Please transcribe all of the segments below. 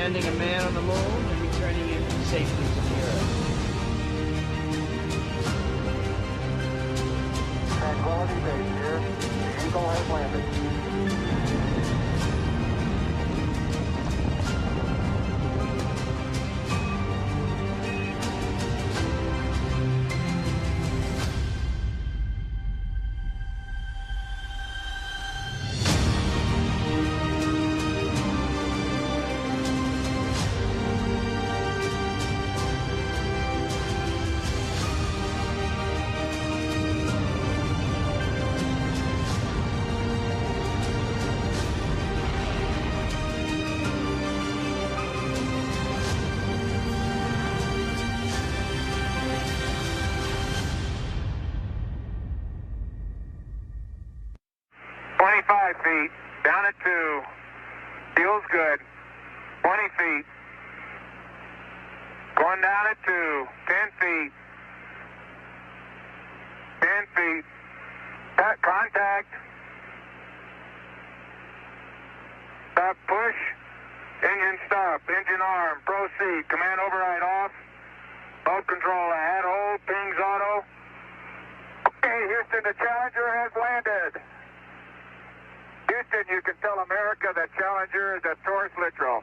landing a man on the moon and returning him safely to the Earth. Tranquility Base here. The Eagle has landed. Feet, down at 2, feels good, 20 feet, going down at 2, 10 feet, 10 feet, contact, stop, push, engine stop, engine arm, proceed, command override off, mode control ahead, hold, pings auto. Okay, Houston, the Challenger has landed. Houston, you can tell America that Challenger is a Taurus Littrow.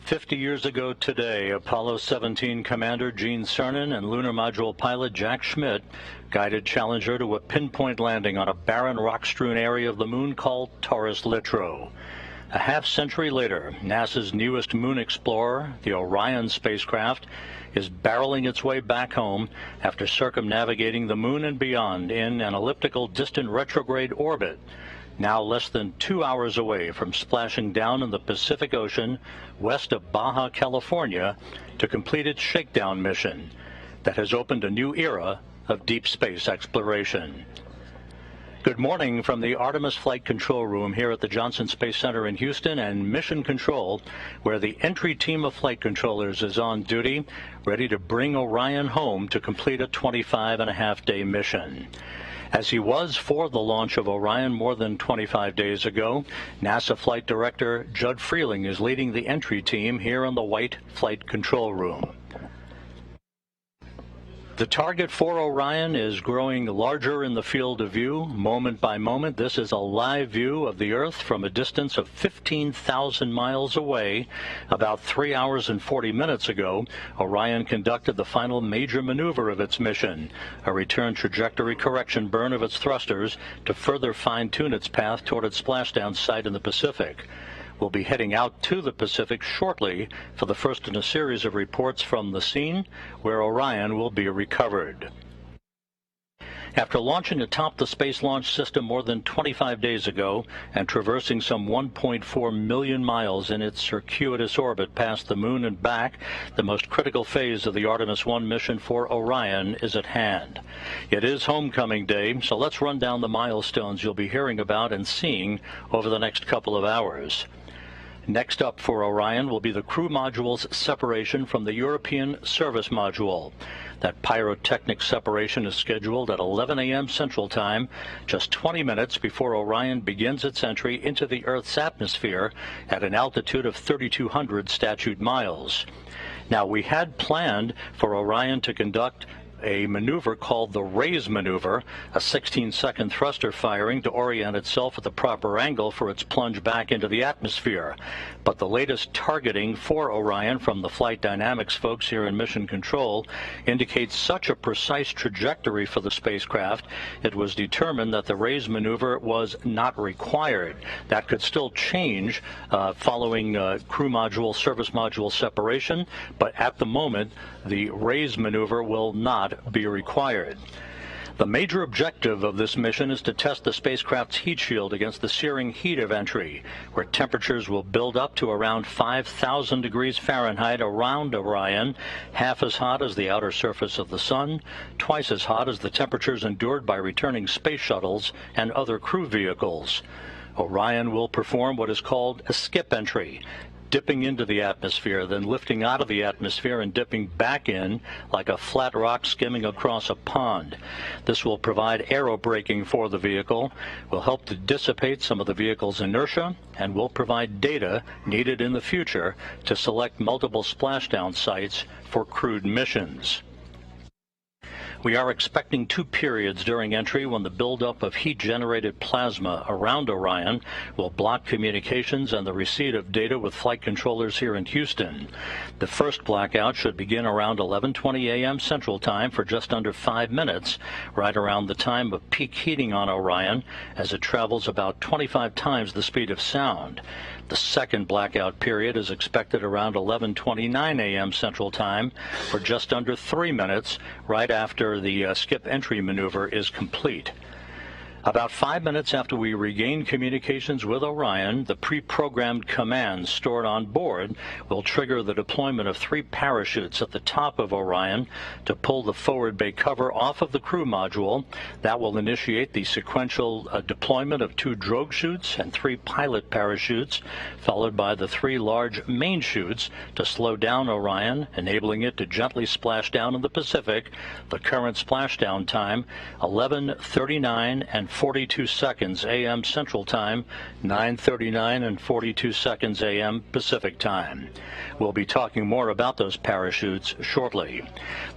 "50 years ago today, Apollo 17 Commander Gene Cernan and Lunar Module pilot Jack Schmitt guided Challenger to a pinpoint landing on a barren rock-strewn area of the moon called Taurus Littrow. A half-century later, NASA's newest moon explorer, the Orion spacecraft, is barreling its way back home after circumnavigating the moon and beyond in an elliptical distant retrograde orbit, now less than 2 hours away from splashing down in the Pacific Ocean west of Baja California to complete its shakedown mission that has opened a new era of deep space exploration. Good morning from the Artemis Flight Control Room here at the Johnson Space Center in Houston and Mission Control, where the entry team of flight controllers is on duty, ready to bring Orion home to complete a 25-and-a-half-day mission. As he was for the launch of Orion more than 25 days ago, NASA Flight Director Judd Freeling is leading the entry team here in the White Flight Control Room. The target for Orion is growing larger in the field of view, moment by moment. This is a live view of the Earth from a distance of 15,000 miles away. About 3 hours and 40 minutes ago, Orion conducted the final major maneuver of its mission, a return trajectory correction burn of its thrusters to further fine-tune its path toward its splashdown site in the Pacific. We'll be heading out to the Pacific shortly for the first in a series of reports from the scene where Orion will be recovered. After launching atop the Space Launch System more than 25 days ago and traversing some 1.4 million miles in its circuitous orbit past the moon and back, the most critical phase of the Artemis 1 mission for Orion is at hand. It is homecoming day, so let's run down the milestones you'll be hearing about and seeing over the next couple of hours. Next up for Orion will be the crew module's separation from the European service module. That pyrotechnic separation is scheduled at 11 a.m. Central Time, just 20 minutes before Orion begins its entry into the Earth's atmosphere at an altitude of 3,200 statute miles. Now, we had planned for Orion to conduct a maneuver called the raise maneuver, a 16-second thruster firing to orient itself at the proper angle for its plunge back into the atmosphere. But the latest targeting for Orion from the flight dynamics folks here in Mission Control indicates such a precise trajectory for the spacecraft, it was determined that the raise maneuver was not required. That could still change following crew module, service module separation, but at the moment, the raise maneuver will not be required. The major objective of this mission is to test the spacecraft's heat shield against the searing heat of entry, where temperatures will build up to around 5,000 degrees Fahrenheit around Orion, half as hot as the outer surface of the Sun, twice as hot as the temperatures endured by returning space shuttles and other crew vehicles. Orion will perform what is called a skip entry. dipping into the atmosphere, then lifting out of the atmosphere and dipping back in like a flat rock skimming across a pond. This will provide aerobraking for the vehicle, will help to dissipate some of the vehicle's inertia, and will provide data needed in the future to select multiple splashdown sites for crewed missions. We are expecting 2 periods during entry when the buildup of heat-generated plasma around Orion will block communications and the receipt of data with flight controllers here in Houston. The first blackout should begin around 11:20 a.m. Central Time for just under 5 minutes, right around the time of peak heating on Orion, as it travels about 25 times the speed of sound. The second blackout period is expected around 11:29 a.m. Central Time for just under 3 minutes, right after the skip entry maneuver is complete. About 5 minutes after we regain communications with Orion, the pre-programmed commands stored on board will trigger the deployment of 3 parachutes at the top of Orion to pull the forward bay cover off of the crew module. That will initiate the sequential deployment of 2 drogue chutes and 3 pilot parachutes, followed by the 3 large main chutes to slow down Orion, enabling it to gently splash down in the Pacific. The current splashdown time, 11:39 and 42 seconds a.m. Central Time, 9:39 and 42 seconds a.m. Pacific Time. We'll be talking more about those parachutes shortly.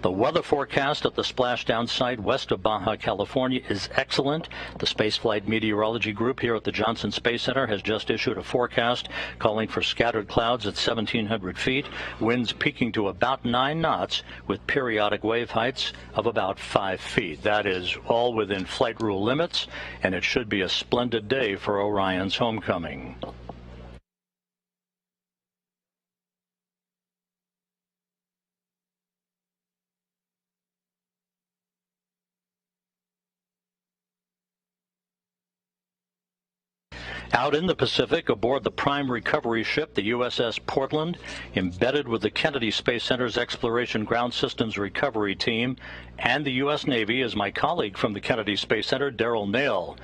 The weather forecast at the splashdown site west of Baja California is excellent. The Spaceflight Meteorology Group here at the Johnson Space Center has just issued a forecast calling for scattered clouds at 1,700 feet, winds peaking to about 9 knots with periodic wave heights of about 5 feet. That is all within flight rule limits, and it should be a splendid day for Orion's homecoming. Out in the Pacific, aboard the prime recovery ship, the USS Portland, embedded with the Kennedy Space Center's Exploration Ground Systems Recovery Team and the U.S. Navy, is my colleague from the Kennedy Space Center, Daryl Nail.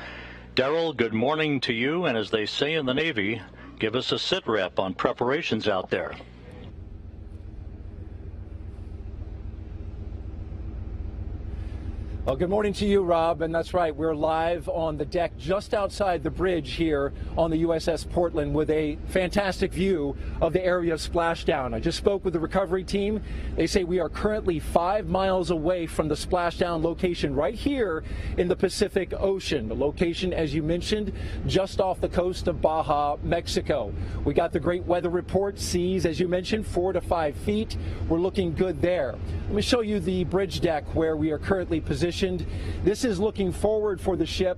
Daryl, good morning to you, and as they say in the Navy, give us a sit rep on preparations out there. Well, good morning to you, Rob, and that's right. We're live on the deck just outside the bridge here on the USS Portland with a fantastic view of the area of splashdown. I just spoke with the recovery team. They say we are currently 5 miles away from the splashdown location right here in the Pacific Ocean. The location, as you mentioned, just off the coast of Baja, Mexico. We got the great weather report. Seas, as you mentioned, 4 to 5 feet. We're looking good there. Let me show you the bridge deck where we are currently positioned. This is looking forward for the ship.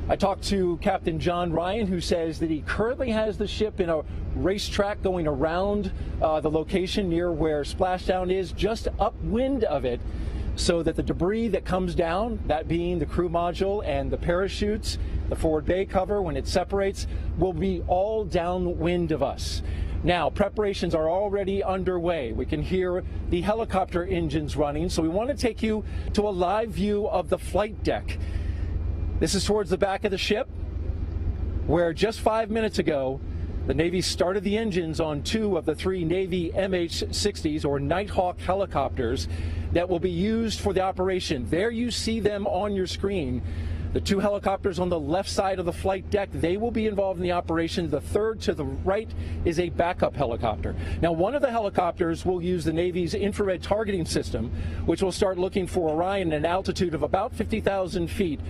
I talked to Captain John Ryan, who says that he currently has the ship in a racetrack going around the location near where splashdown is, just upwind of it, so that the debris that comes down, that being the crew module and the parachutes, the forward bay cover, when it separates, will be all downwind of us. Now, preparations are already underway. We can hear the helicopter engines running, so we want to take you to a live view of the flight deck. This is towards the back of the ship, where just 5 minutes ago, the Navy started the engines on 2 of the 3 Navy MH-60s, or Nighthawk helicopters, that will be used for the operation. There you see them on your screen. The 2 helicopters on the left side of the flight deck, they will be involved in the operation. The third to the right is a backup helicopter. Now, one of the helicopters will use the Navy's infrared targeting system, which will start looking for Orion at an altitude of about 50,000 feet.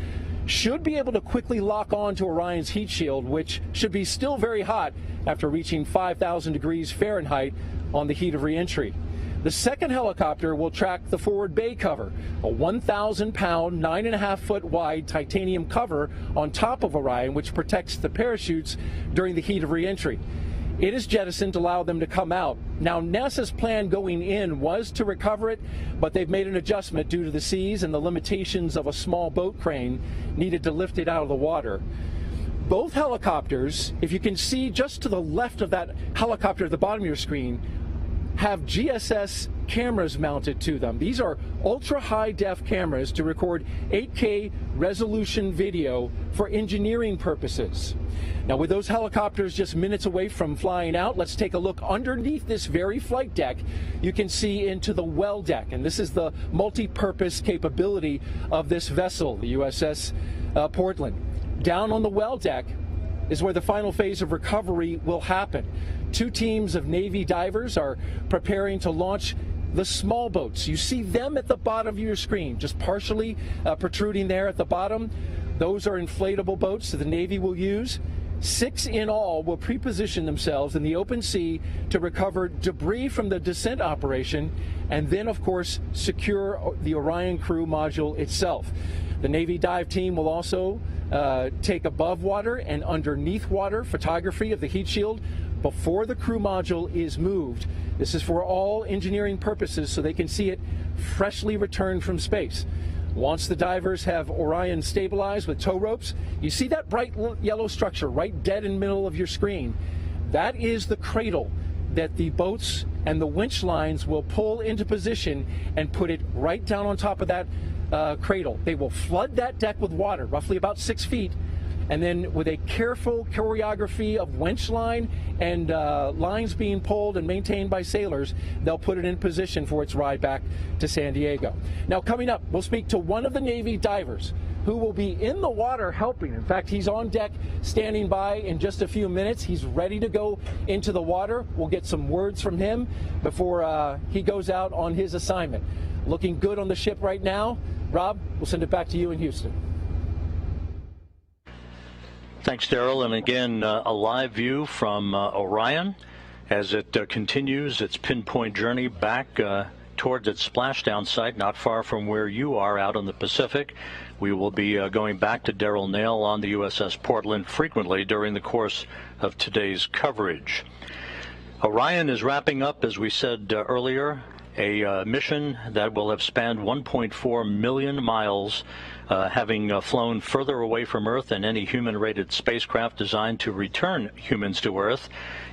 Should be able to quickly lock on to Orion's heat shield, which should be still very hot after reaching 5,000 degrees Fahrenheit on the heat of reentry. The second helicopter will track the forward bay cover, a 1,000-pound, 9.5-foot wide titanium cover on top of Orion, which protects the parachutes during the heat of reentry. It is jettisoned to allow them to come out. Now, NASA's plan going in was to recover it, but they've made an adjustment due to the seas and the limitations of a small boat crane needed to lift it out of the water. Both helicopters, if you can see just to the left of that helicopter at the bottom of your screen, have GSS cameras mounted to them. These are ultra high def cameras to record 8K resolution video for engineering purposes. Now, with those helicopters just minutes away from flying out, let's take a look underneath this very flight deck. You can see into the well deck, and this is the multi-purpose capability of this vessel, the USS Portland. Down on the well deck is where the final phase of recovery will happen. 2 teams of Navy divers are preparing to launch the small boats. You see them at the bottom of your screen, just partially protruding there at the bottom. Those are inflatable boats that the Navy will use. 6 in all will pre-position themselves in the open sea to recover debris from the descent operation and then, of course, secure the Orion crew module itself. The Navy dive team will also take above water and underneath water photography of the heat shield before the crew module is moved. This is for all engineering purposes so they can see it freshly returned from space. Once the divers have Orion stabilized with tow ropes, you see that bright yellow structure right dead in the middle of your screen. That is the cradle that the boats and the winch lines will pull into position and put it right down on top of that cradle. They will flood that deck with water, roughly about 6 feet, and then with a careful choreography of winch line and lines being pulled and maintained by sailors, they'll put it in position for its ride back to San Diego. Now, coming up, we'll speak to one of the Navy divers who will be in the water helping. In fact, he's on deck standing by in just a few minutes. He's ready to go into the water. We'll get some words from him before he goes out on his assignment. Looking good on the ship right now. Rob, we'll send it back to you in Houston. Thanks, Daryl. And again, a live view from Orion as it continues its pinpoint journey back towards its splashdown site, not far from where you are out in the Pacific. We will be going back to Daryl Nail on the USS Portland frequently during the course of today's coverage. Orion is wrapping up, as we said earlier, a mission that will have spanned 1.4 million miles, having flown further away from Earth than any human-rated spacecraft designed to return humans to Earth.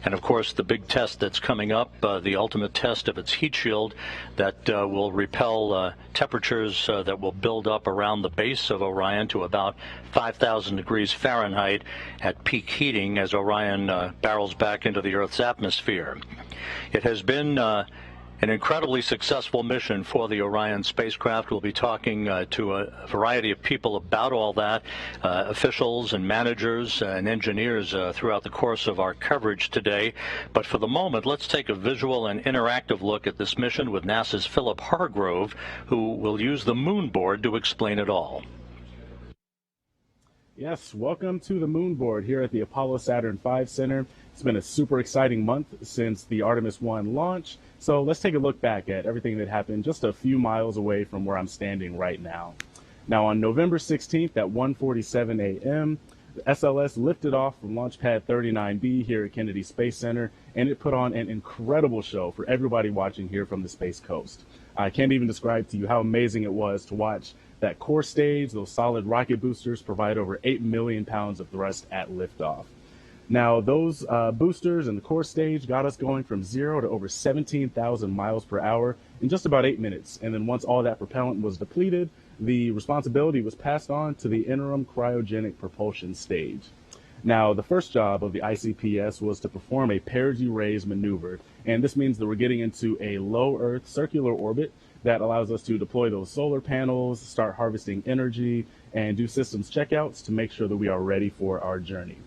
And, of course, the big test that's coming up, the ultimate test of its heat shield that will repel temperatures that will build up around the base of Orion to about 5,000 degrees Fahrenheit at peak heating as Orion barrels back into the Earth's atmosphere. It has been an incredibly successful mission for the Orion spacecraft. We'll be talking to a variety of people about all that, officials and managers and engineers throughout the course of our coverage today. But for the moment, let's take a visual and interactive look at this mission with NASA's Philip Hargrove, who will use the moon board to explain it all. Yes, welcome to the moon board here at the Apollo Saturn V Center. It's been a super exciting month since the Artemis 1 launch. So let's take a look back at everything that happened just a few miles away from where I'm standing right now. Now, on November 16th at 1:47 a.m., the SLS lifted off from Launch Pad 39B here at Kennedy Space Center, and it put on an incredible show for everybody watching here from the Space Coast. I can't even describe to you how amazing it was to watch that core stage. Those solid rocket boosters provide over 8 million pounds of thrust at liftoff. Now, those boosters and the core stage got us going from 0 to over 17,000 miles per hour in just about 8 minutes. And then once all that propellant was depleted, the responsibility was passed on to the interim cryogenic propulsion stage. Now, the first job of the ICPS was to perform a perigee raise maneuver. And this means that we're getting into a low Earth circular orbit that allows us to deploy those solar panels, start harvesting energy, and do systems checkouts to make sure that we are ready for our journey.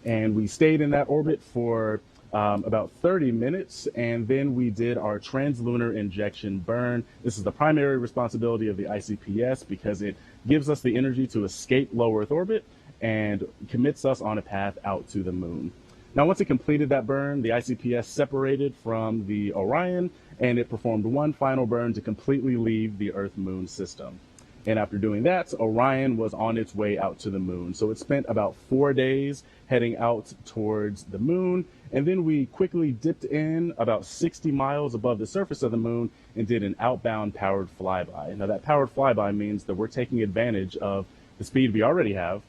And we stayed in that orbit for about 30 minutes, and then we did our translunar injection burn. This is the primary responsibility of the ICPS because it gives us the energy to escape low Earth orbit and commits us on a path out to the moon. Now, once it completed that burn, the ICPS separated from the Orion, and it performed one final burn to completely leave the Earth-Moon system. And after doing that, Orion was on its way out to the moon. So it spent about 4 days heading out towards the moon. And then we quickly dipped in about 60 miles above the surface of the moon and did an outbound powered flyby. Now, that powered flyby means that we're taking advantage of the speed we already have,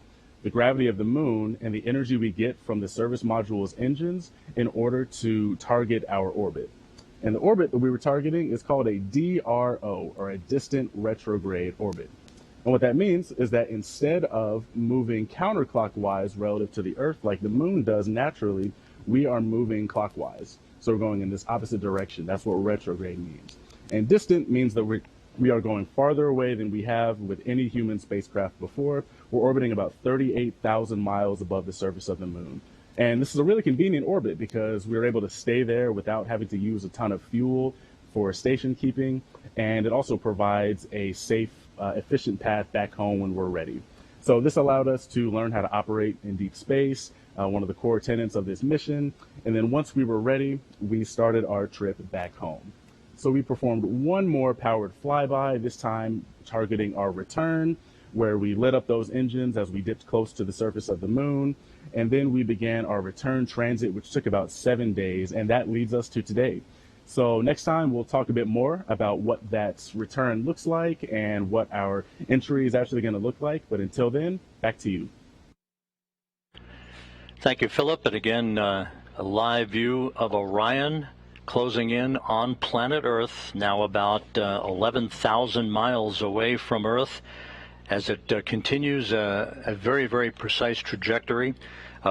the gravity of the moon, and the energy we get from the service module's engines in order to target our orbit. And the orbit that we were targeting is called a DRO, or a distant retrograde orbit. And what that means is that instead of moving counterclockwise relative to the Earth like the moon does naturally, we are moving clockwise. So we're going in this opposite direction. That's what retrograde means. And distant means that we are going farther away than we have with any human spacecraft before. We're orbiting about 38,000 miles above the surface of the moon. And this is a really convenient orbit because we're able to stay there without having to use a ton of fuel for station keeping. And it also provides a safe, efficient path back home when we're ready. So this allowed us to learn how to operate in deep space, one of the core tenets of this mission. And then once we were ready, we started our trip back home. So we performed one more powered flyby, this time targeting our return, where we lit up those engines as we dipped close to the surface of the moon. And then we began our return transit, which took about 7 days, and that leads us to today. So next time we'll talk a bit more about what that return looks like and what our entry is actually going to look like. But until then, back to you. Thank you, Philip. And again, a live view of Orion closing in on planet Earth, now about 11,000 miles away from Earth, as it continues a very, very precise trajectory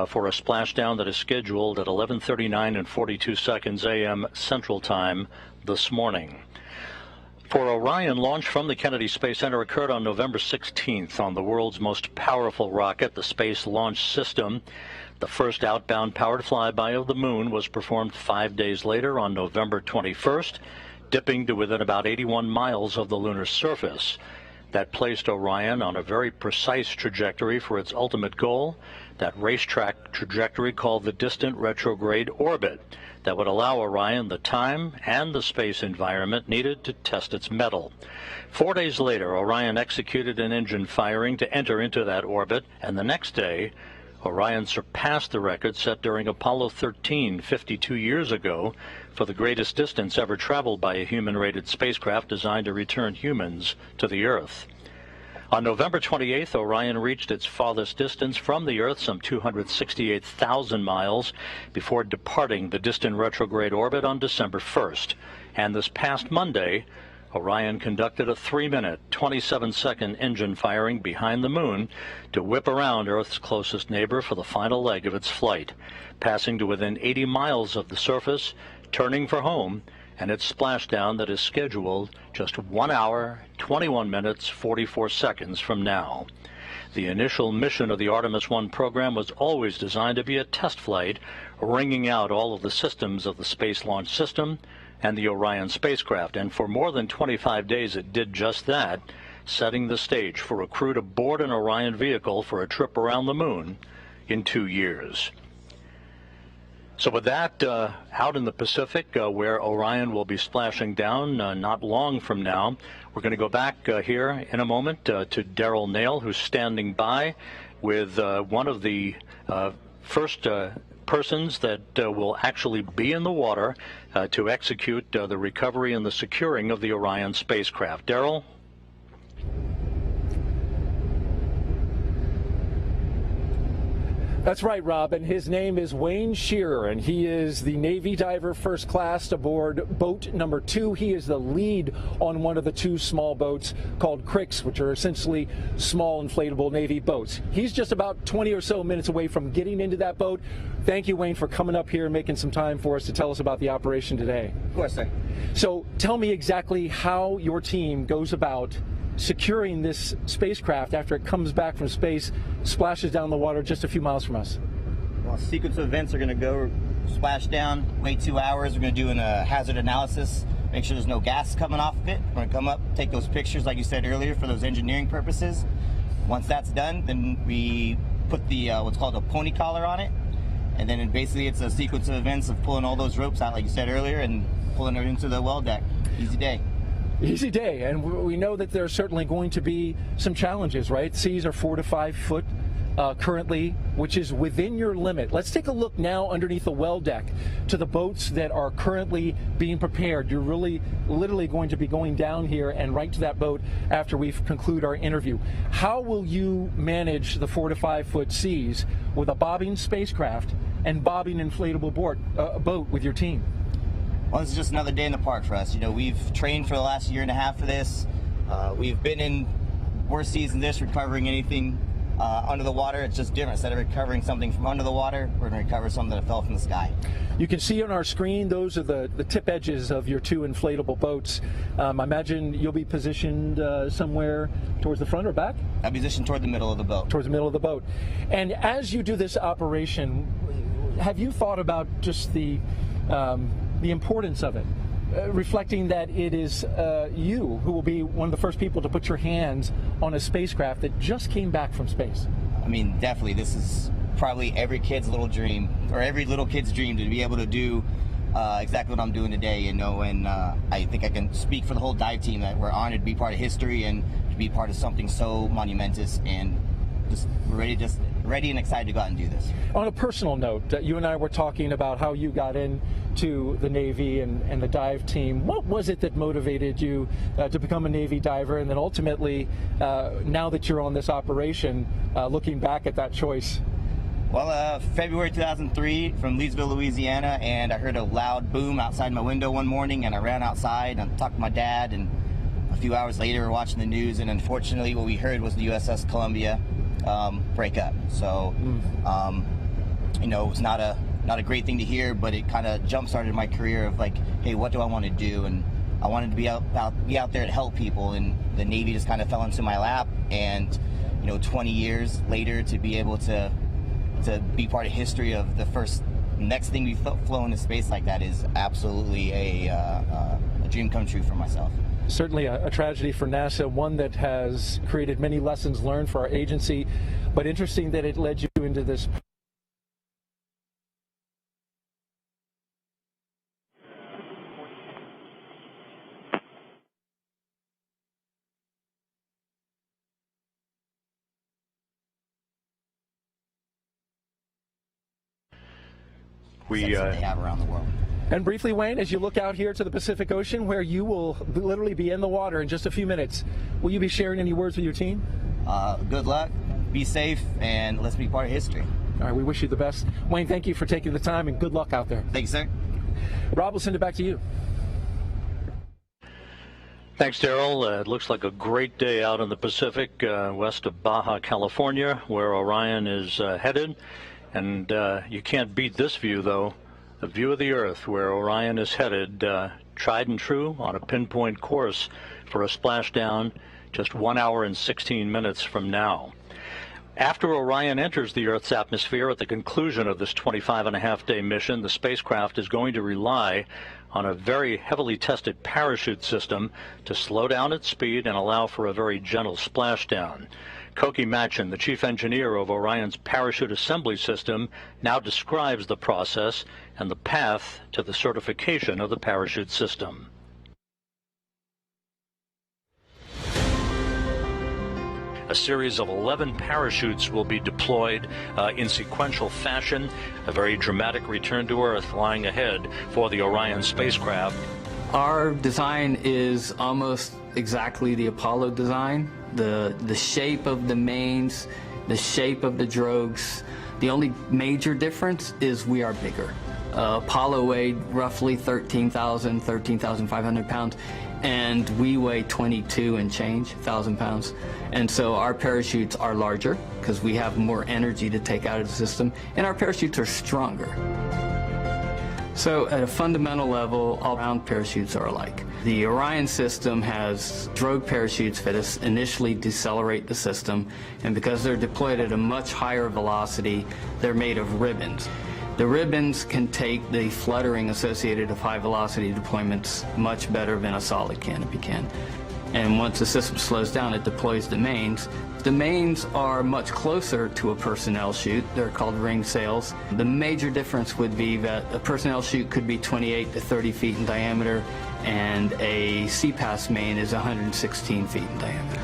for a splashdown that is scheduled at 11:39 and 42 seconds a.m. Central Time this morning. For Orion, launch from the Kennedy Space Center occurred on November 16th on the world's most powerful rocket, the Space Launch System. The first outbound powered flyby of the moon was performed 5 days later on November 21st, dipping to within about 81 miles of the lunar surface. That placed Orion on a very precise trajectory for its ultimate goal, that racetrack trajectory called the distant retrograde orbit, that would allow Orion the time and the space environment needed to test its mettle. 4 days later, Orion executed an engine firing to enter into that orbit, and the next day, Orion surpassed the record set during Apollo 13 52 years ago for the greatest distance ever traveled by a human-rated spacecraft designed to return humans to the Earth. On November 28th, Orion reached its farthest distance from the Earth, some 268,000 miles, before departing the distant retrograde orbit on December 1st. And this past Monday, Orion conducted a 3-minute, 27-second engine firing behind the moon to whip around Earth's closest neighbor for the final leg of its flight, passing to within 80 miles of the surface, turning for home, and its splashdown that is scheduled just 1 hour, 21 minutes, 44 seconds from now. The initial mission of the Artemis 1 program was always designed to be a test flight, wringing out all of the systems of the Space Launch System and the Orion spacecraft, and for more than 25 days it did just that, setting the stage for a crew to board an Orion vehicle for a trip around the moon in 2 years. So with that, out in the Pacific, where Orion will be splashing down not long from now, we're going to go back here in a moment to Daryl Nail, who's standing by with one of the first persons that will actually be in the water to execute the recovery and the securing of the Orion spacecraft. Daryl? That's right, Rob, and his name is Wayne Shearer, and he is the Navy diver first class aboard boat number 2. He is the lead on one of the 2 small boats called Cricks, which are essentially small inflatable Navy boats. He's just about 20 or so minutes away from getting into that boat. Thank you, Wayne, for coming up here and making some time for us to tell us about the operation today. Of course, sir. So tell me exactly how your team goes about securing this spacecraft after it comes back from space, splashes down the water just a few miles from us. Well, sequence of events are going to go splash down, wait 2 hours. We're going to do a hazard analysis, make sure there's no gas coming off of it. We're going to come up, take those pictures like you said earlier for those engineering purposes. Once that's done, then we put the what's called a pony collar on it, and then basically it's a sequence of events of pulling all those ropes out like you said earlier and pulling it into the well deck. Easy day. Easy day, and we know that there are certainly going to be some challenges, right? Seas are 4 to 5 foot currently, which is within your limit. Let's take a look now underneath the well deck to the boats that are currently being prepared. You're really literally going to be going down here and right to that boat after we conclude our interview. How will you manage the 4 to 5 foot seas with a bobbing spacecraft and bobbing inflatable boat with your team? Well, this is just another day in the park for us. You know, we've trained for the last year and a half for this. We've been in worse seas than this, recovering anything under the water. It's just different. Instead of recovering something from under the water, we're going to recover something that fell from the sky. You can see on our screen, those are the tip edges of your 2 inflatable boats. I imagine you'll be positioned somewhere towards the front or back? I'll be positioned toward the middle of the boat. Towards the middle of the boat. And as you do this operation, have you thought about just the importance of it? Reflecting that it is you who will be one of the first people to put your hands on a spacecraft that just came back from space. I mean, definitely, this is probably every kid's little dream, or every little kid's dream, to be able to do exactly what I'm doing today, you know, and I think I can speak for the whole dive team that we're honored to be part of history and to be part of something so monumentous, and just ready and excited to go out and do this. On a personal note, you and I were talking about how you got into the Navy and the dive team. What was it that motivated you to become a Navy diver, and then ultimately, now that you're on this operation, looking back at that choice? Well, February 2003 from Leesville, Louisiana, and I heard a loud boom outside my window one morning, and I ran outside and talked to my dad, and a few hours later we're watching the news, and unfortunately what we heard was the USS Columbia break up. So, you know, it was not a great thing to hear, but it kind of jump-started my career of like, hey, what do I want to do? And I wanted to be out there to help people, and the Navy just kind of fell into my lap. And, you know, 20 years later, to be able to be part of history of the next thing we've flown into space like that is absolutely a dream come true for myself. Certainly a tragedy for NASA, one that has created many lessons learned for our agency, but interesting that it led you into this. They have around the world. And briefly, Wayne, as you look out here to the Pacific Ocean, where you will literally be in the water in just a few minutes, will you be sharing any words with your team? Good luck, be safe, and let's be part of history. All right, we wish you the best. Wayne, thank you for taking the time, and good luck out there. Thanks, sir. Rob, we'll send it back to you. Thanks, Daryl. It looks like a great day out in the Pacific, west of Baja, California, where Orion is headed. And you can't beat this view, though. The view of the Earth, where Orion is headed, tried and true, on a pinpoint course for a splashdown just 1 hour and 16 minutes from now. After Orion enters the Earth's atmosphere at the conclusion of this 25-and-a-half-day mission, the spacecraft is going to rely on a very heavily tested parachute system to slow down its speed and allow for a very gentle splashdown. Koki Machin, the chief engineer of Orion's parachute assembly system, now describes the process and the path to the certification of the parachute system. A series of 11 parachutes will be deployed in sequential fashion. A very dramatic return to Earth lying ahead for the Orion spacecraft. Our design is almost exactly the Apollo design. The shape of the mains, the shape of the drogues. The only major difference is we are bigger. Apollo weighed roughly 13,500 pounds, and we weigh 22 and change thousand pounds. And so our parachutes are larger because we have more energy to take out of the system, and our parachutes are stronger. So at a fundamental level, all round parachutes are alike. The Orion system has drogue parachutes that initially decelerate the system, and because they're deployed at a much higher velocity, they're made of ribbons. The ribbons can take the fluttering associated with high velocity deployments much better than a solid canopy can. And once the system slows down, it deploys the mains. The mains are much closer to a personnel chute. They're called ring sails. The major difference would be that a personnel chute could be 28 to 30 feet in diameter, and a CPAS main is 116 feet in diameter.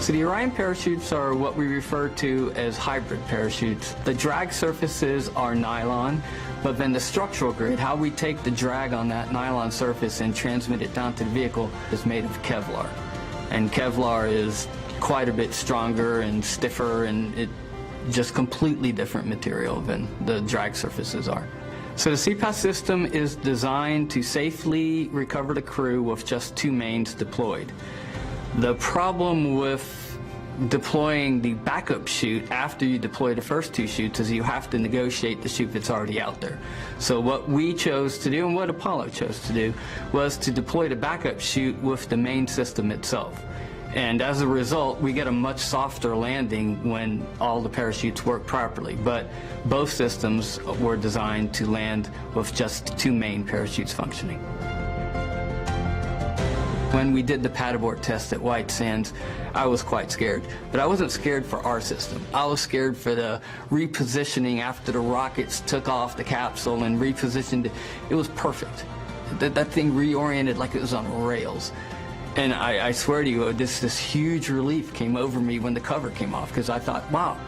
So the Orion parachutes are what we refer to as hybrid parachutes. The drag surfaces are nylon, but then the structural grid, how we take the drag on that nylon surface and transmit it down to the vehicle, is made of Kevlar. And Kevlar is quite a bit stronger and stiffer, and it just completely different material than the drag surfaces are. So the CPAS system is designed to safely recover the crew with just 2 mains deployed. The problem with deploying the backup chute after you deploy the first 2 chutes is you have to negotiate the chute that's already out there. So what we chose to do, and what Apollo chose to do, was to deploy the backup chute with the main system itself. And as a result, we get a much softer landing when all the parachutes work properly. But both systems were designed to land with just 2 main parachutes functioning. When we did the pad abort test at White Sands, I was quite scared. But I wasn't scared for our system. I was scared for the repositioning after the rockets took off the capsule and repositioned it. It was perfect. That thing reoriented like it was on rails. And I swear to you, this huge relief came over me when the cover came off, because I thought, wow,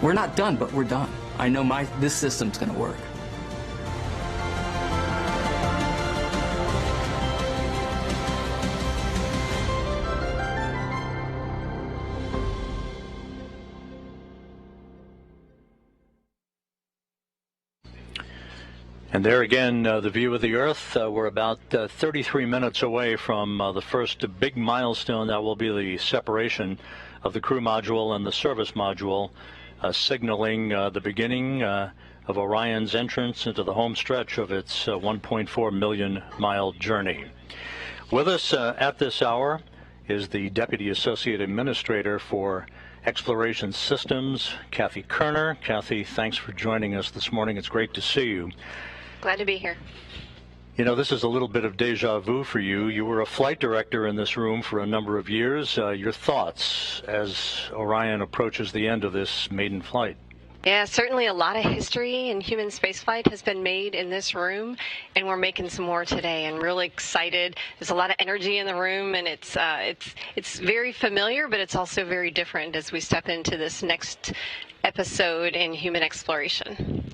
we're not done, but we're done. I know this system's going to work. And there again, the view of the Earth. We're about 33 minutes away from the first big milestone. That will be the separation of the crew module and the service module, signaling the beginning of Orion's entrance into the home stretch of its 1.4 million mile journey. With us at this hour is the Deputy Associate Administrator for Exploration Systems, Kathy Kerner. Kathy, thanks for joining us this morning. It's great to see you. Glad to be here. You know, this is a little bit of deja vu for you. You were a flight director in this room for a number of years. Your thoughts as Orion approaches the end of this maiden flight? Yeah, certainly a lot of history in human spaceflight has been made in this room, and we're making some more today. And really excited. There's a lot of energy in the room, and it's very familiar, but it's also very different as we step into this next episode in human exploration.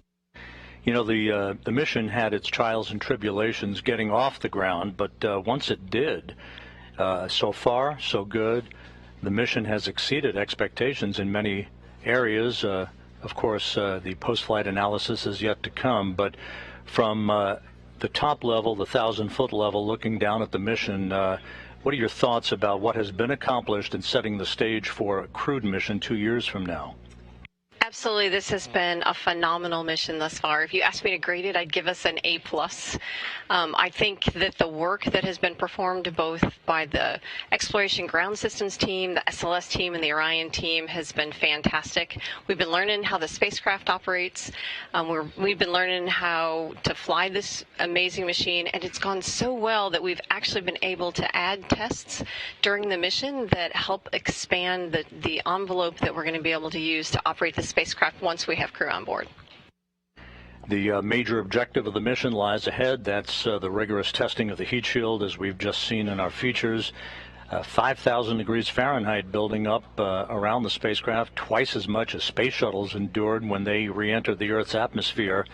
You know, the mission had its trials and tribulations getting off the ground, but once it did, so far, so good. The mission has exceeded expectations in many areas. Of course, the post-flight analysis is yet to come, but from the top level, the 1,000-foot level, looking down at the mission, what are your thoughts about what has been accomplished in setting the stage for a crewed mission 2 years from now? Absolutely, this has been a phenomenal mission thus far. If you asked me to grade it, I'd give us an A+. I think that the work that has been performed both by the Exploration Ground Systems team, the SLS team, and the Orion team has been fantastic. We've been learning how the spacecraft operates. We've been learning how to fly this amazing machine, and it's gone so well that we've actually been able to add tests during the mission that help expand the envelope that we're going to be able to use to operate the spacecraft once we have crew on board. The major objective of the mission lies ahead. That's the rigorous testing of the heat shield, as we've just seen in our features. 5,000 degrees Fahrenheit building up around the spacecraft, twice as much as space shuttles endured when they re-entered the Earth's atmosphere.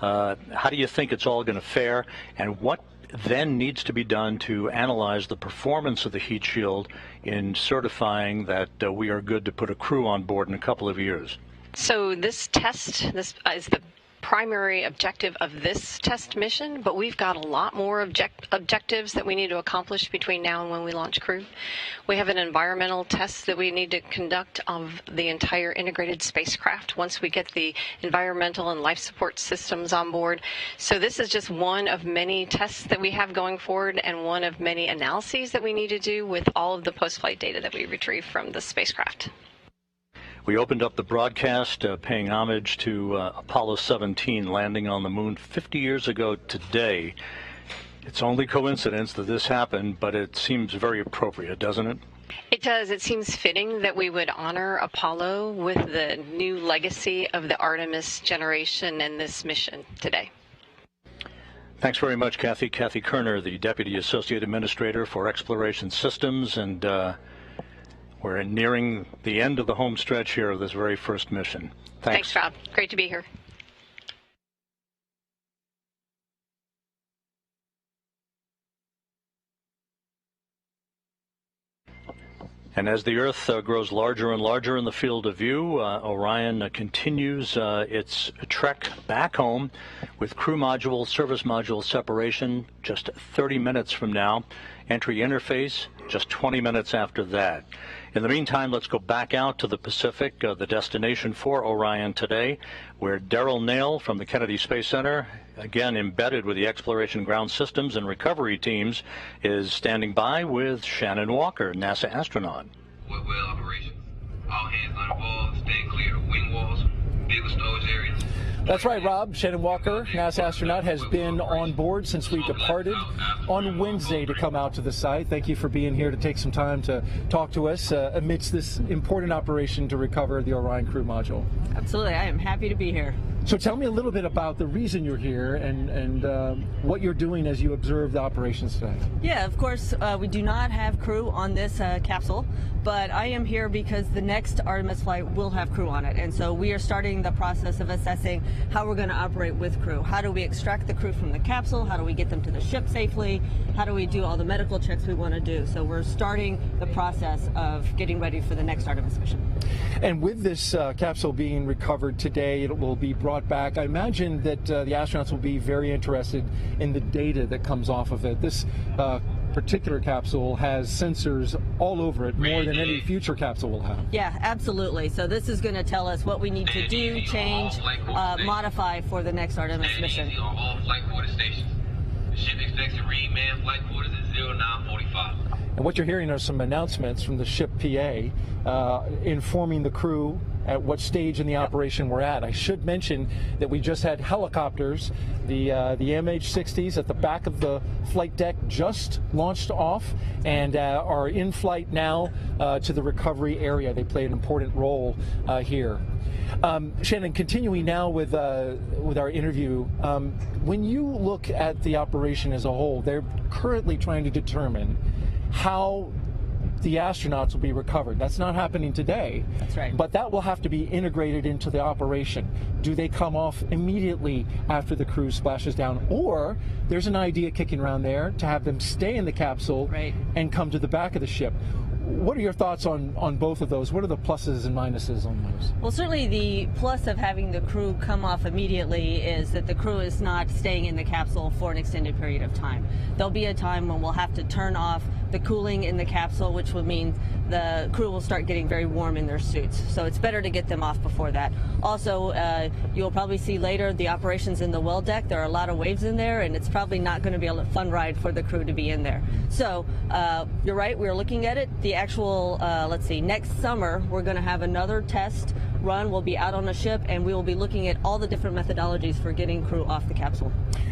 How do you think it's all going to fare, and what then needs to be done to analyze the performance of the heat shield in certifying that we are good to put a crew on board in a couple of years? So this test, this is the primary objective of this test mission, but we've got a lot more objectives that we need to accomplish between now and when we launch crew. We have an environmental test that we need to conduct of the entire integrated spacecraft once we get the environmental and life support systems on board. So this is just one of many tests that we have going forward and one of many analyses that we need to do with all of the post-flight data that we retrieve from the spacecraft. We opened up the broadcast paying homage to Apollo 17 landing on the moon 50 years ago today. It's only coincidence that this happened, but it seems very appropriate, doesn't it? It does. It seems fitting that we would honor Apollo with the new legacy of the Artemis generation and this mission today. Thanks very much, Kathy. Kathy Kerner, the Deputy Associate Administrator for Exploration Systems, and we're nearing the end of the home stretch here of this very first mission. Thanks. Thanks, Rob. Great to be here. And as the Earth grows larger and larger in the field of view, Orion continues its trek back home with crew module, service module separation just 30 minutes from now. Entry interface just 20 minutes after that. In the meantime, let's go back out to the Pacific, the destination for Orion today, where Darrell Nail from the Kennedy Space Center, again embedded with the Exploration Ground Systems and Recovery teams, is standing by with Shannon Walker, NASA astronaut. Well operations. All hands on wall, staying clear of wing walls, vehicle storage areas. That's right, Rob. Shannon Walker, NASA astronaut, has been on board since we departed on Wednesday to come out to the site. Thank you for being here to take some time to talk to us amidst this important operation to recover the Orion crew module. Absolutely. I am happy to be here. So tell me a little bit about the reason you're here and what you're doing as you observe the operations today. Yeah, of course, we do not have crew on this capsule, but I am here because the next Artemis flight will have crew on it. And so we are starting the process of assessing how we're going to operate with crew. How do we extract the crew from the capsule? How do we get them to the ship safely? How do we do all the medical checks we want to do? So we're starting the process of getting ready for the next Artemis mission. And with this capsule being recovered today, it will be brought back. I imagine that the astronauts will be very interested in the data that comes off of it. This particular capsule has sensors all over it, more than any future capsule will have. Yeah, absolutely. So this is going to tell us what we need to do, change, modify for the next Artemis mission. On all flight quarter stations. The ship expects to read manned flight quarters at 0945. And what you're hearing are some announcements from the ship PA informing the crew at what stage in the operation we're at. I should mention that we just had helicopters, the MH-60s at the back of the flight deck just launched off and are in flight now to the recovery area. They play an important role here. Shannon, continuing now with our interview, when you look at the operation as a whole, they're currently trying to determine how the astronauts will be recovered. That's not happening today. That's right. But that will have to be integrated into the operation. Do they come off immediately after the crew splashes down? Or there's an idea kicking around there to have them stay in the capsule and come to the back of the ship. What are your thoughts on both of those? What are the pluses and minuses on those? Well, certainly the plus of having the crew come off immediately is that the crew is not staying in the capsule for an extended period of time. There'll be a time when we'll have to turn off the cooling in the capsule, which would mean the crew will start getting very warm in their suits. So it's better to get them off before that. Also, you'll probably see later the operations in the well deck. There are a lot of waves in there, and it's probably not going to be a fun ride for the crew to be in there. So you're right, we're looking at it. The actual, let's see, next summer, we're going to have another test run. We'll be out on a ship, and we will be looking at all the different methodologies for getting crew off the capsule.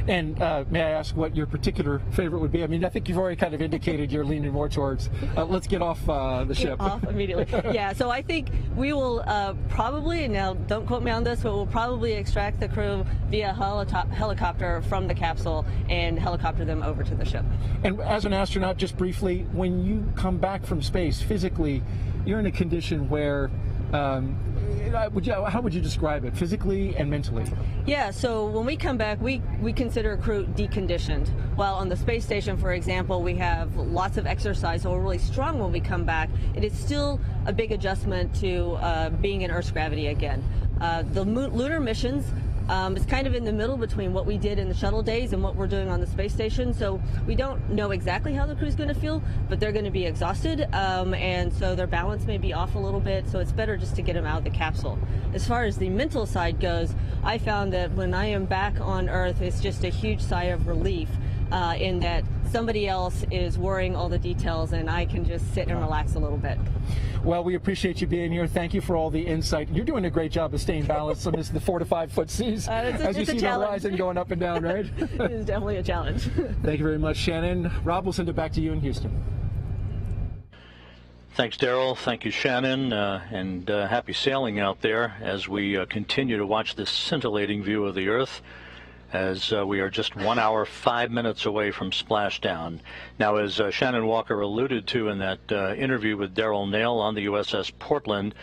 And may I ask what your particular favorite would be? I mean, I think you've already kind of indicated you're leaning more towards let's get off the ship. Off immediately. Yeah, so I think we will probably, now don't quote me on this, but we'll probably extract the crew via helicopter from the capsule and helicopter them over to the ship. And as an astronaut, just briefly, when you come back from space, physically, you're in a condition where how would you describe it, physically and mentally? Yeah, so when we come back, we consider a crew deconditioned. While on the space station, for example, we have lots of exercise, so we're really strong when we come back. It is still a big adjustment to being in Earth's gravity again. The lunar missions, it's kind of in the middle between what we did in the shuttle days and what we're doing on the space station. So we don't know exactly how the crew's going to feel, but they're going to be exhausted, and so their balance may be off a little bit. So it's better just to get them out of the capsule. As far as the mental side goes, I found that when I am back on Earth, it's just a huge sigh of relief in that somebody else is worrying all the details, and I can just sit and relax a little bit. Well, we appreciate you being here. Thank you for all the insight. You're doing a great job of staying balanced amidst the 4 to 5 foot seas as you see the horizon going up and down, right? It is definitely a challenge. Thank you very much, Shannon. Rob, we'll send it back to you in Houston. Thanks, Darrell. Thank you, Shannon, and happy sailing out there as we continue to watch this scintillating view of the Earth, as we are just 1 hour, 5 minutes away from splashdown. Now, as Shannon Walker alluded to in that interview with Darrell Nail on the USS Portland,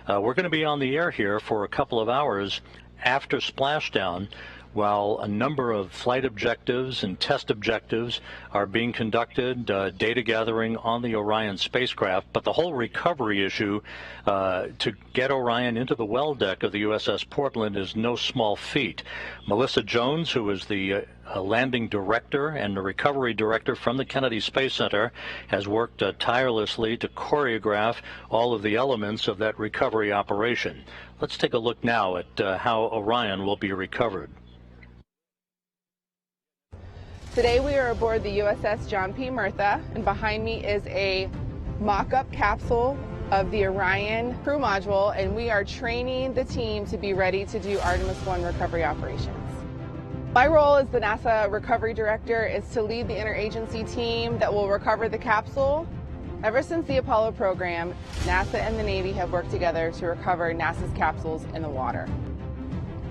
we're going to be on the air here for a couple of hours after splashdown, while a number of flight objectives and test objectives are being conducted, data gathering on the Orion spacecraft, but the whole recovery issue to get Orion into the well deck of the USS Portland is no small feat. Melissa Jones, who is the landing director and the recovery director from the Kennedy Space Center, has worked tirelessly to choreograph all of the elements of that recovery operation. Let's take a look now at how Orion will be recovered. Today we are aboard the USS John P. Murtha, and behind me is a mock-up capsule of the Orion crew module, and we are training the team to be ready to do Artemis 1 recovery operations. My role as the NASA recovery director is to lead the interagency team that will recover the capsule. Ever since the Apollo program, NASA and the Navy have worked together to recover NASA's capsules in the water.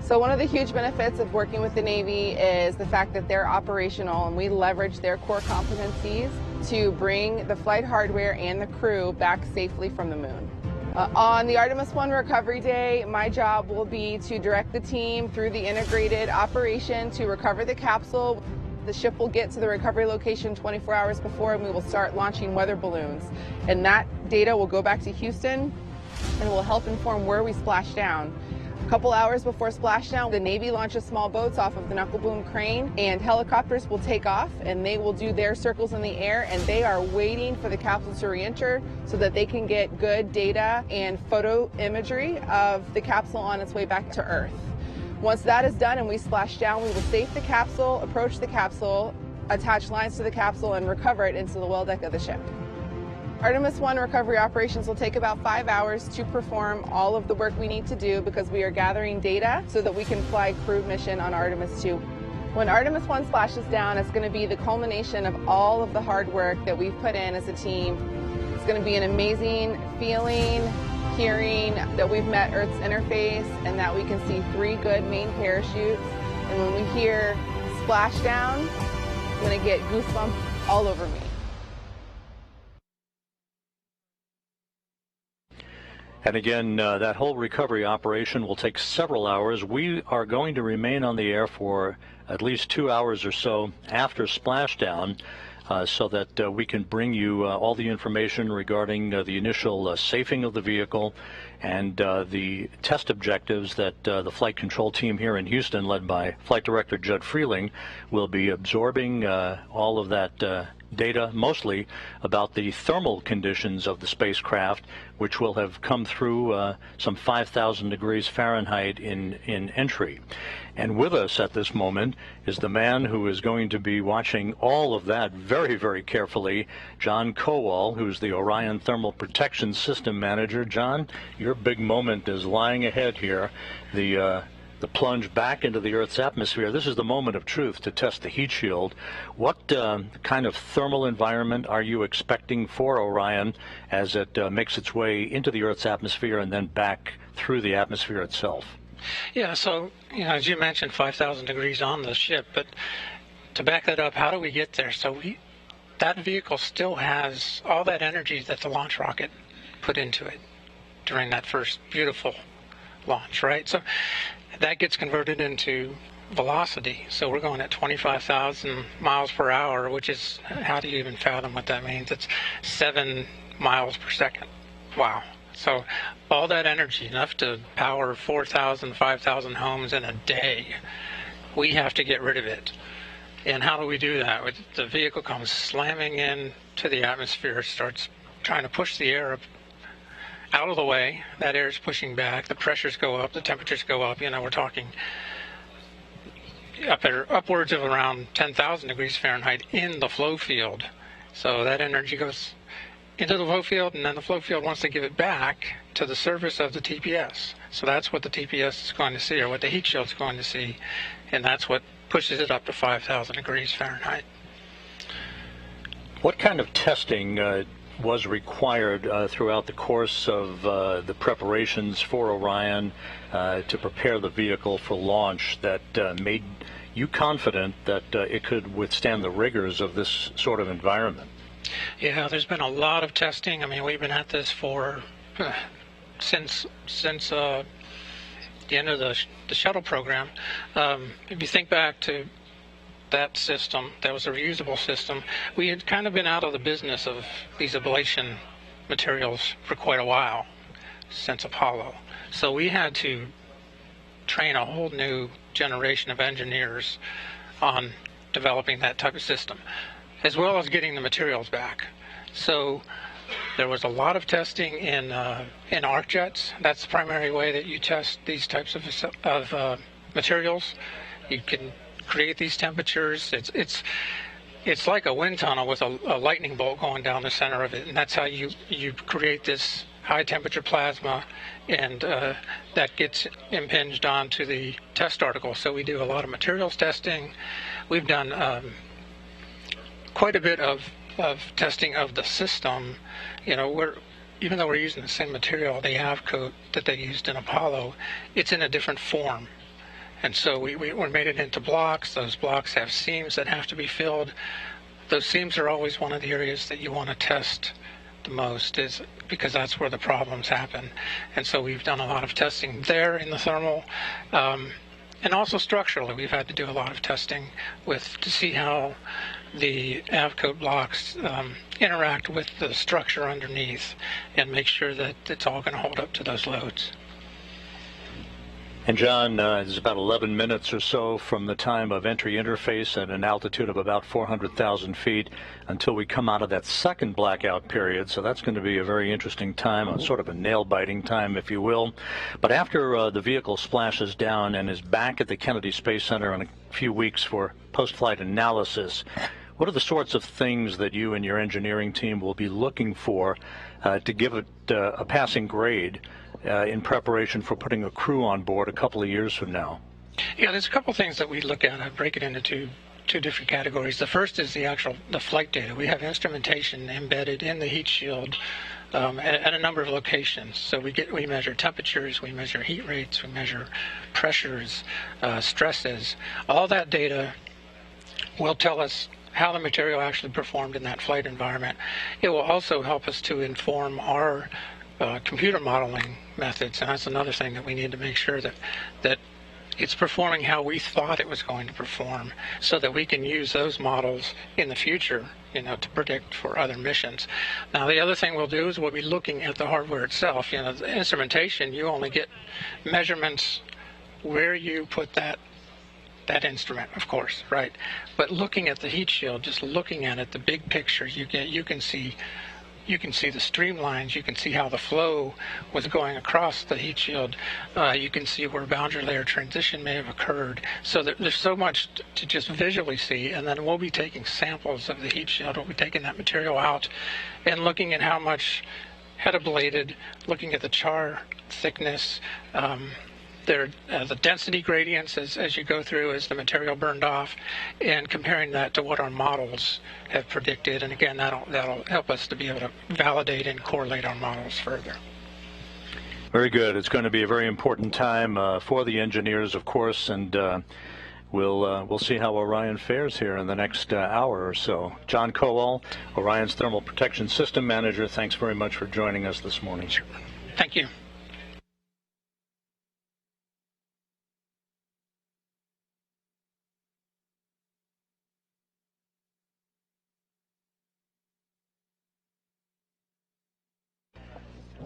So one of the huge benefits of working with the Navy is the fact that they're operational and we leverage their core competencies to bring the flight hardware and the crew back safely from the moon. On the Artemis 1 recovery day, my job will be to direct the team through the integrated operation to recover the capsule. The ship will get to the recovery location 24 hours before, and we will start launching weather balloons. And that data will go back to Houston and will help inform where we splash down. A couple hours before splashdown, the Navy launches small boats off of the knuckle boom crane, and helicopters will take off and they will do their circles in the air, and they are waiting for the capsule to re-enter so that they can get good data and photo imagery of the capsule on its way back to Earth. Once that is done and we splash down, we will safe the capsule, approach the capsule, attach lines to the capsule, and recover it into the well deck of the ship. Artemis 1 recovery operations will take about 5 hours to perform all of the work we need to do because we are gathering data so that we can fly crewed mission on Artemis 2. When Artemis 1 splashes down, it's going to be the culmination of all of the hard work that we've put in as a team. It's going to be an amazing feeling, hearing that we've met Earth's interface and that we can see 3 good main parachutes. And when we hear splashdown, I'm going to get goosebumps all over me. And again, that whole recovery operation will take several hours. We are going to remain on the air for at least 2 hours or so after splashdown so that we can bring you all the information regarding the initial safing of the vehicle and the test objectives that the flight control team here in Houston, led by Flight Director Judd Freeling, will be absorbing all of that data, mostly about the thermal conditions of the spacecraft, which will have come through some 5,000 degrees Fahrenheit in entry. And with us at this moment is the man who is going to be watching all of that very, very carefully, John Kowal, who's the Orion Thermal Protection System Manager. John, your big moment is lying ahead here. The plunge back into the Earth's atmosphere. This is the moment of truth to test the heat shield. What kind of thermal environment are you expecting for Orion as it makes its way into the Earth's atmosphere and then back through the atmosphere itself? Yeah, so, as you mentioned, 5,000 degrees on the ship, but to back that up, how do we get there? So that vehicle still has all that energy that the launch rocket put into it during that first beautiful launch, right? So that gets converted into velocity. So we're going at 25,000 miles per hour, which is, how do you even fathom what that means? It's 7 miles per second. Wow. So all that energy, enough to power 4,000, 5,000 homes in a day, we have to get rid of it. And how do we do that? The vehicle comes slamming into the atmosphere, starts trying to push the air out of the way. That air is pushing back. The pressures go up. The temperatures go up. We're talking upwards of around 10,000 degrees Fahrenheit in the flow field. So that energy goes into the flow field, and then the flow field wants to give it back to the surface of the TPS. So that's what the TPS is going to see, or what the heat shield is going to see, and that's what pushes it up to 5,000 degrees Fahrenheit. What kind of testing was required throughout the course of the preparations for Orion to prepare the vehicle for launch that made you confident that it could withstand the rigors of this sort of environment? Yeah, there's been a lot of testing. I mean, we've been at this for since the end of the shuttle program, if you think back to that system, that was a reusable system, we had kind of been out of the business of these ablation materials for quite a while, since Apollo. So we had to train a whole new generation of engineers on developing that type of system, as well as getting the materials back. So there was a lot of testing in arc jets. That's the primary way that you test these types of materials. You can create these temperatures. It's like a wind tunnel with a lightning bolt going down the center of it, and that's how you create this high temperature plasma, and that gets impinged onto the test article. So we do a lot of materials testing. We've done quite a bit of testing of the system. You know, even though we're using the same material, the AVCoat that they used in Apollo, it's in a different form. And so we made it into blocks. Those blocks have seams that have to be filled. Those seams are always one of the areas that you want to test the most, is because that's where the problems happen. And so we've done a lot of testing there in the thermal, and also structurally we've had to do a lot of testing to see how the AVCoat blocks interact with the structure underneath, and make sure that it's all going to hold up to those loads. And John, it's about 11 minutes or so from the time of entry interface at an altitude of about 400,000 feet until we come out of that second blackout period. So that's going to be a very interesting time, a sort of a nail-biting time, if you will. But after the vehicle splashes down and is back at the Kennedy Space Center in a few weeks for post-flight analysis, what are the sorts of things that you and your engineering team will be looking for to give it a passing grade in preparation for putting a crew on board a couple of years from now? Yeah, there's a couple of things that we look at. I break it into two different categories. The first is the flight data. We have instrumentation embedded in the heat shield at a number of locations. So we measure temperatures, we measure heat rates, we measure pressures, stresses. All that data will tell us how the material actually performed in that flight environment. It will also help us to inform our computer modeling methods, and that's another thing that we need to make sure that it's performing how we thought it was going to perform, so that we can use those models in the future, you know, to predict for other missions. Now, the other thing we'll do is we'll be looking at the hardware itself. You know, the instrumentation, you only get measurements where you put that instrument, of course, right? But looking at the heat shield, just looking at it, the big picture, you can see the streamlines, you can see how the flow was going across the heat shield, you can see where boundary layer transition may have occurred. So there's so much to just visually see, and then we'll be taking samples of the heat shield, we'll be taking that material out and looking at how much had ablated, looking at the char thickness, the density gradients as you go through as the material burned off, and comparing that to what our models have predicted. And again, that'll help us to be able to validate and correlate our models further. Very good. It's going to be a very important time for the engineers, of course, and we'll see how Orion fares here in the next hour or so. John Kowal, Orion's Thermal Protection System Manager, thanks very much for joining us this morning. Sure. Thank you.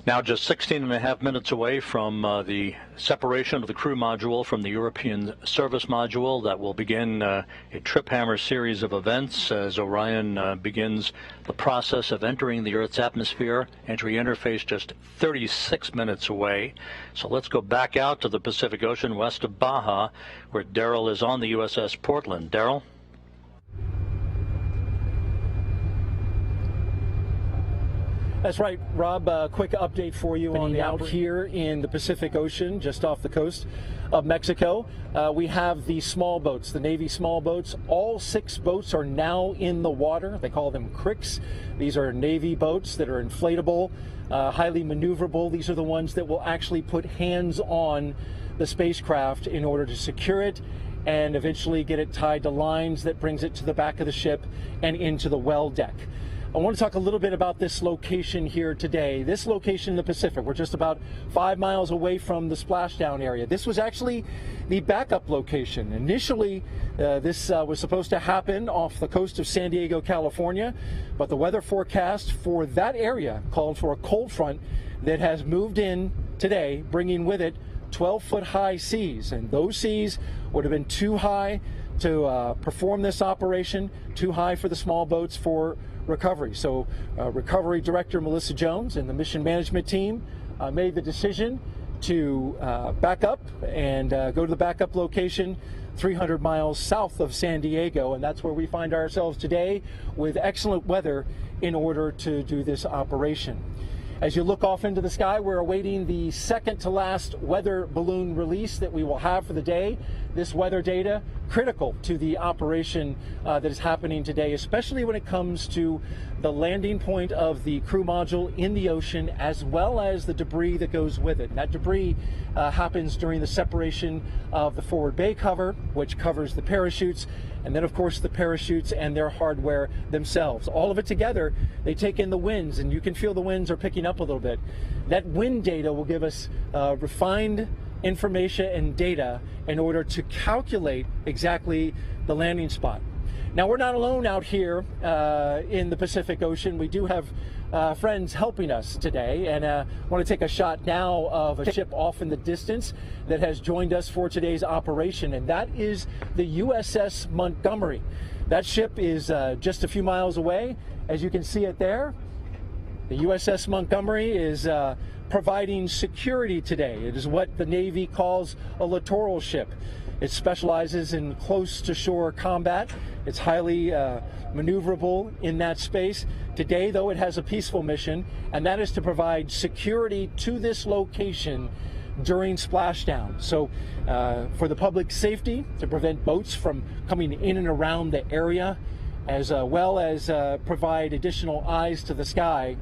Now just 16.5 minutes away from the separation of the crew module from the European service module, that will begin a trip hammer series of events as Orion begins the process of entering the Earth's atmosphere. Entry interface just 36 minutes away. So let's go back out to the Pacific Ocean west of Baja, where Daryl is on the USS Portland. Daryl? That's right, Rob. A quick update for you on the out here in the Pacific Ocean, just off the coast of Mexico. We have the small boats, the Navy small boats. All 6 boats are now in the water. They call them CRICs. These are Navy boats that are inflatable, highly maneuverable. These are the ones that will actually put hands on the spacecraft in order to secure it and eventually get it tied to lines that brings it to the back of the ship and into the well deck. I want to talk a little bit about this location here today. This location in the Pacific, we're just about 5 miles away from the splashdown area. This was actually the backup location. Initially, this was supposed to happen off the coast of San Diego, California, but the weather forecast for that area called for a cold front that has moved in today, bringing with it 12-foot high seas, and those seas would have been too high to perform this operation, too high for the small boats for recovery. So Recovery Director Melissa Jones and the mission management team made the decision to back up and go to the backup location 300 miles south of San Diego, and that's where we find ourselves today with excellent weather in order to do this operation. As you look off into the sky, we're awaiting the second to last weather balloon release that we will have for the day. This weather data critical to the operation that is happening today, especially when it comes to the landing point of the crew module in the ocean, as well as the debris that goes with it. And that debris happens during the separation of the forward bay cover, which covers the parachutes, and then of course the parachutes and their hardware themselves. All of it together, they take in the winds, and you can feel the winds are picking up a little bit. That wind data will give us refined information and data in order to calculate exactly the landing spot. Now, we're not alone out here in the Pacific Ocean. We do have friends helping us today, and I want to take a shot now of a ship off in the distance that has joined us for today's operation, and that is the USS Montgomery. That ship is just a few miles away. As you can see it there, the USS Montgomery is providing security today. It is what the Navy calls a littoral ship. It specializes in close-to-shore combat. It's highly maneuverable in that space. Today, though, it has a peaceful mission, and that is to provide security to this location during splashdown. So for the public safety, to prevent boats from coming in and around the area, as well as provide additional eyes to the sky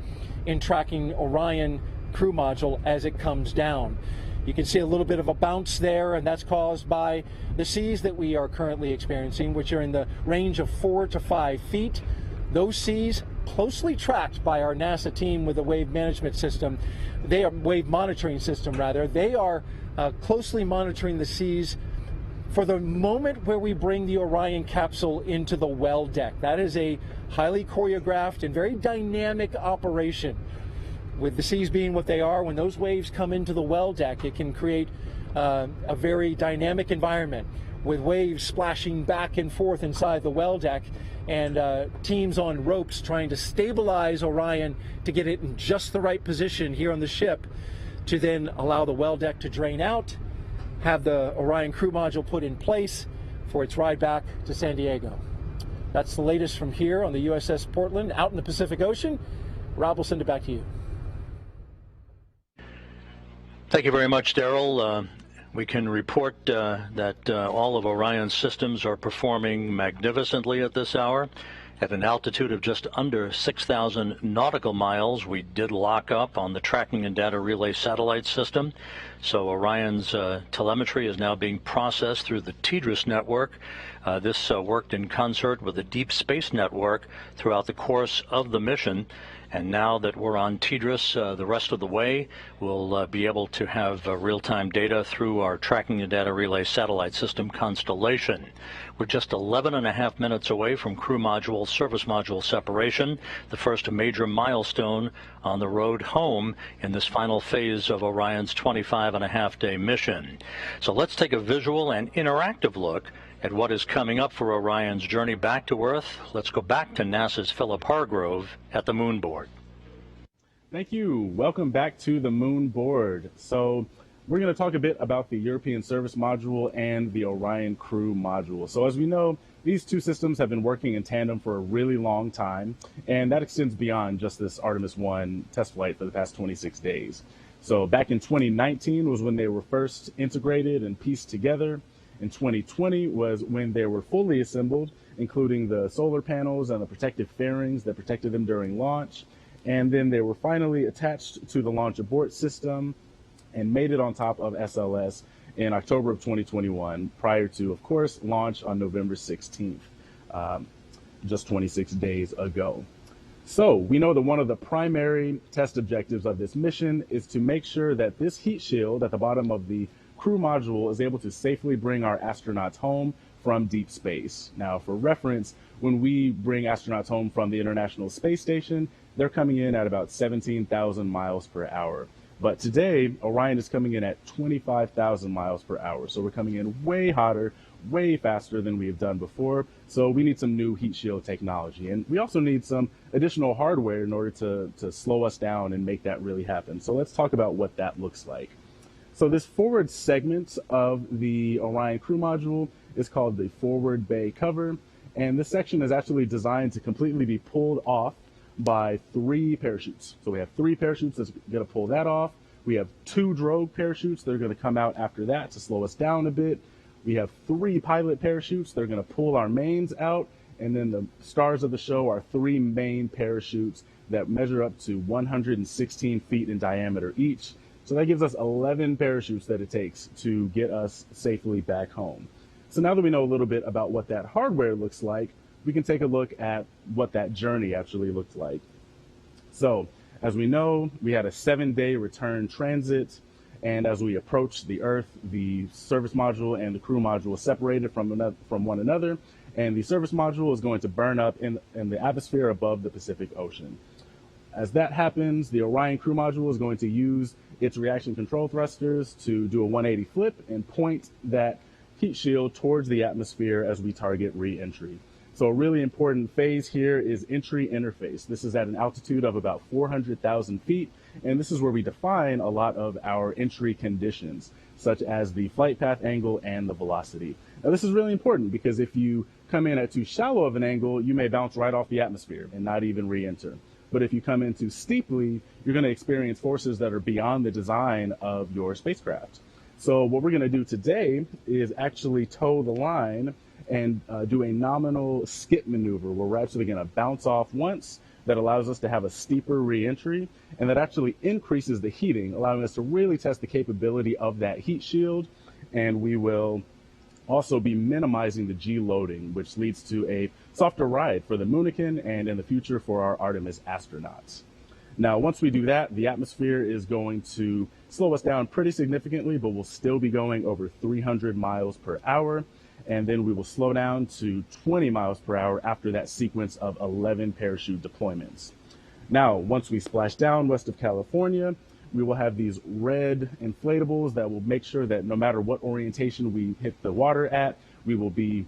in tracking Orion crew module as it comes down. You can see a little bit of a bounce there, and that's caused by the seas that we are currently experiencing, which are in the range of 4 to 5 feet. Those seas, closely tracked by our NASA team with a wave management system, wave monitoring system rather, they are closely monitoring the seas for the moment where we bring the Orion capsule into the well deck. That is a highly choreographed and very dynamic operation. With the seas being what they are, when those waves come into the well deck, it can create a very dynamic environment with waves splashing back and forth inside the well deck, and teams on ropes trying to stabilize Orion to get it in just the right position here on the ship to then allow the well deck to drain out, have the Orion crew module put in place for its ride back to San Diego. That's the latest from here on the USS Portland out in the Pacific Ocean. Rob will send it back to you. Thank you very much, Daryl. We can report that all of Orion's systems are performing magnificently at this hour. At an altitude of just under 6,000 nautical miles, we did lock up on the tracking and data relay satellite system. So Orion's telemetry is now being processed through the TDRS network. This worked in concert with the Deep Space Network throughout the course of the mission. And now that we're on TDRS the rest of the way, we'll be able to have real-time data through our tracking and data relay satellite system constellation. We're just 11.5 minutes away from crew module, service module separation, the first major milestone on the road home in this final phase of Orion's 25.5-day mission. So let's take a visual and interactive look at what is coming up for Orion's journey back to Earth. Let's go back to NASA's Philip Hargrove at the moon board. Thank you. Welcome back to the moon board. So we're going to talk a bit about the European Service Module and the Orion Crew Module. So as we know, these two systems have been working in tandem for a really long time, and that extends beyond just this Artemis 1 test flight for the past 26 days. So back in 2019 was when they were first integrated and pieced together. In 2020 was when they were fully assembled, including the solar panels and the protective fairings that protected them during launch. And then they were finally attached to the launch abort system and made it on top of SLS in October of 2021, prior to, of course, launch on November 16th, just 26 days ago. So we know that one of the primary test objectives of this mission is to make sure that this heat shield at the bottom of the crew module is able to safely bring our astronauts home from deep space. Now, for reference, when we bring astronauts home from the International Space Station, they're coming in at about 17,000 miles per hour. But today, Orion is coming in at 25,000 miles per hour. So we're coming in way hotter, way faster than we have done before. So we need some new heat shield technology. And we also need some additional hardware in order to slow us down and make that really happen. So let's talk about what that looks like. So this forward segment of the Orion crew module is called the forward bay cover. And this section is actually designed to completely be pulled off by 3 parachutes. So we have 3 parachutes that's going to pull that off. We have 2 drogue parachutes that are going to come out after that to slow us down a bit. We have 3 pilot parachutes that are going to pull our mains out. And then the stars of the show are 3 main parachutes that measure up to 116 feet in diameter each. So that gives us 11 parachutes that it takes to get us safely back home. So now that we know a little bit about what that hardware looks like, we can take a look at what that journey actually looked like. So as we know, we had a 7-day return transit. And as we approached the Earth, the service module and the crew module separated from one another. And the service module is going to burn up in the atmosphere above the Pacific Ocean. As that happens, the Orion crew module is going to use its reaction control thrusters to do a 180 flip and point that heat shield towards the atmosphere as we target re-entry. So a really important phase here is entry interface. This is at an altitude of about 400,000 feet, and this is where we define a lot of our entry conditions, such as the flight path angle and the velocity. Now this is really important because if you come in at too shallow of an angle, you may bounce right off the atmosphere and not even re-enter. But if you come in too steeply, you're going to experience forces that are beyond the design of your spacecraft. So what we're going to do today is actually toe the line and do a nominal skip maneuver where we're actually going to bounce off once. That allows us to have a steeper re-entry, and that actually increases the heating, allowing us to really test the capability of that heat shield. And we will also be minimizing the G loading, which leads to a softer ride for the Moonican and in the future for our Artemis astronauts. Now, once we do that, the atmosphere is going to slow us down pretty significantly, but we'll still be going over 300 miles per hour. And then we will slow down to 20 miles per hour after that sequence of 11 parachute deployments. Now, once we splash down west of California, we will have these red inflatables that will make sure that no matter what orientation we hit the water at, we will be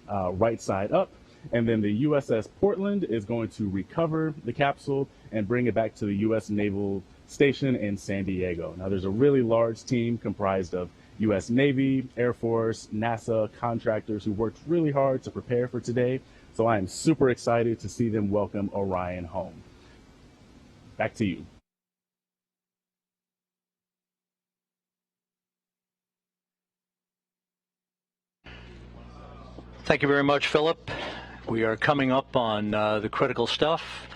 right side up. And then the USS Portland is going to recover the capsule and bring it back to the U.S. Naval Station in San Diego. Now, there's a really large team comprised of U.S. Navy, Air Force, NASA, contractors who worked really hard to prepare for today. So I am super excited to see them welcome Orion home. Back to you. Thank you very much, Philip. We are coming up on the critical stuff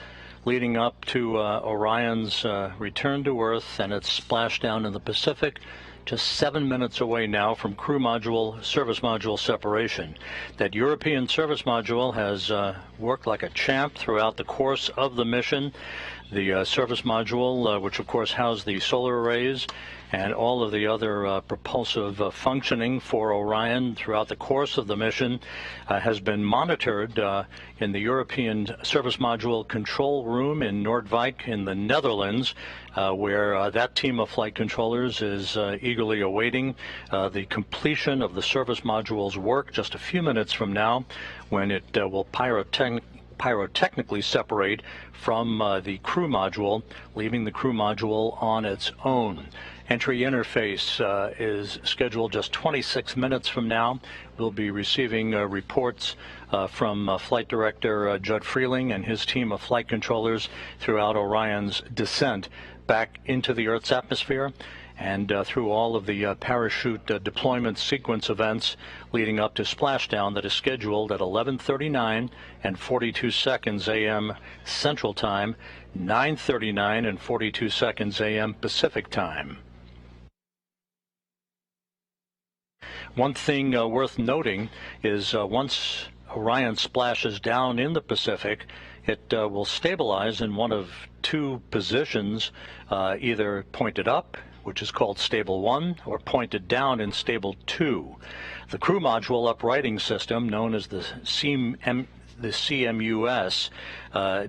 leading up to Orion's return to Earth and its splashdown in the Pacific. Just 7 minutes away now from crew module, service module separation. That European service module has worked like a champ throughout the course of the mission. The service module, which of course housed the solar arrays and all of the other propulsive functioning for Orion throughout the course of the mission, has been monitored in the European service module control room in Noordwijk in the Netherlands, where that team of flight controllers is eagerly awaiting the completion of the service module's work just a few minutes from now, when it will pyrotechnically separate from the crew module, leaving the crew module on its own. Entry interface is scheduled just 26 minutes from now. We'll be receiving reports from Flight Director Judd Freeling and his team of flight controllers throughout Orion's descent back into the Earth's atmosphere and through all of the parachute deployment sequence events leading up to splashdown that is scheduled at 11:39 and 42 seconds a.m. Central Time, 9:39 and 42 seconds a.m. Pacific Time. One thing worth noting is once Orion splashes down in the Pacific, it will stabilize in one of two positions, either pointed up, which is called stable 1, or pointed down in stable 2. The crew module uprighting system, known as the CMUS,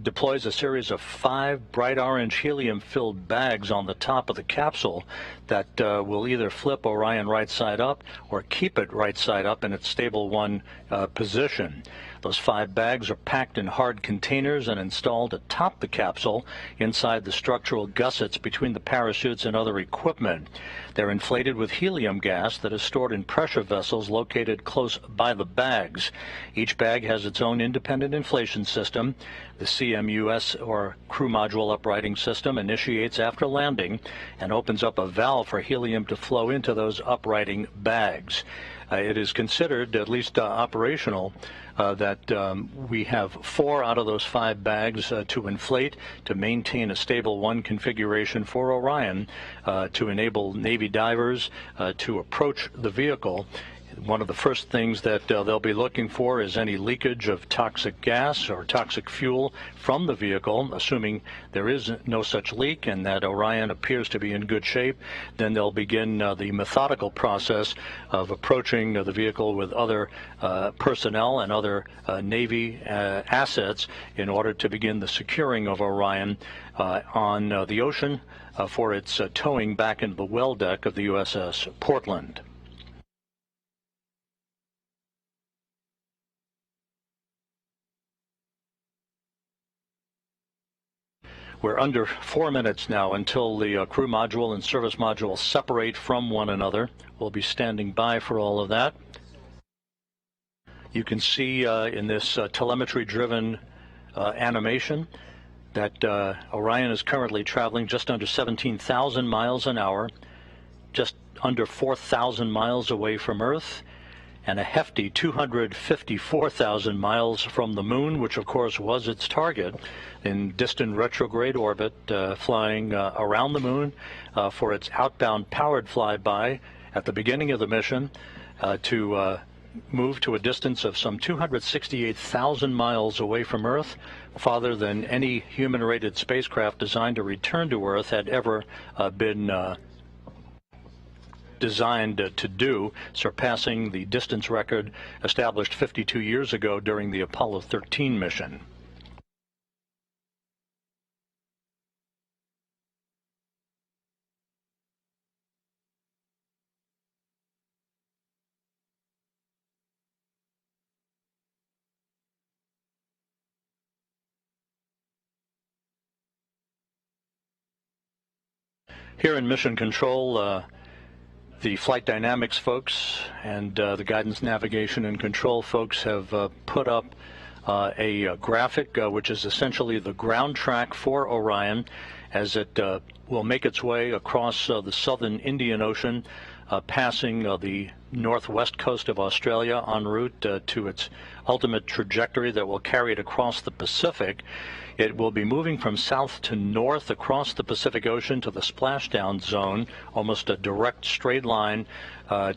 deploys a series of 5 bright orange helium-filled bags on the top of the capsule that will either flip Orion right side up or keep it right side up in its stable 1 position. Those 5 bags are packed in hard containers and installed atop the capsule inside the structural gussets between the parachutes and other equipment. They're inflated with helium gas that is stored in pressure vessels located close by the bags. Each bag has its own independent inflation system. The CMUS, or crew module uprighting system, initiates after landing and opens up a valve for helium to flow into those uprighting bags. It is considered, at least operational, that we have 4 out of those 5 bags to inflate to maintain a stable 1 configuration for Orion to enable Navy divers to approach the vehicle. One of the first things that they'll be looking for is any leakage of toxic gas or toxic fuel from the vehicle. Assuming there is no such leak and that Orion appears to be in good shape, then they'll begin the methodical process of approaching the vehicle with other personnel and other Navy assets in order to begin the securing of Orion on the ocean for its towing back into the well deck of the USS Portland. We're under 4 minutes now until the crew module and service module separate from one another. We'll be standing by for all of that. You can see in this telemetry-driven animation that Orion is currently traveling just under 17,000 miles an hour, just under 4,000 miles away from Earth, and a hefty 254,000 miles from the moon, which of course was its target, in distant retrograde orbit, flying around the moon for its outbound powered flyby at the beginning of the mission to move to a distance of some 268,000 miles away from Earth, farther than any human-rated spacecraft designed to return to Earth had ever been designed to do, surpassing the distance record established 52 years ago during the Apollo 13 mission. Here in Mission Control, the flight dynamics folks and the guidance, navigation, and control folks have put up a graphic which is essentially the ground track for Orion as it will make its way across the southern Indian Ocean, passing the northwest coast of Australia en route to its ultimate trajectory that will carry it across the Pacific. It will be moving from south to north across the Pacific Ocean to the splashdown zone, almost a direct straight line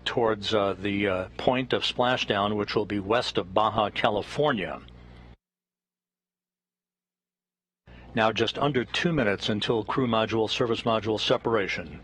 towards the point of splashdown, which will be west of Baja California. Now just under 2 minutes until crew module, service module separation.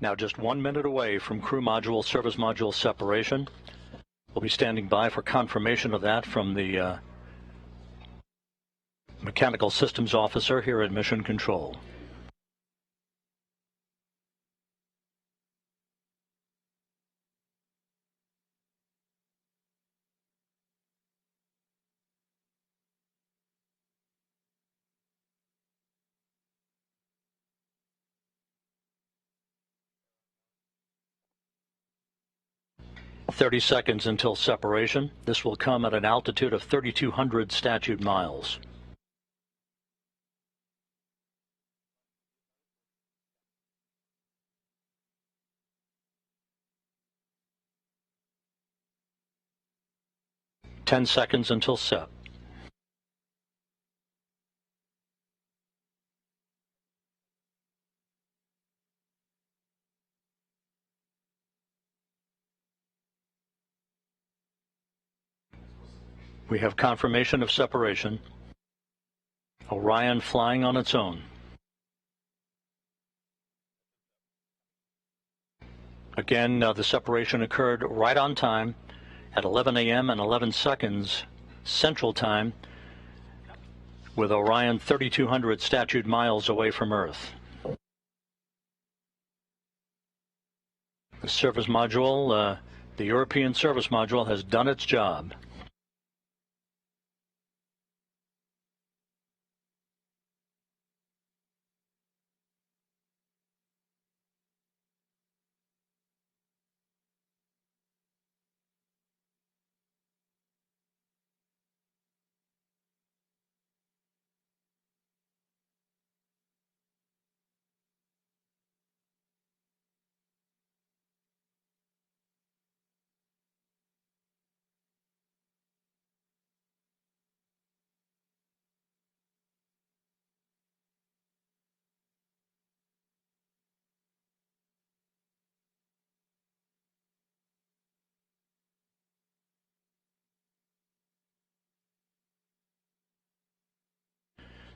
Now just 1 minute away from crew module, service module separation. We'll be standing by for confirmation of that from the mechanical systems officer here at Mission Control. 30 seconds until separation. This will come at an altitude of 3,200 statute miles. Ten seconds until set. We have confirmation of separation. Orion flying on its own. Again, the separation occurred right on time at 11 a.m. and 11 seconds Central Time, with Orion 3,200 statute miles away from Earth. The service module, the European service module, has done its job.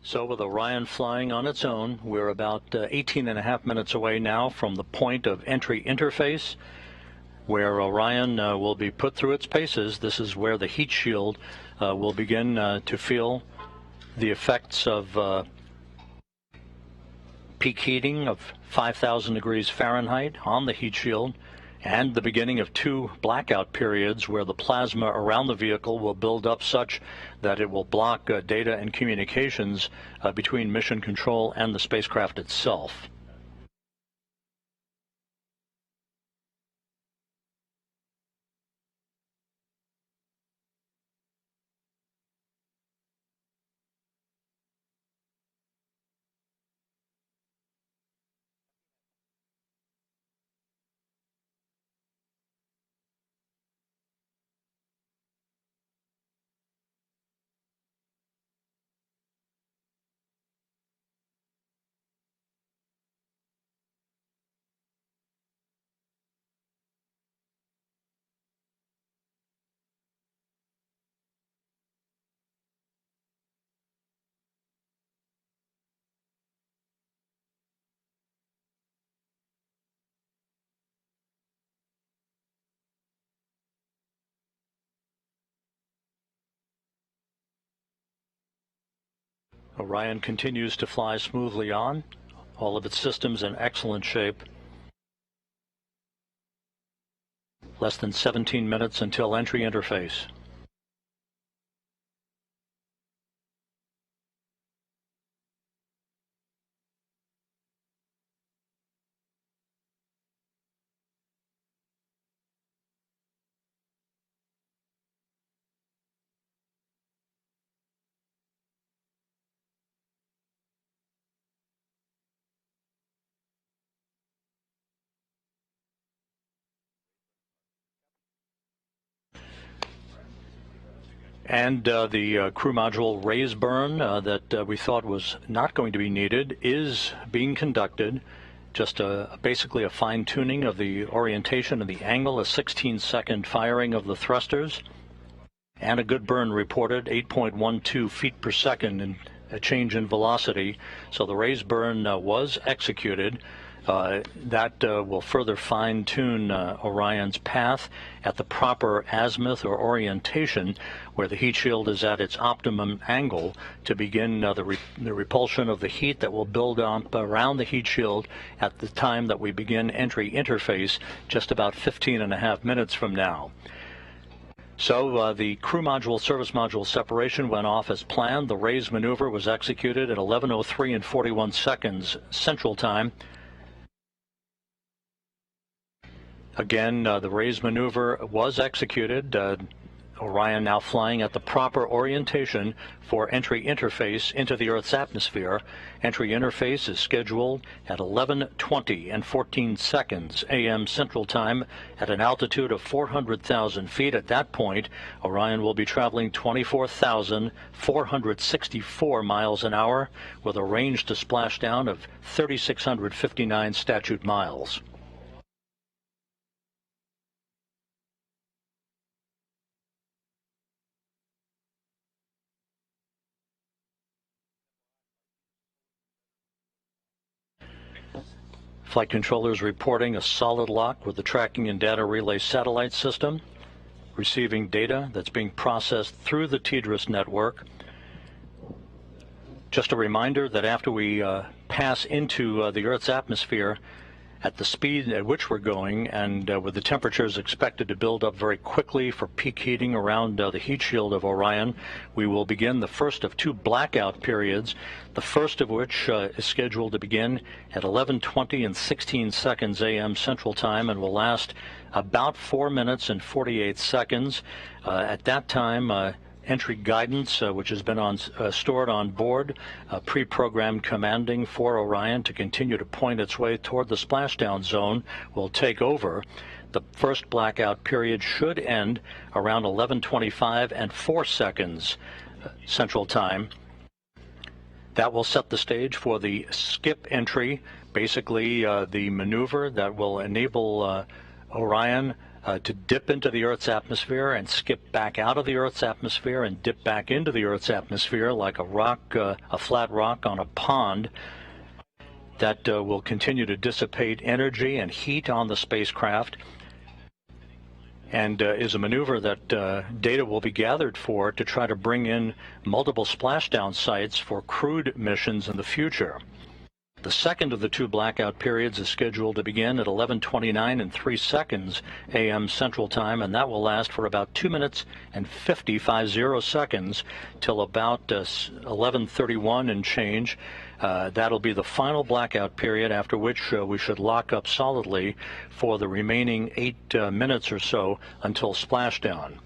So with Orion flying on its own, we're about 18.5 minutes away now from the point of entry interface, where Orion will be put through its paces. This is where the heat shield will begin to feel the effects of peak heating of 5,000 degrees Fahrenheit on the heat shield, and the beginning of 2 blackout periods where the plasma around the vehicle will build up such that it will block data and communications between mission control and the spacecraft itself. Orion continues to fly smoothly on, all of its systems in excellent shape. Less than 17 minutes until entry interface. And the crew module raise burn that we thought was not going to be needed is being conducted. Just basically a fine-tuning of the orientation and the angle, a 16-second firing of the thrusters, and a good burn reported, 8.12 feet per second, and a change in velocity. So the raise burn was executed. That will further fine-tune Orion's path at the proper azimuth or orientation, where the heat shield is at its optimum angle, to begin the repulsion of the heat that will build up around the heat shield at the time that we begin entry interface, just about 15.5 minutes from now. So the crew module service module separation went off as planned. The raise maneuver was executed at 11:03 and 41 seconds Central Time. Again, the raise maneuver was executed. Orion now flying at the proper orientation for entry interface into the Earth's atmosphere. Entry interface is scheduled at 11:20 and 14 seconds a.m. Central Time at an altitude of 400,000 feet. At that point, Orion will be traveling 24,464 miles an hour with a range to splashdown of 3,659 statute miles. Flight controllers reporting a solid lock with the tracking and data relay satellite system, receiving data that's being processed through the TDRS network. Just a reminder that after we pass into the Earth's atmosphere, at the speed at which we're going and with the temperatures expected to build up very quickly for peak heating around the heat shield of Orion, we will begin the first of two blackout periods, the first of which is scheduled to begin at 11:20 and 16 seconds a.m. Central Time and will last about 4 minutes and 48 seconds. At that time, entry guidance, which has been stored on board, pre-programmed commanding for Orion to continue to point its way toward the splashdown zone, will take over. The first blackout period should end around 11:25 and 4 seconds Central Time. That will set the stage for the skip entry, basically the maneuver that will enable Orion to dip into the Earth's atmosphere and skip back out of the Earth's atmosphere and dip back into the Earth's atmosphere like a rock, a flat rock on a pond. That will continue to dissipate energy and heat on the spacecraft, and is a maneuver that data will be gathered for to try to bring in multiple splashdown sites for crewed missions in the future. The second of the two blackout periods is scheduled to begin at 11:29 and 3 seconds a.m. Central Time, and that will last for about 2 minutes and 50 seconds till about 11:31 and change. That'll be the final blackout period, after which we should lock up solidly for the remaining 8 minutes or so until splashdown.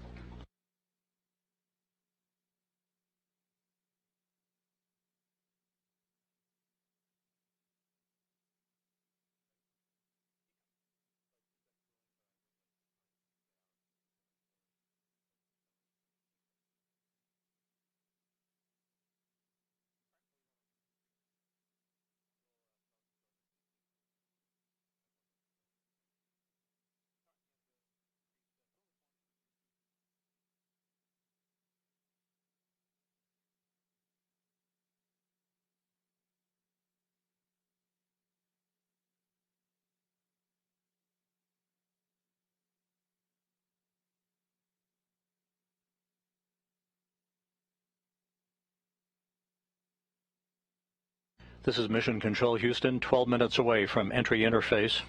This is Mission Control Houston, 12 minutes away from entry interface.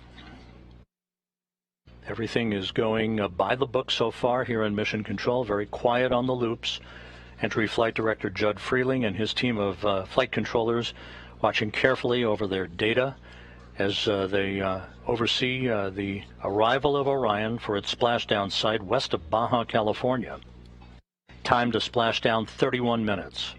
Everything is going by the book so far here in Mission Control, very quiet on the loops. Entry Flight Director Judd Freeling and his team of flight controllers watching carefully over their data as they oversee the arrival of Orion for its splashdown site west of Baja, California. Time to splashdown 31 minutes.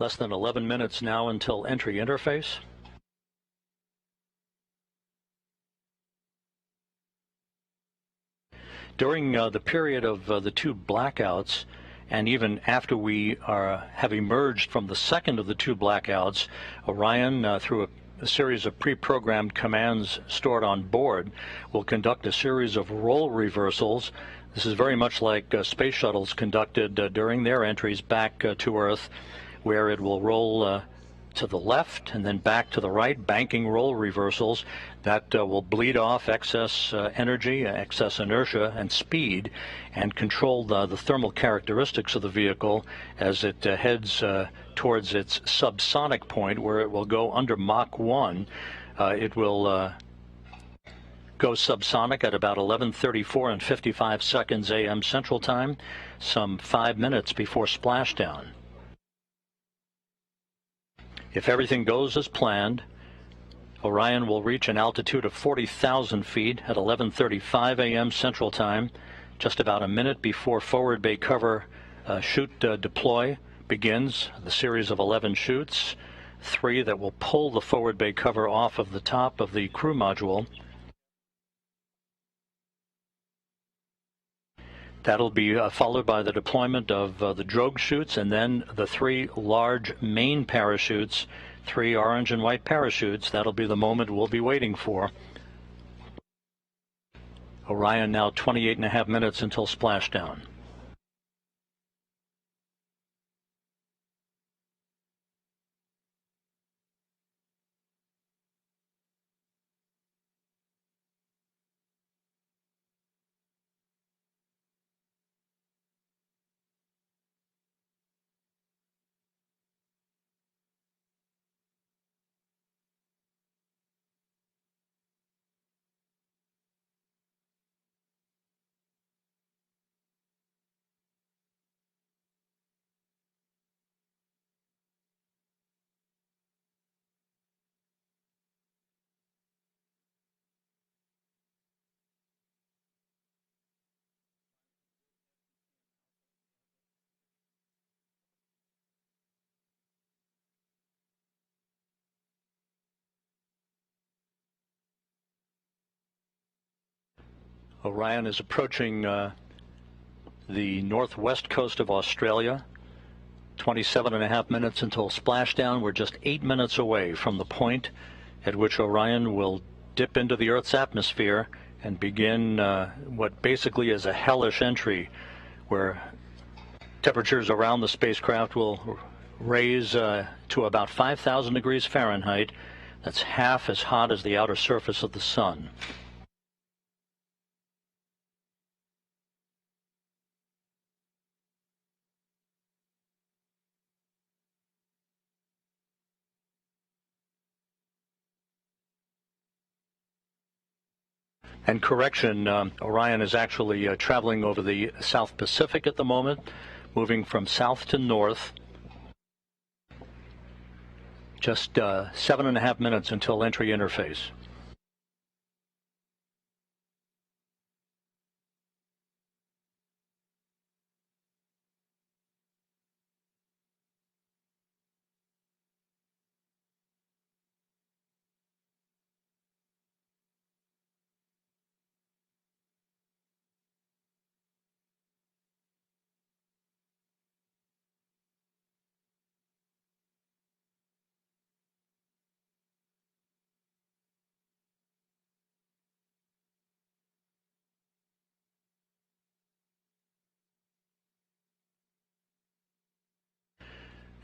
Less than 11 minutes now until entry interface. During the period of the two blackouts, and even after we have emerged from the second of the two blackouts, Orion, through a series of pre-programmed commands stored on board, will conduct a series of role reversals This is very much like space shuttles conducted during their entries back to Earth, where it will roll to the left and then back to the right, banking roll reversals that will bleed off excess energy, excess inertia, and speed, and control the thermal characteristics of the vehicle as it heads towards its subsonic point, where it will go under Mach 1. It will go subsonic at about 11:34 and 55 seconds a.m. Central Time, some 5 minutes before splashdown. If everything goes as planned, Orion will reach an altitude of 40,000 feet at 11:35 a.m. Central Time, just about a minute before forward bay cover chute deploy begins, the series of 11 chutes, 3 that will pull the forward bay cover off of the top of the crew module. That'll be followed by the deployment of the drogue chutes, and then the 3 large main parachutes, 3 orange and white parachutes. That'll be the moment we'll be waiting for. Orion now 28.5 minutes until splashdown. Orion is approaching the northwest coast of Australia. 27.5 minutes until splashdown. We're just 8 minutes away from the point at which Orion will dip into the Earth's atmosphere and begin what basically is a hellish entry, where temperatures around the spacecraft will raise to about 5,000 degrees Fahrenheit. That's half as hot as the outer surface of the sun. And correction, Orion is actually traveling over the South Pacific at the moment, moving from south to north. Just 7.5 minutes until entry interface.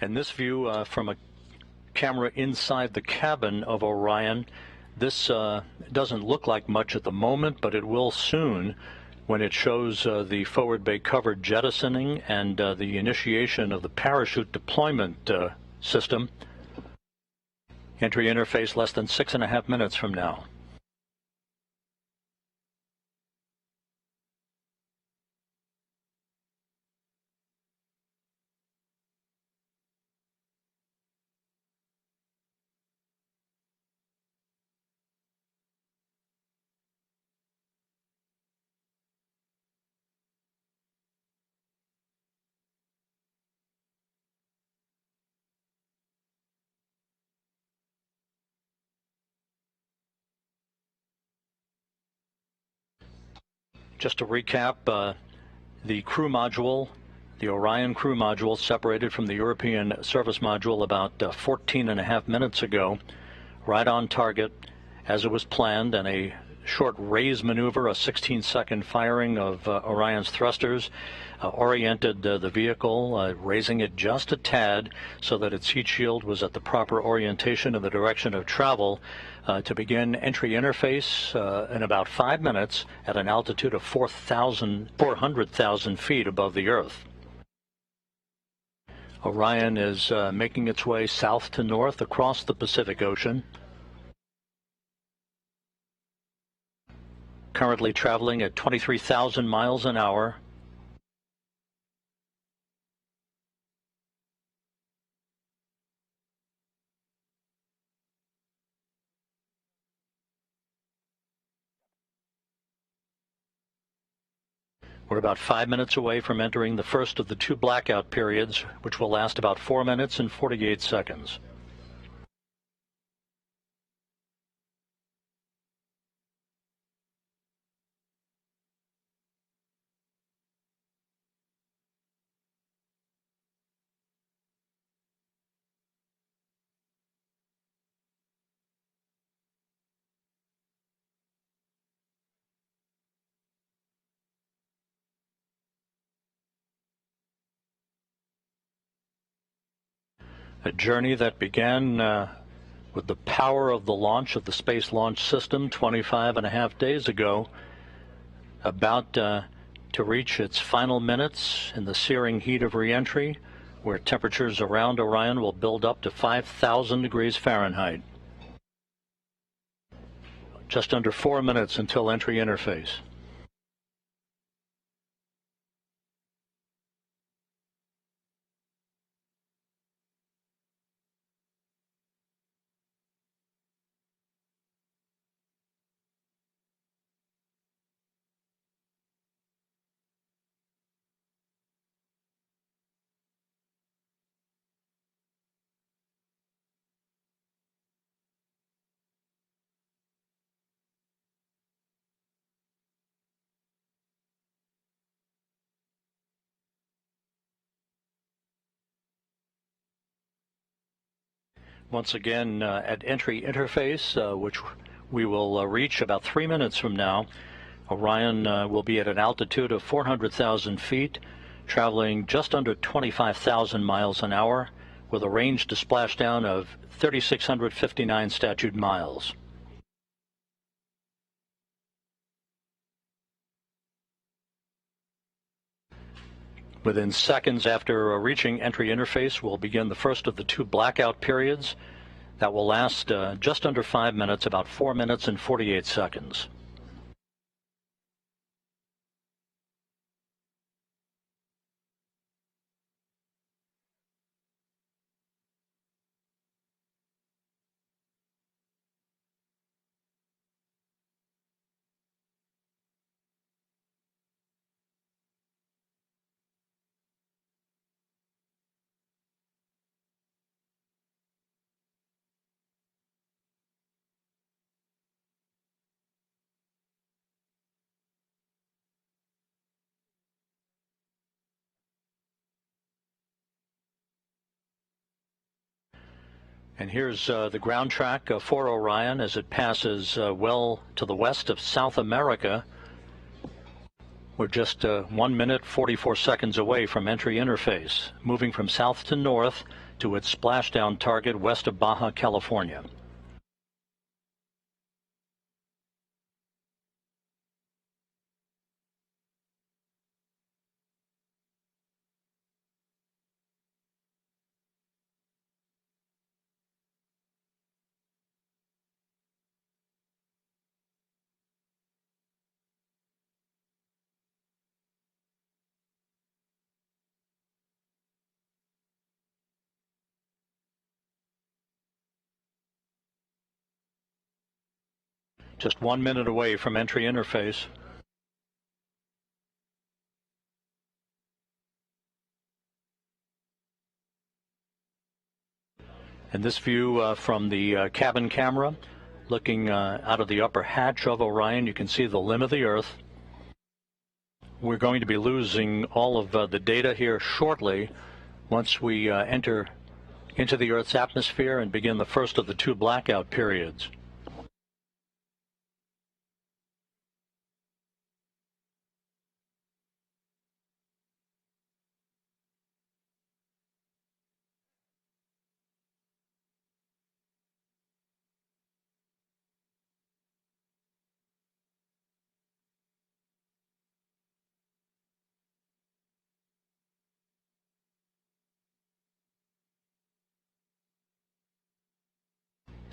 And this view from a camera inside the cabin of Orion, this doesn't look like much at the moment, but it will soon when it shows the forward bay cover jettisoning and the initiation of the parachute deployment system. Entry interface less than 6.5 minutes from now. Just to recap, the crew module, the Orion crew module, separated from the European service module about 14.5 minutes ago, right on target as it was planned, and a short raise maneuver, a 16-second firing of Orion's thrusters, oriented the vehicle, raising it just a tad so that its heat shield was at the proper orientation in the direction of travel to begin entry interface in about 5 minutes at an altitude of 400,000 feet above the Earth. Orion is making its way south to north across the Pacific Ocean. Currently traveling at 23,000 miles an hour. We're about 5 minutes away from entering the first of the 2 blackout periods, which will last about 4 minutes and 48 seconds. A journey that began with the power of the launch of the Space Launch System 25.5 days ago, about to reach its final minutes in the searing heat of re-entry, where temperatures around Orion will build up to 5,000 degrees Fahrenheit. Just under 4 minutes until entry interface. Once again, at entry interface, which we will reach about 3 minutes from now, Orion will be at an altitude of 400,000 feet, traveling just under 25,000 miles an hour, with a range to splashdown of 3,659 statute miles. Within seconds after reaching entry interface, we'll begin the first of the 2 blackout periods that will last just under 5 minutes, about 4 minutes and 48 seconds. And here's the ground track for Orion as it passes well to the west of South America. We're just 1 minute 44 seconds away from entry interface, moving from south to north to its splashdown target west of Baja California. Just 1 minute away from entry interface. And this view from the cabin camera, looking out of the upper hatch of Orion, you can see the limb of the Earth. We're going to be losing all of the data here shortly once we enter into the Earth's atmosphere and begin the first of the 2 blackout periods.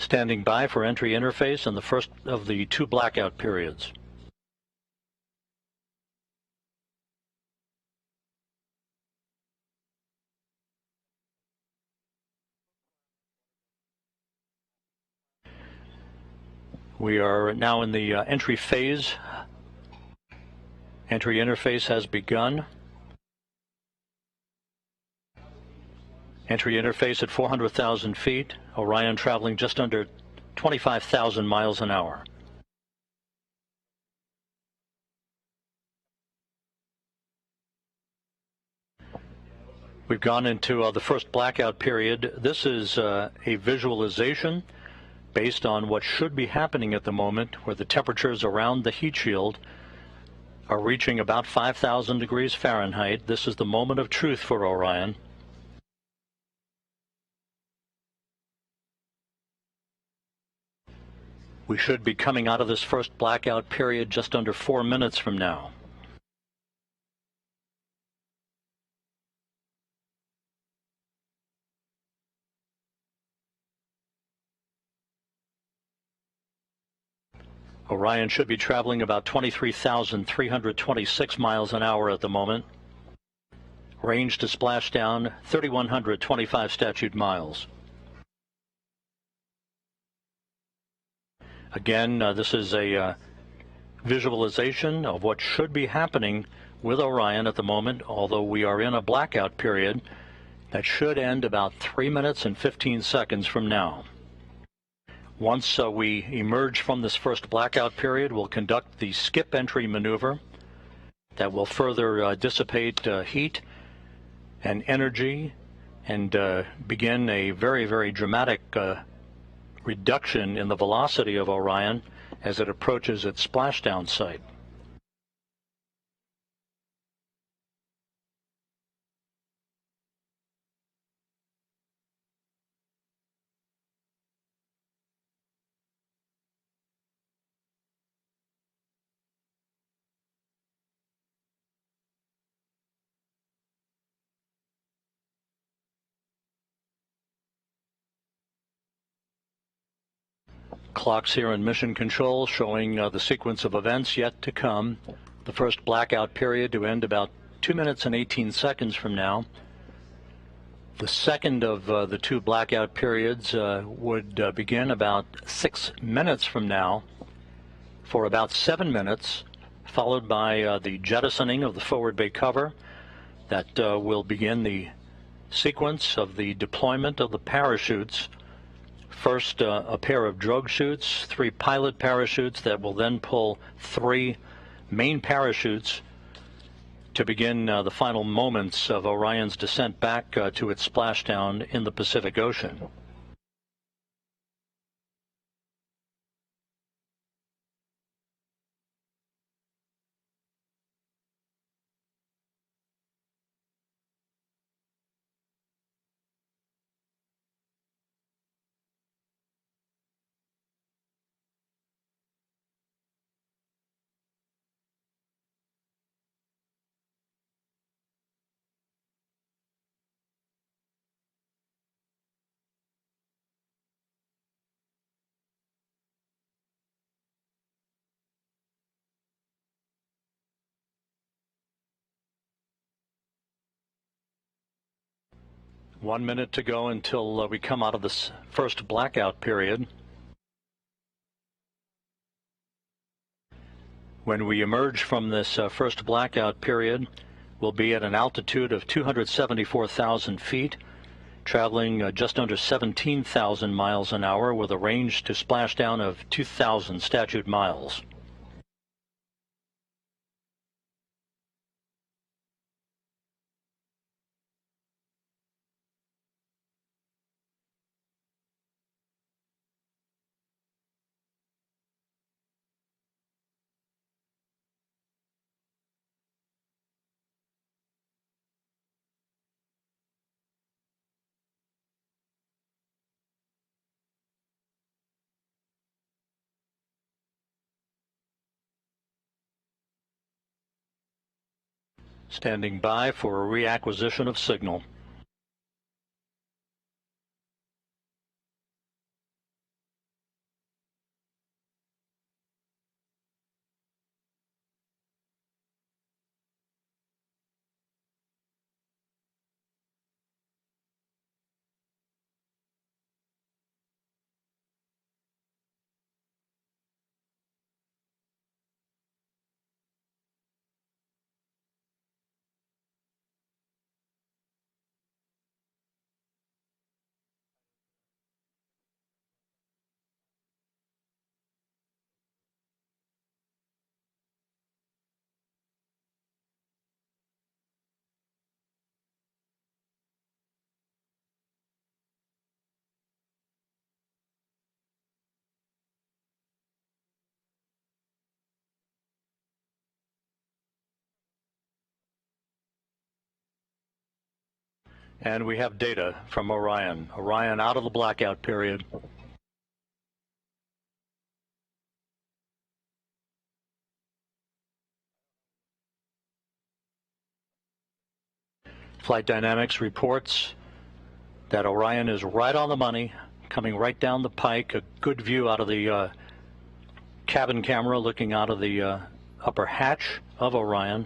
Standing by for entry interface in the first of the 2 blackout periods. We are now in the entry phase. Entry interface has begun. Entry interface at 400,000 feet. Orion traveling just under 25,000 miles an hour. We've gone into the first blackout period. This is a visualization based on what should be happening at the moment, where the temperatures around the heat shield are reaching about 5,000 degrees Fahrenheit. This is the moment of truth for Orion. We should be coming out of this first blackout period just under 4 minutes from now. Orion should be traveling about 23,326 miles an hour at the moment. Range to splashdown 3,125 statute miles. Again, this is a visualization of what should be happening with Orion at the moment, although we are in a blackout period that should end about 3 minutes and 15 seconds from now. Once we emerge from this first blackout period, we'll conduct the skip entry maneuver that will further dissipate heat and energy and begin a very, very dramatic reduction in the velocity of Orion as it approaches its splashdown site. Clocks here in Mission Control showing the sequence of events yet to come. The first blackout period to end about 2 minutes and 18 seconds from now. The second of the 2 blackout periods would begin about 6 minutes from now for about 7 minutes, followed by the jettisoning of the forward bay cover. That will begin the sequence of the deployment of the parachutes. First, a pair of drogue chutes, 3 pilot parachutes that will then pull 3 main parachutes to begin the final moments of Orion's descent back to its splashdown in the Pacific Ocean. One minute to go until we come out of this first blackout period. When we emerge from this first blackout period, we'll be at an altitude of 274,000 feet, traveling just under 17,000 miles an hour with a range to splashdown of 2,000 statute miles. Standing by for a reacquisition of signal. And we have data from Orion. Orion out of the blackout period. Flight Dynamics reports that Orion is right on the money, coming right down the pike. A good view out of the cabin camera looking out of the upper hatch of Orion.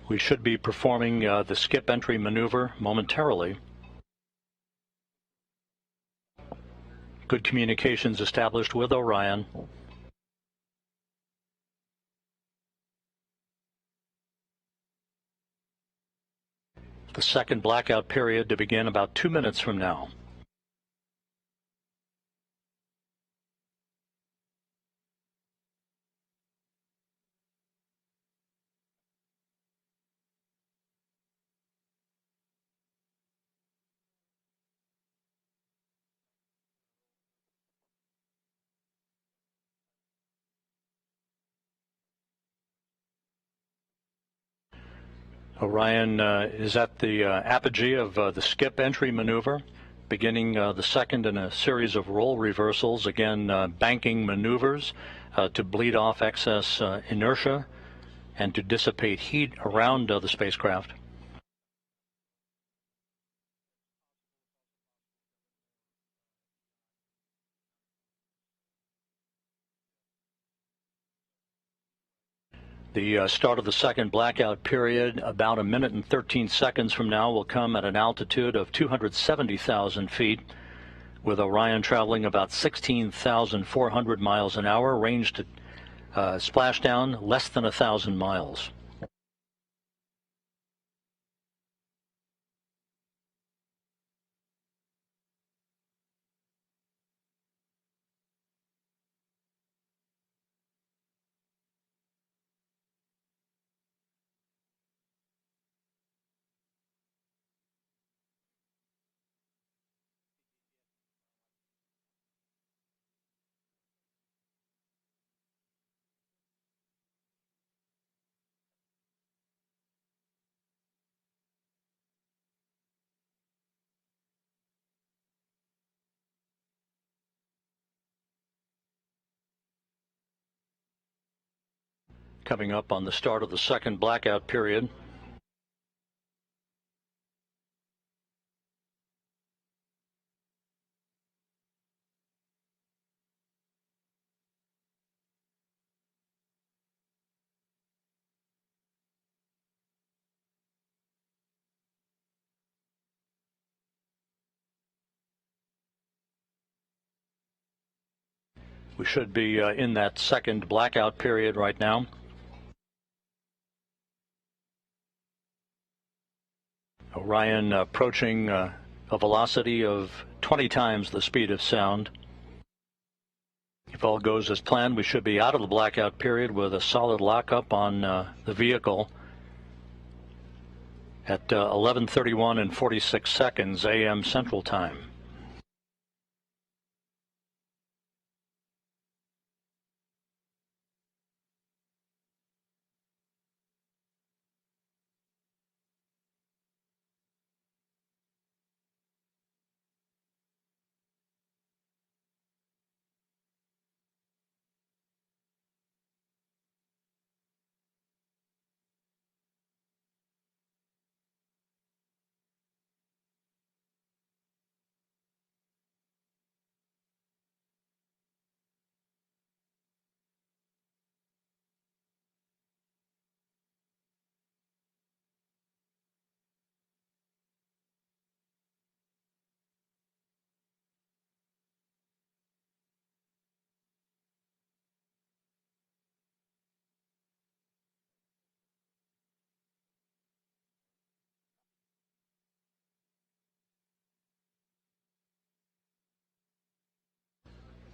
We should be performing the skip entry maneuver momentarily. Good communications established with Orion. The second blackout period to begin about 2 minutes from now. Orion is at the apogee of the skip entry maneuver, beginning the second in a series of role reversals, again banking maneuvers to bleed off excess inertia and to dissipate heat around the spacecraft. The start of the second blackout period, about 1 minute and 13 seconds from now, will come at an altitude of 270,000 feet, with Orion traveling about 16,400 miles an hour, range to splashdown less than 1,000 miles. Coming up on the start of the second blackout period. We should be in that second blackout period right now. Orion approaching a velocity of 20 times the speed of sound. If all goes as planned, we should be out of the blackout period with a solid lockup on the vehicle at 11:31 and 46 seconds a.m. Central Time.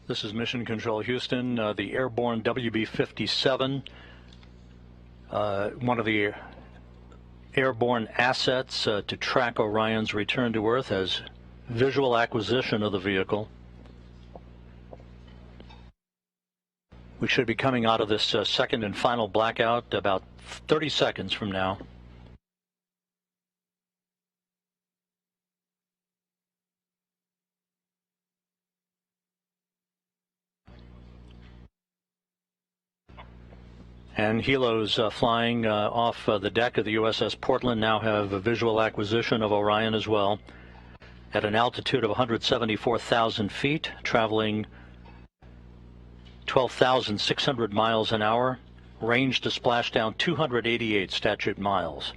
This is Mission Control Houston, the airborne WB-57, one of the airborne assets to track Orion's return to Earth, has visual acquisition of the vehicle. We should be coming out of this second and final blackout about 30 seconds from now. And helos flying off the deck of the USS Portland now have a visual acquisition of Orion as well, at an altitude of 174,000 feet, traveling 12,600 miles an hour, range to splashdown 288 statute miles.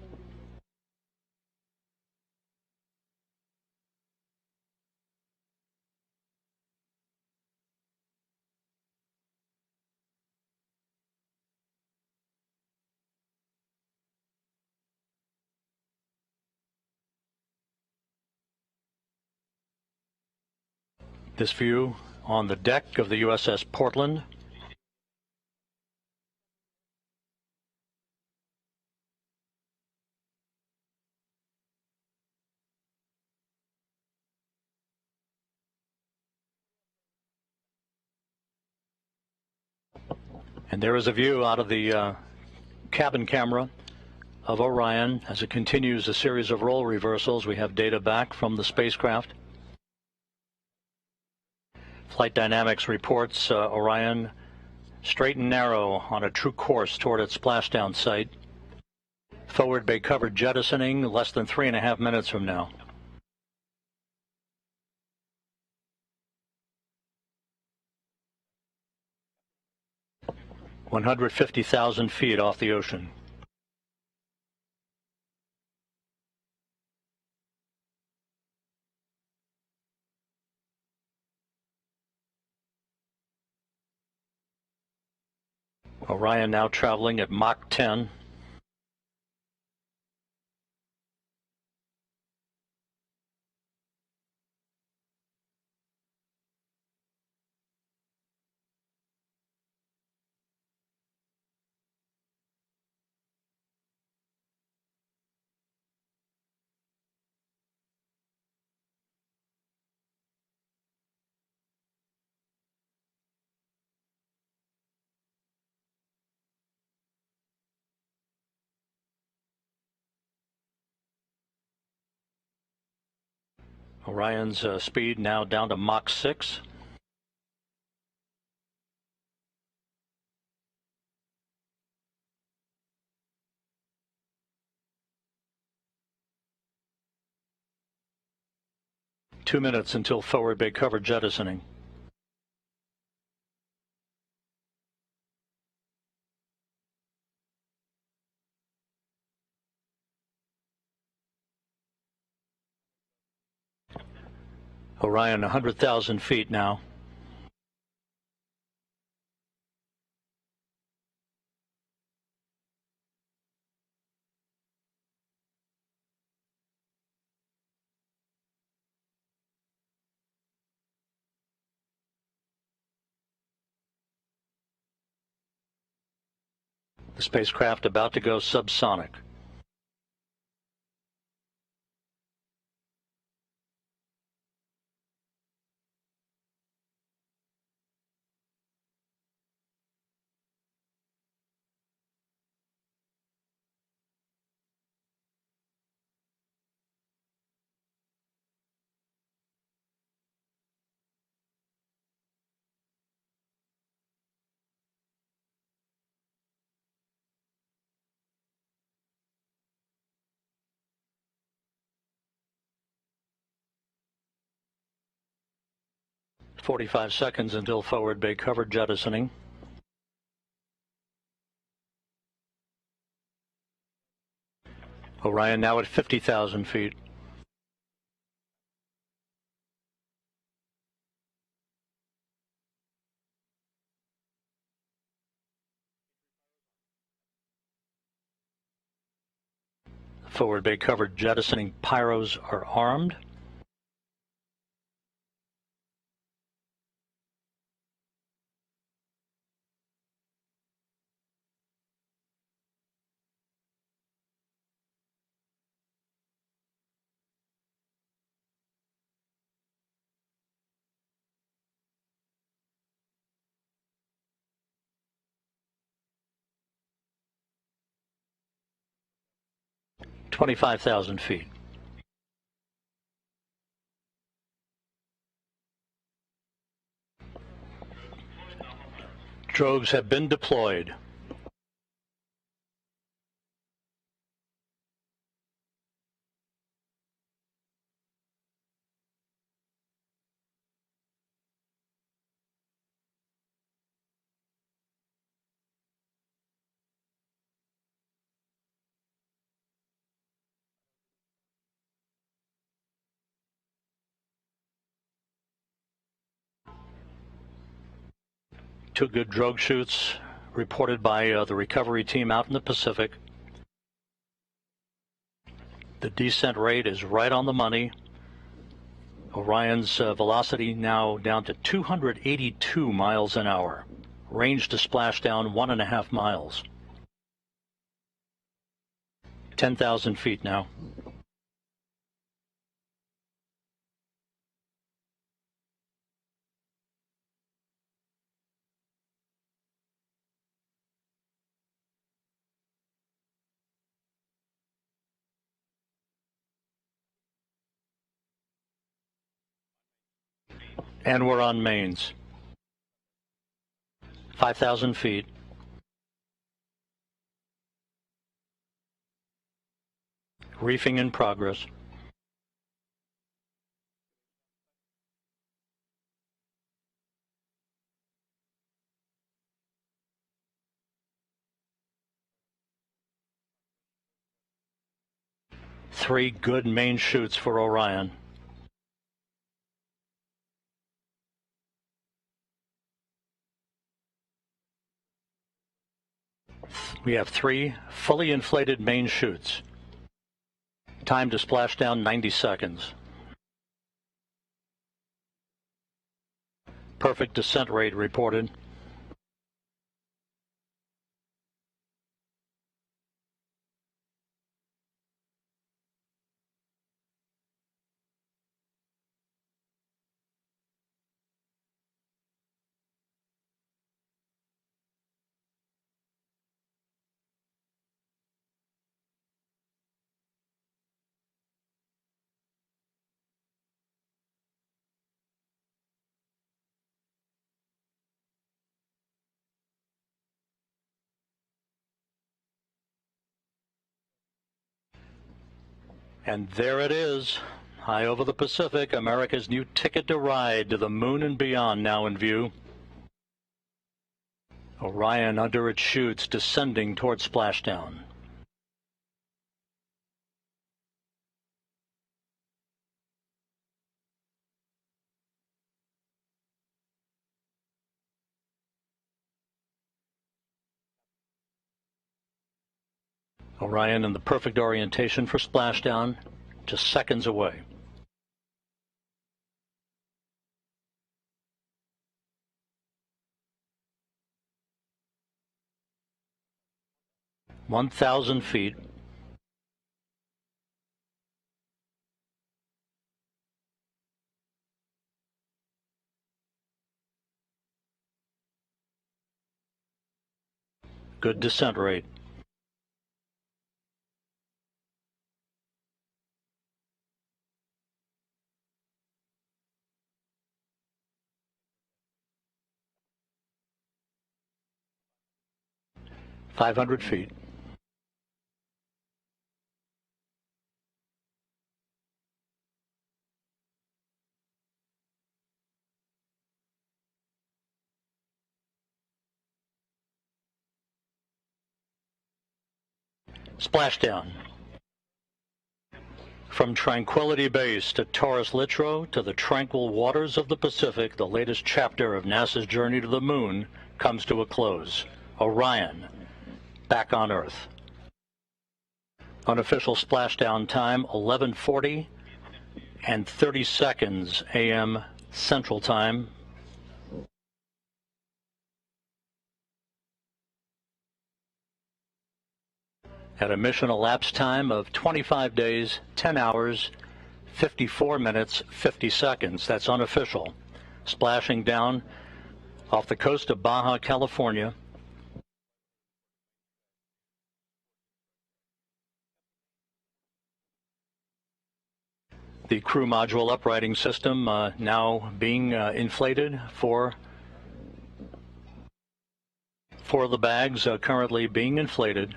This view on the deck of the USS Portland. And there is a view out of the cabin camera of Orion as it continues a series of role reversals. We have data back from the spacecraft. Flight Dynamics reports Orion straight and narrow on a true course toward its splashdown site. Forward bay cover jettisoning less than 3.5 minutes from now. (150,000 feet off the ocean). Orion now traveling at Mach 10. Orion's speed now down to Mach 6. Two minutes until forward bay cover jettisoning. Orion 100,000 feet now. The spacecraft about to go subsonic. "45 seconds until forward bay cover jettisoning. Orion now at 50,000 feet. Forward bay cover jettisoning pyros are armed. 25,000 feet. Drogues have been deployed. Two good drogue shoots reported by the recovery team out in the Pacific. The descent rate is right on the money. Orion's velocity now down to 282 miles an hour. Range to splashdown 1.5 miles. 10,000 feet now. And we're on mains. 5,000 feet. Reefing in progress. Three good main shoots for Orion. We have three fully inflated main chutes. Time to splash down 90 seconds. Perfect descent rate reported. And there it is, high over the Pacific, America's new ticket to ride to the moon and beyond now in view. Orion under its chutes descending toward splashdown. Orion in the perfect orientation for splashdown, just seconds away. (1,000 feet). Good descent rate. (500 feet). Splashdown. From Tranquility Base to Taurus Littrow to the tranquil waters of the Pacific, the latest chapter of NASA's journey to the moon comes to a close. Orion, back on Earth. Unofficial splashdown time, 11:40 and 30 seconds a.m. Central Time. At a mission elapsed time of 25 days, 10 hours, 54 minutes, 50 seconds. That's unofficial. Splashing down off the coast of Baja, California. The crew module uprighting system now being inflated for the bags, currently being inflated.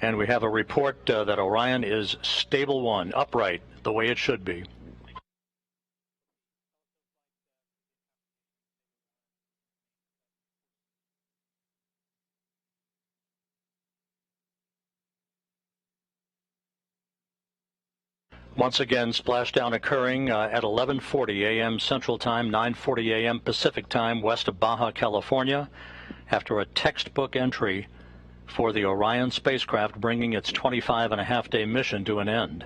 And we have a report that Orion is stable 1, upright, the way it should be. Once again, splashdown occurring at 11:40 a.m. Central Time, 9:40 a.m. Pacific Time, west of Baja, California, after a textbook entry for the Orion spacecraft, bringing its 25-and-a-half-day mission to an end.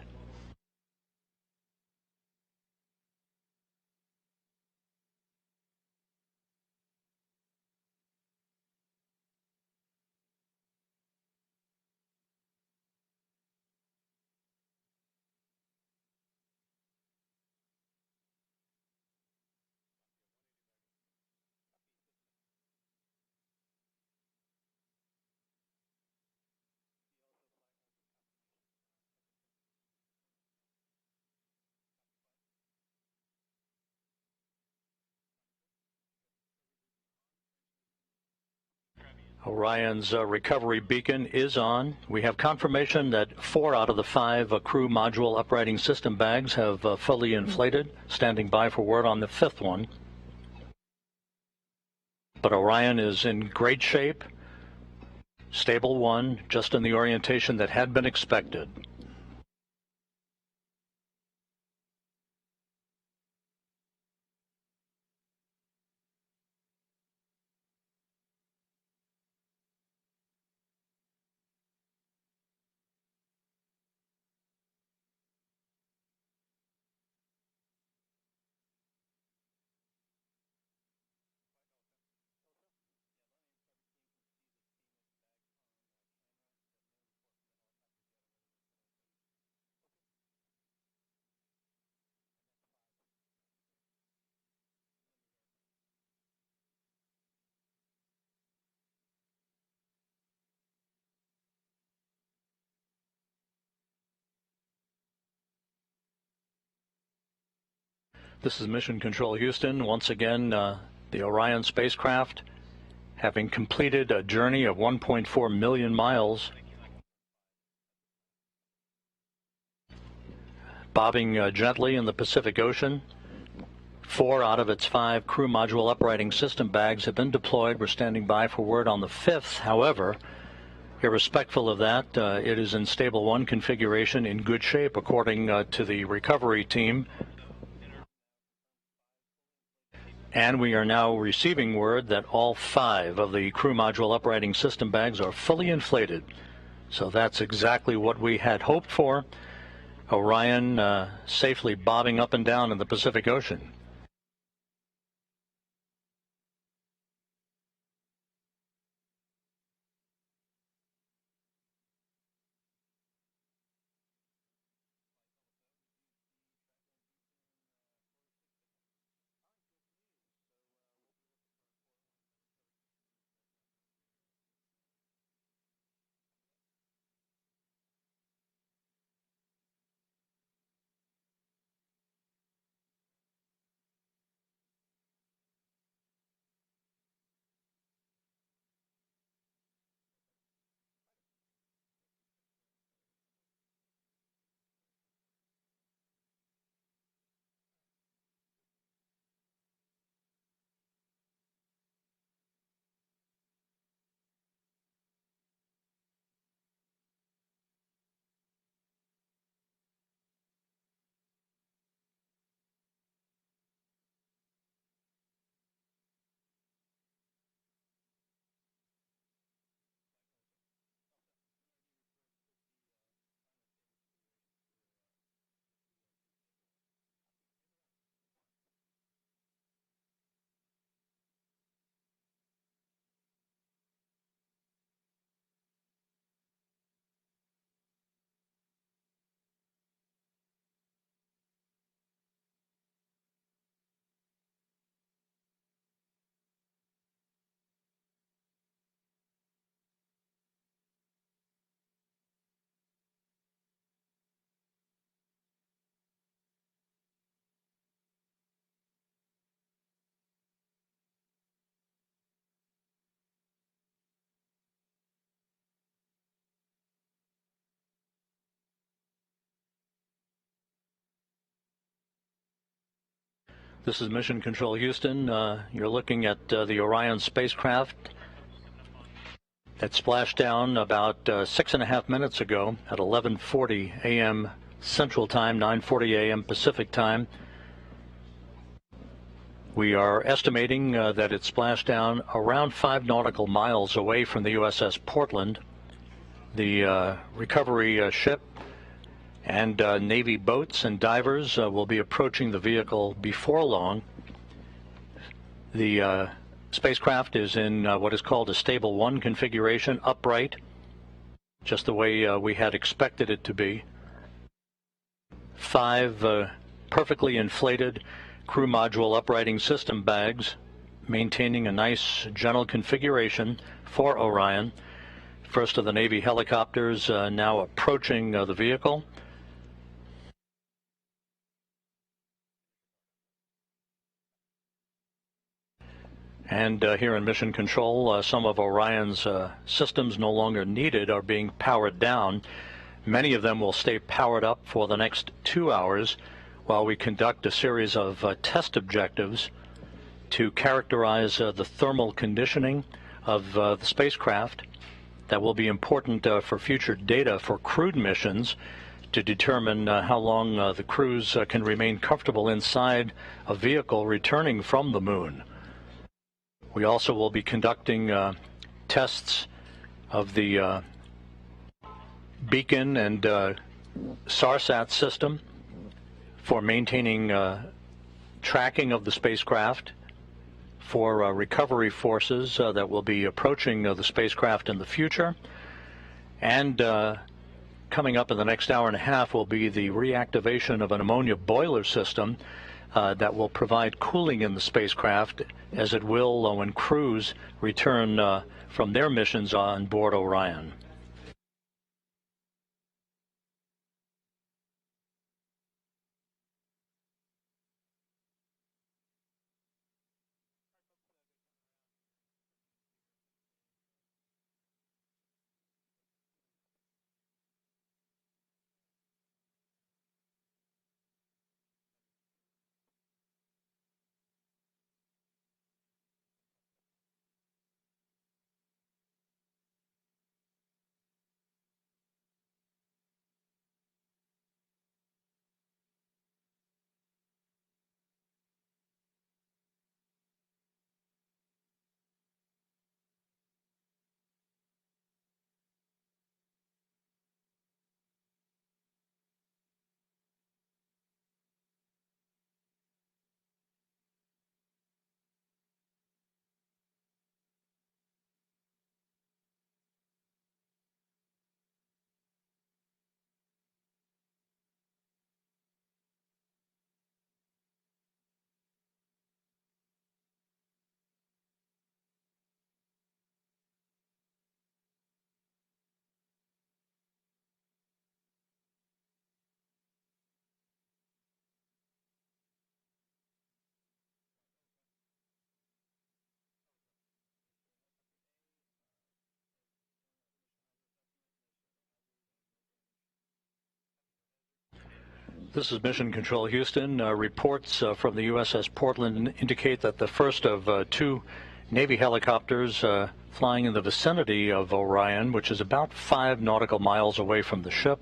Orion's recovery beacon is on. We have confirmation that 4 out of the 5 crew module uprighting system bags have fully inflated, standing by for word on the 5th one. But Orion is in great shape, stable 1, just in the orientation that had been expected. This is Mission Control Houston. Once again, the Orion spacecraft, having completed a journey of 1.4 million miles, bobbing gently in the Pacific Ocean. 4 out of its 5 crew module uprighting system bags have been deployed. We're standing by for word on the 5th. However, irrespective of that, it is in stable 1 configuration, in good shape, according to the recovery team. And we are now receiving word that all 5 of the crew module uprighting system bags are fully inflated. So that's exactly what we had hoped for. Orion safely bobbing up and down in the Pacific Ocean. This is Mission Control Houston. You're looking at the Orion spacecraft that splashed down about 6.5 minutes ago at 11:40 a.m. Central Time, 9:40 a.m. Pacific Time. We are estimating that it splashed down around 5 nautical miles away from the USS Portland. The recovery ship and Navy boats and divers will be approaching the vehicle before long. The spacecraft is in what is called a stable 1 configuration, upright, just the way we had expected it to be. 5 perfectly inflated crew module uprighting system bags, maintaining a nice gentle configuration for Orion. First of the Navy helicopters now approaching the vehicle. And here in Mission Control, some of Orion's systems no longer needed are being powered down. Many of them will stay powered up for the next 2 hours while we conduct a series of test objectives to characterize the thermal conditioning of the spacecraft. That will be important for future data for crewed missions to determine how long the crews can remain comfortable inside a vehicle returning from the moon. We also will be conducting tests of the beacon and SARSAT system for maintaining tracking of the spacecraft, for recovery forces that will be approaching the spacecraft in the future. And coming up in the next hour and a half will be the reactivation of an ammonia boiler system that will provide cooling in the spacecraft, as it will when crews return from their missions on board Orion. This is Mission Control Houston. Reports from the USS Portland indicate that the first of 2 Navy helicopters flying in the vicinity of Orion, which is about 5 nautical miles away from the ship,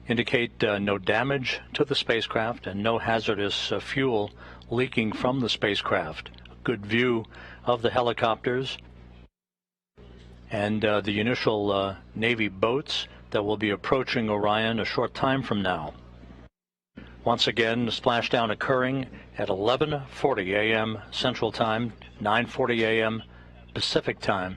indicate no damage to the spacecraft and no hazardous fuel leaking from the spacecraft. A good view of the helicopters and the initial Navy boats that will be approaching Orion a short time from now. Once again, the splashdown occurring at 11:40 a.m. Central Time, 9:40 a.m. Pacific Time.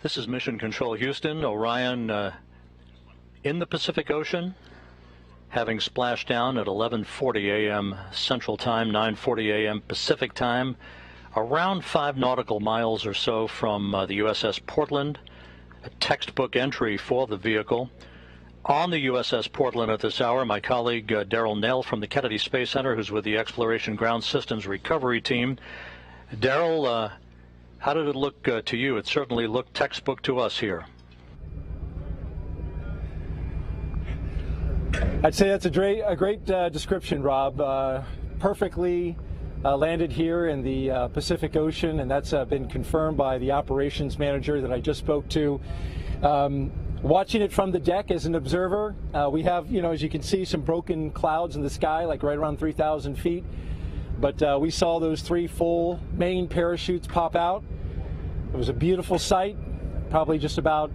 This is Mission Control Houston. Orion in the Pacific Ocean, having splashed down at 11:40 a.m. Central Time, 9:40 a.m. Pacific Time, around 5 nautical miles or so from the USS Portland. A textbook entry for the vehicle. On the USS Portland at this hour, my colleague Daryl Nell from the Kennedy Space Center, who's with the Exploration Ground Systems Recovery Team. Daryl, how did it look to you? It certainly looked textbook to us here. I'd say that's a great description, Rob. Perfectly landed here in the Pacific Ocean, and that's been confirmed by the operations manager that I just spoke to. Watching it from the deck as an observer, we have, as you can see, some broken clouds in the sky, like right around 3,000 feet. But we saw those 3 full main parachutes pop out. It was a beautiful sight, probably just about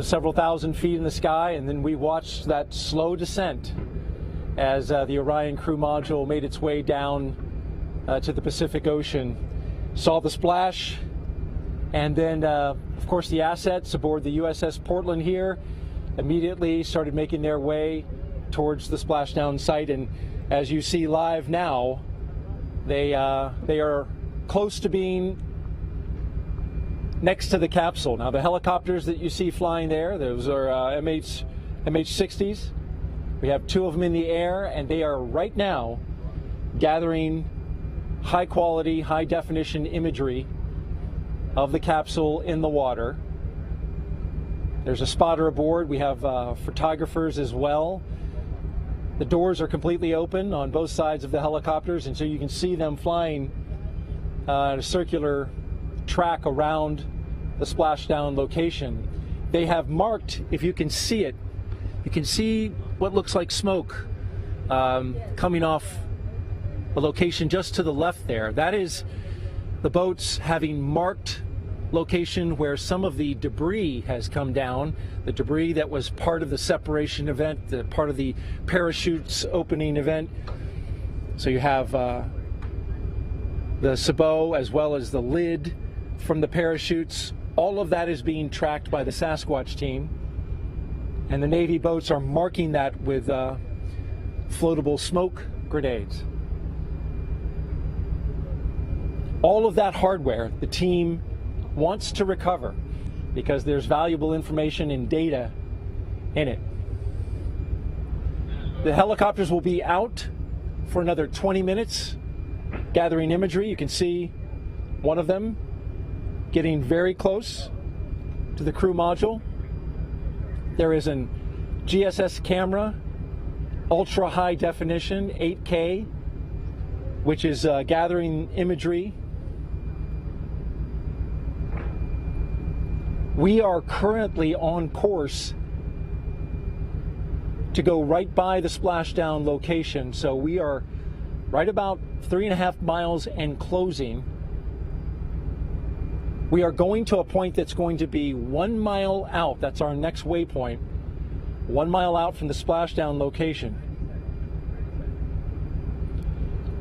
several thousand feet in the sky, and then we watched that slow descent as the Orion crew module made its way down to the Pacific Ocean. Saw the splash, and then of course the assets aboard the USS Portland here immediately started making their way towards the splashdown site, and as you see live now, they are close to being next to the capsule. Now the helicopters that you see flying there, those are MH-60s. We have 2 of them in the air, and they are right now gathering high quality, high definition imagery of the capsule in the water. There's a spotter aboard. We have photographers as well. The doors are completely open on both sides of the helicopters, and so you can see them flying a circular track around the splashdown location. They have marked, if you can see it, you can see what looks like smoke coming off a location just to the left there. That is the boats having marked location where some of the debris has come down, the debris that was part of the separation event, the part of the parachutes opening event. So you have the sabot as well as the lid from the parachutes. All of that is being tracked by the Sasquatch team, and the Navy boats are marking that with floatable smoke grenades. All of that hardware the team wants to recover because there's valuable information and data in it. The helicopters will be out for another 20 minutes gathering imagery. You can see one of them getting very close to the crew module. There is an GSS camera, ultra high definition, 8K, which is gathering imagery. We are currently on course to go right by the splashdown location, so we are right about 3.5 miles and closing. We are going to a point that's going to be 1 mile out. That's our next waypoint, 1 mile out from the splashdown location.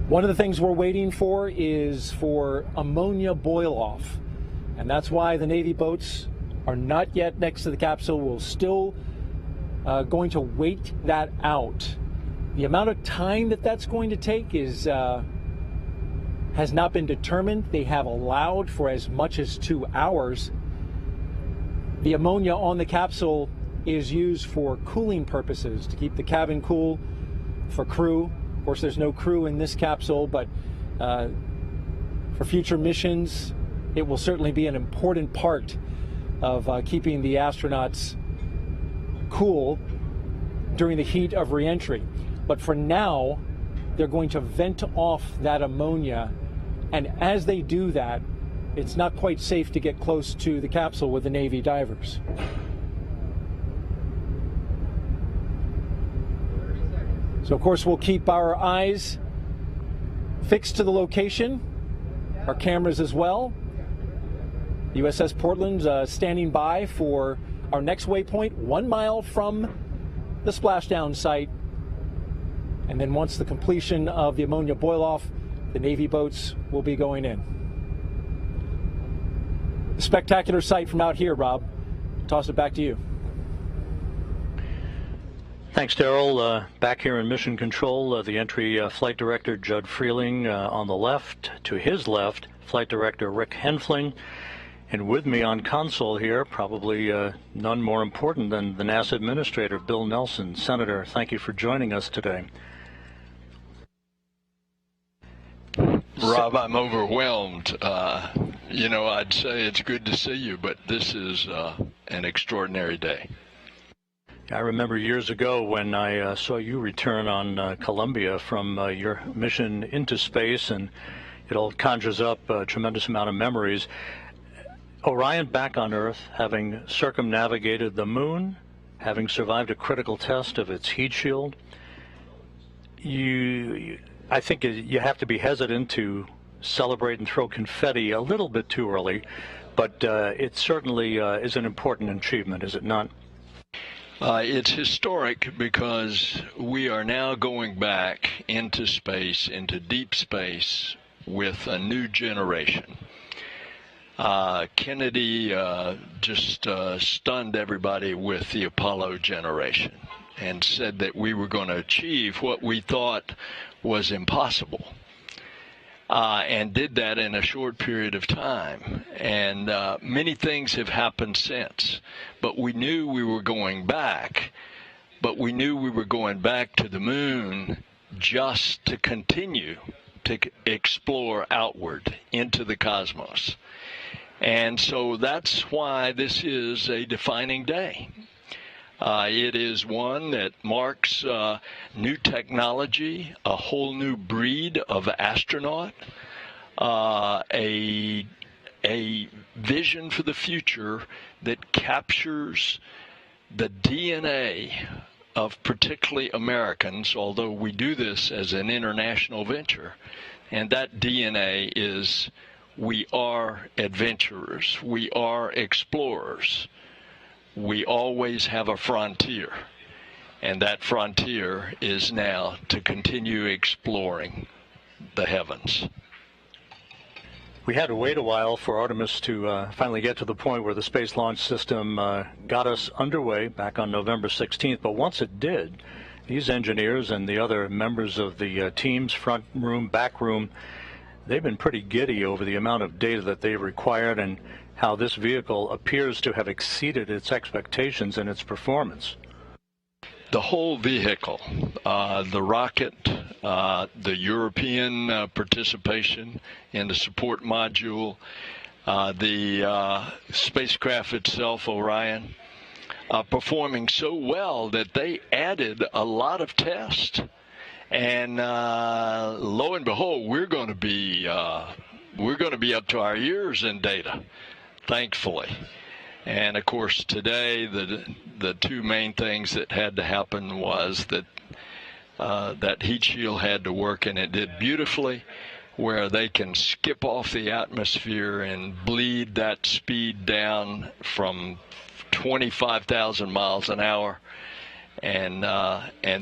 One of the things we're waiting for is for ammonia boil off, and that's why the Navy boats are not yet next to the capsule. We're still going to wait that out. The amount of time that that's going to take is has not been determined. They have allowed for as much as 2 hours. The ammonia on the capsule is used for cooling purposes, to keep the cabin cool for crew. Of course, there's no crew in this capsule, but for future missions, it will certainly be an important part of keeping the astronauts cool during the heat of reentry. But for now, they're going to vent off that ammonia, and as they do that, it's not quite safe to get close to the capsule with the Navy divers. So of course we'll keep our eyes fixed to the location, our cameras as well. The USS Portland's standing by for our next waypoint, 1 mile from the splashdown site. And then once the completion of the ammonia boil off, the Navy boats will be going in. spectacular sight from out here, Rob. Toss it back to you. Thanks, Daryl. Back here in Mission Control, the entry Flight Director Judd Freeling on the left. To his left, Flight Director Rick Henfling. And with me on console here, probably none more important than the NASA Administrator, Bill Nelson. Senator, thank you for joining us today. Rob, I'm overwhelmed. I'd say it's good to see you, but this is an extraordinary day. I remember years ago when I saw you return on Columbia from your mission into space, and it all conjures up a tremendous amount of memories. Orion back on Earth, having circumnavigated the moon, having survived a critical test of its heat shield, I think you have to be hesitant to celebrate and throw confetti a little bit too early, but it certainly is an important achievement, is it not? It's historic because we are now going back into space, into deep space, with a new generation. Kennedy just stunned everybody with the Apollo generation and said that we were going to achieve what we thought was impossible, and did that in a short period of time. And many things have happened since, but we knew we were going back, but we knew we were going back to the moon just to continue to explore outward into the cosmos. And so that's why this is a defining day. It is one that marks new technology, a whole new breed of astronaut, a vision for the future that captures the DNA of particularly Americans, although we do this as an international venture. And that DNA is we are adventurers, we are explorers. We always have a frontier, and that frontier is now to continue exploring the heavens. We had to wait a while for Artemis to finally get to the point where the Space Launch System got us underway back on November 16th, but once it did, these engineers and the other members of the team's front room, back room, they've been pretty giddy over the amount of data that they've required and how this vehicle appears to have exceeded its expectations in its performance. The whole vehicle, the rocket, the European participation in the support module, the spacecraft itself, Orion, performing so well that they added a lot of tests. And lo and behold, we're going to be up to our ears in data, thankfully. And of course, today the two main things that had to happen was that that heat shield had to work, and it did beautifully, where they can skip off the atmosphere and bleed that speed down from 25,000 miles an hour. And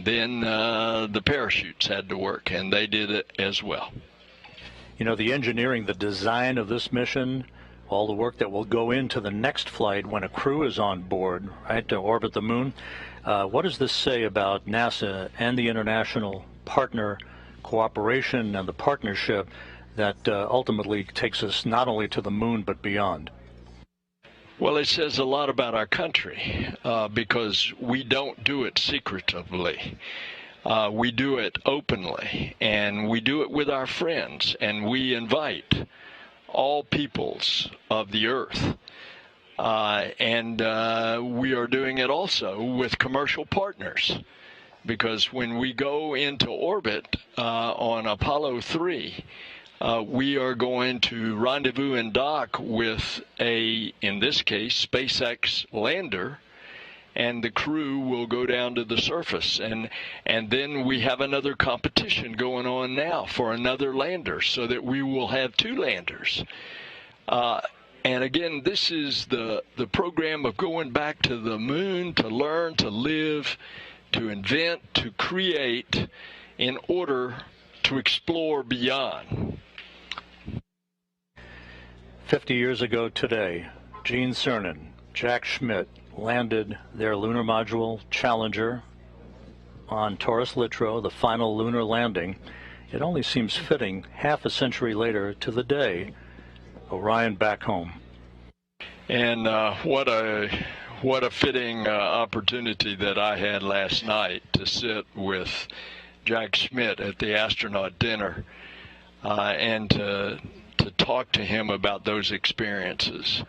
then the parachutes had to work, and they did it as well. You know, the engineering, the design of this mission, all the work that will go into the next flight when a crew is on board, right, to orbit the moon. What does this say about NASA and the international partner cooperation and the partnership that ultimately takes us not only to the moon but beyond? Well, it says a lot about our country because we don't do it secretively. We do it openly, and we do it with our friends, and we invite all peoples of the earth. And we are doing it also with commercial partners, because when we go into orbit on Apollo 3, we are going to rendezvous and dock with in this case, SpaceX lander, and the crew will go down to the surface. And then we have another competition going on now for another lander, so that we will have two landers. And again, this is the program of going back to the moon to learn, to live, to invent, to create in order to explore beyond. 50 years ago today, Gene Cernan, Jack Schmitt landed their lunar module Challenger on Taurus Littrow, the final lunar landing. It only seems fitting half a century later to the day, Orion back home. And what a fitting opportunity that I had last night to sit with Jack Schmitt at the astronaut dinner and to talk to him about those experiences.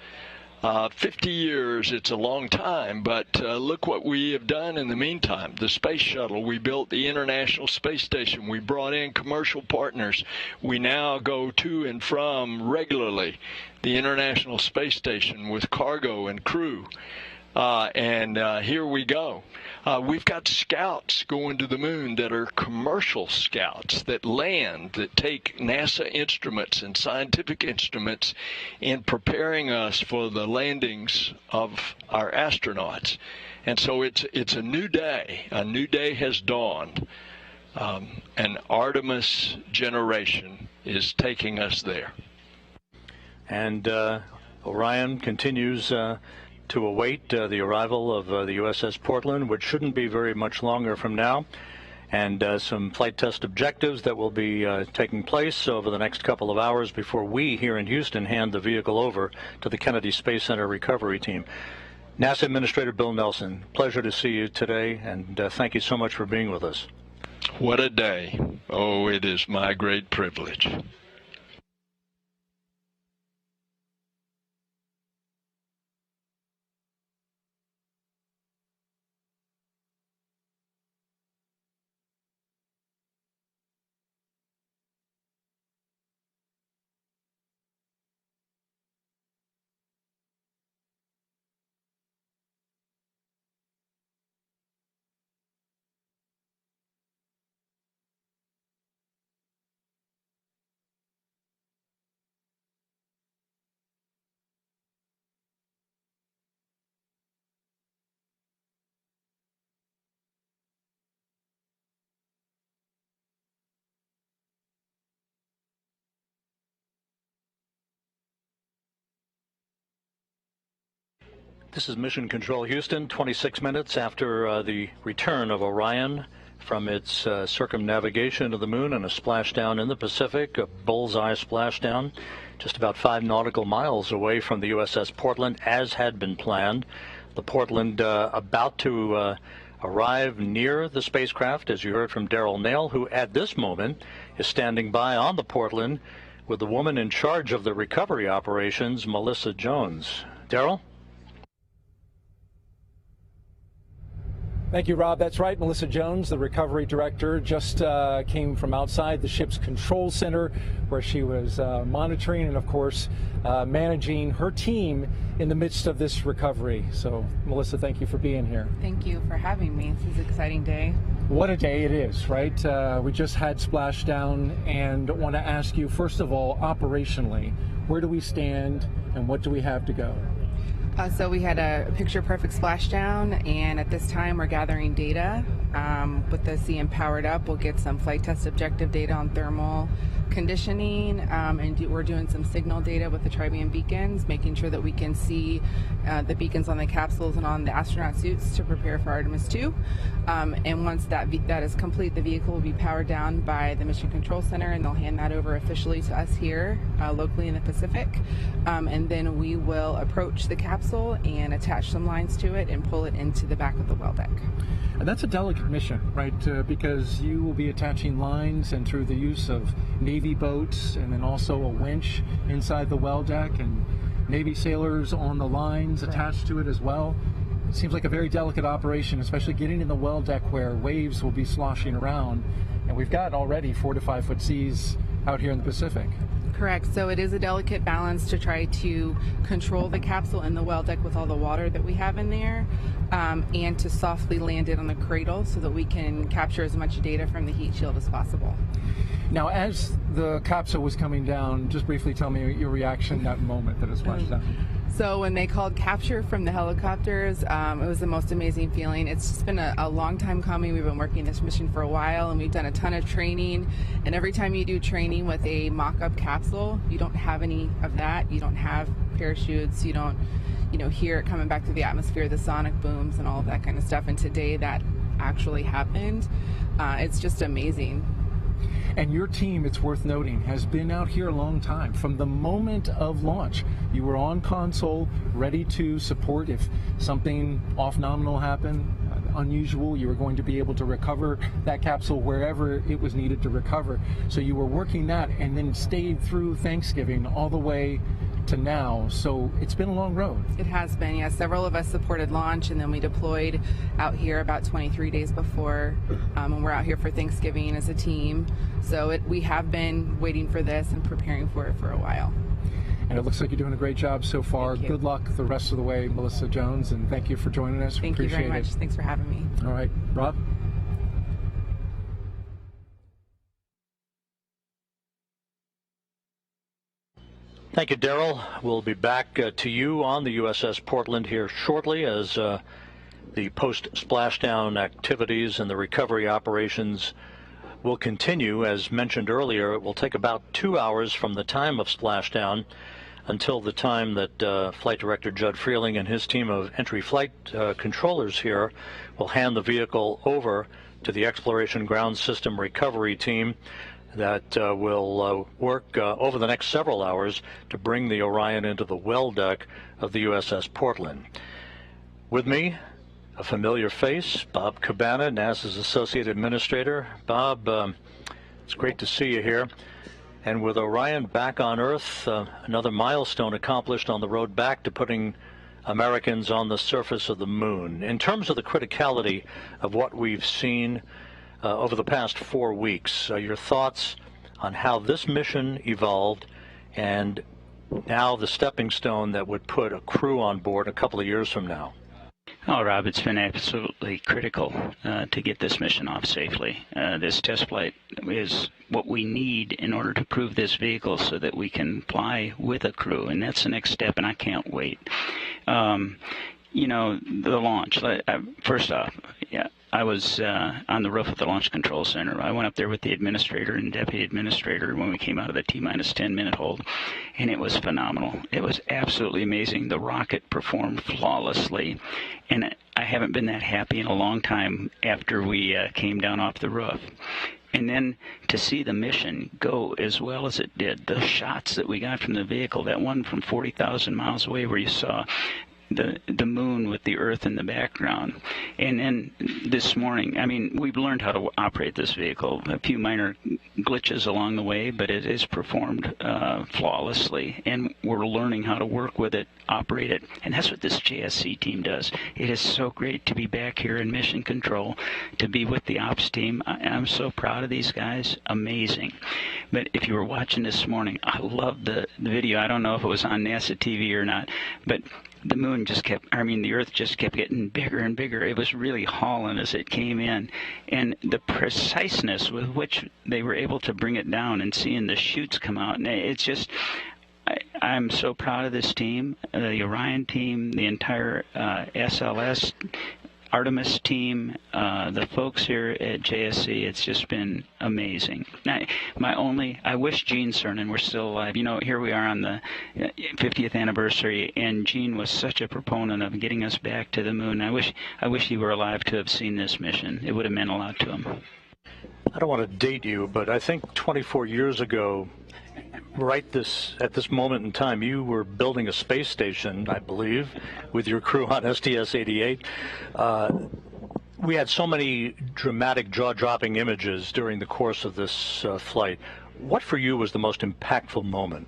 50 years, it's a long time, but look what we have done in the meantime. The space shuttle, we built the International Space Station, we brought in commercial partners. We now go to and from regularly the International Space Station with cargo and crew. Here we go. We've got scouts going to the moon that are commercial scouts that land, that take NASA instruments and scientific instruments in preparing us for the landings of our astronauts. And so it's a new day. A new day has dawned. An Artemis generation is taking us there. And Orion continues to await the arrival of the USS Portland, which shouldn't be very much longer from now, and some flight test objectives that will be taking place over the next couple of hours before we here in Houston hand the vehicle over to the Kennedy Space Center recovery team. NASA Administrator Bill Nelson, pleasure to see you today, and thank you so much for being with us. What a day. Oh, it is my great privilege. This is Mission Control Houston, 26 minutes after the return of Orion from its circumnavigation of the moon and a splashdown in the Pacific, a bullseye splashdown, just about 5 nautical miles away from the USS Portland, as had been planned. The Portland about to arrive near the spacecraft, as you heard from Daryl Nail, who at this moment is standing by on the Portland with the woman in charge of the recovery operations, Melissa Jones. Daryl? Thank you, Rob. That's right. Melissa Jones, the recovery director, just came from outside the ship's control center where she was monitoring and, of course, managing her team in the midst of this recovery. So, Melissa, thank you for being here. Thank you for having me. This is an exciting day. What a day it is, right? We just had splashdown, and I want to ask you, first of all, operationally, where do we stand and what do we have to go? So we had a picture-perfect splashdown, and at this time we're gathering data. With the CM powered up, we'll get some flight test objective data on thermal conditioning, and we're doing some signal data with the tri-band beacons, making sure that we can see the beacons on the capsules and on the astronaut suits to prepare for Artemis 2. And once that is complete, the vehicle will be powered down by the Mission Control Center, and they'll hand that over officially to us here locally in the Pacific. And then we will approach the capsule and attach some lines to it and pull it into the back of the well deck. And that's a delicate mission, right? Because you will be attaching lines, and through the use of Navy boats and then also a winch inside the well deck, and Navy sailors on the lines attached to it as well. It seems like a very delicate operation, especially getting in the well deck where waves will be sloshing around. And we've got already 4 to 5 foot seas out here in the Pacific. Correct. So it is a delicate balance to try to control the capsule in the well deck with all the water that we have in there, and to softly land it on the cradle so that we can capture as much data from the heat shield as possible. Now, as the capsule was coming down, just briefly tell me your reaction that moment that it splashed down. So when they called capture from the helicopters, it was the most amazing feeling. It's just been a long time coming. We've been working this mission for a while, and we've done a ton of training. And every time you do training with a mock-up capsule, you don't have any of that. You don't have parachutes. You don't, hear it coming back through the atmosphere, the sonic booms and all of that kind of stuff. And today that actually happened. It's just amazing. And your team, it's worth noting, has been out here a long time. From the moment of launch, you were on console, ready to support if something off-nominal happened, unusual. You were going to be able to recover that capsule wherever it was needed to recover. So you were working that and then stayed through Thanksgiving all the way to now. So it's been a long road. It has been, yeah. Several of us supported launch, and then we deployed out here about 23 days before, and we're out here for Thanksgiving as a team. So we have been waiting for this and preparing for it for a while. And it looks like you're doing a great job so far. Good luck the rest of the way, Melissa Jones, and thank you for joining us. Thank you very much. Thanks for having me. All right, Rob? Thank you, Daryl. We'll be back to you on the USS Portland here shortly as the post-splashdown activities and the recovery operations will continue. As mentioned earlier, it will take about 2 hours from the time of splashdown until the time that Flight Director Judd Freeling and his team of entry flight controllers here will hand the vehicle over to the Exploration Ground System Recovery Team that will work over the next several hours to bring the Orion into the well deck of the USS Portland. With me, a familiar face, Bob Cabana, NASA's Associate Administrator. Bob, it's great to see you here. And with Orion back on Earth, another milestone accomplished on the road back to putting Americans on the surface of the moon. In terms of the criticality of what we've seen over the past 4 weeks, your thoughts on how this mission evolved and now the stepping stone that would put a crew on board a couple of years from now? Oh, Rob, it's been absolutely critical to get this mission off safely. This test flight is what we need in order to prove this vehicle so that we can fly with a crew, and that's the next step, and I can't wait. The launch, first off, yeah, I was on the roof of the Launch Control Center. I went up there with the administrator and deputy administrator when we came out of the T-minus 10-minute hold, and it was phenomenal. It was absolutely amazing. The rocket performed flawlessly, and I haven't been that happy in a long time after we came down off the roof. And then to see the mission go as well as it did, the shots that we got from the vehicle, that one from 40,000 miles away where you saw the moon with the Earth in the background. And then this morning, I mean, we've learned how to operate this vehicle. A few minor glitches along the way, but it is performed flawlessly. And we're learning how to work with it, operate it. And that's what this JSC team does. It is so great to be back here in mission control, to be with the ops team. I'm so proud of these guys. Amazing. But if you were watching this morning, I loved the video. I don't know if it was on NASA TV or not, but the moon the Earth just kept getting bigger and bigger. It was really hauling as it came in. And the preciseness with which they were able to bring it down and seeing the chutes come out, and it's just, I'm so proud of this team, the Orion team, the entire SLS, Artemis team, the folks here at JSC. It's just been amazing. I wish Gene Cernan were still alive. Here we are on the 50th anniversary, and Gene was such a proponent of getting us back to the moon. I wish he were alive to have seen this mission. It would have meant a lot to him. I don't want to date you, but I think 24 years ago, at this moment in time, you were building a space station, I believe, with your crew on STS-88. We had so many dramatic, jaw-dropping images during the course of this flight. What for you was the most impactful moment?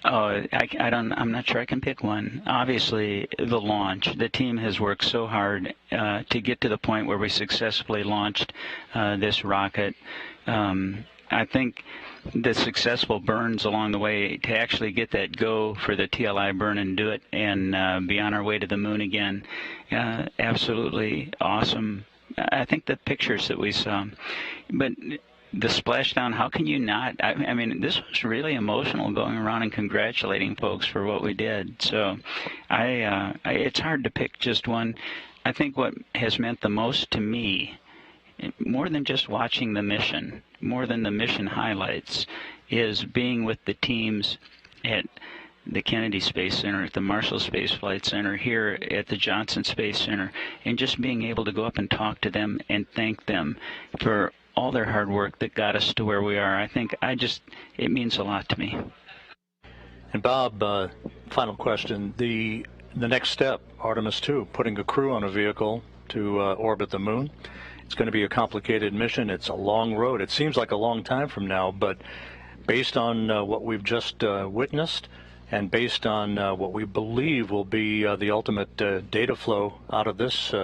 Oh, I'm not sure I can pick one. Obviously, the launch. The team has worked so hard to get to the point where we successfully launched this rocket. I think the successful burns along the way to actually get that go for the TLI burn and do it and be on our way to the moon again. Absolutely awesome. I think the pictures that we saw. But the splashdown, how can you not? I mean, this was really emotional, going around and congratulating folks for what we did. So it's hard to pick just one. I think what has meant the most to me, more than just watching the mission, more than the mission highlights, is being with the teams at the Kennedy Space Center, at the Marshall Space Flight Center, here at the Johnson Space Center, and just being able to go up and talk to them and thank them for all their hard work that got us to where we are. I think it means a lot to me. And Bob, final question. The next step, Artemis 2, putting a crew on a vehicle to orbit the moon. It's going to be a complicated mission. It's a long road. It seems like a long time from now, but based on what we've just witnessed, and based on what we believe will be the ultimate data flow out of this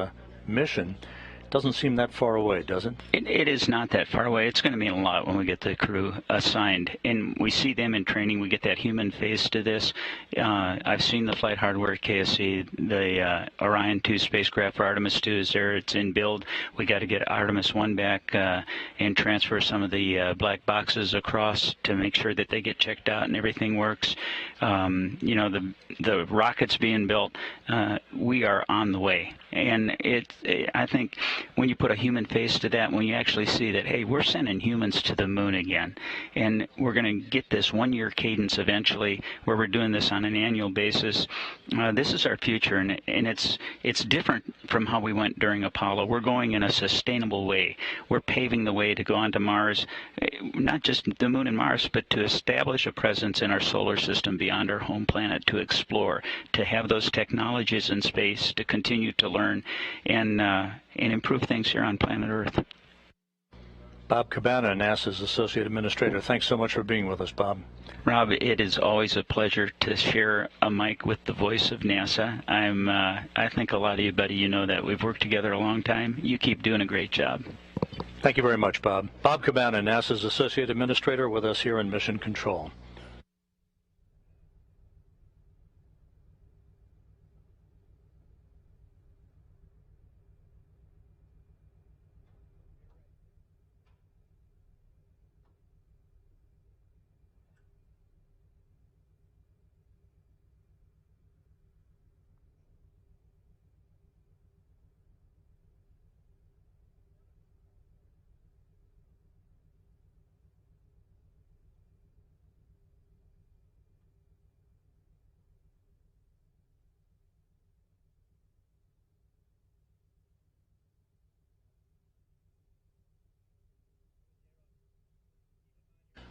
mission, it doesn't seem that far away, does it? It is not that far away. It's going to mean a lot when we get the crew assigned. And we see them in training. We get that human face to this. I've seen the flight hardware at KSC. The Orion 2 spacecraft for Artemis 2 is there. It's in build. We got to get Artemis 1 back and transfer some of the black boxes across to make sure that they get checked out and everything works. The rockets being built, we are on the way. And I think when you put a human face to that, when you actually see that, hey, we're sending humans to the moon again, and we're going to get this one-year cadence eventually where we're doing this on an annual basis, this is our future, and it's different from how we went during Apollo. We're going in a sustainable way. We're paving the way to go onto Mars, not just the moon and Mars, but to establish a presence in our solar system beyond our home planet, to explore, to have those technologies in space, to continue to learn and improve things here on planet Earth. Bob Cabana, NASA's Associate Administrator. Thanks so much for being with us, Bob. Rob, it is always a pleasure to share a mic with the voice of NASA. I think a lot of you, buddy, you know that. We've worked together a long time. You keep doing a great job. Thank you very much, Bob. Bob Cabana, NASA's Associate Administrator, with us here in Mission Control.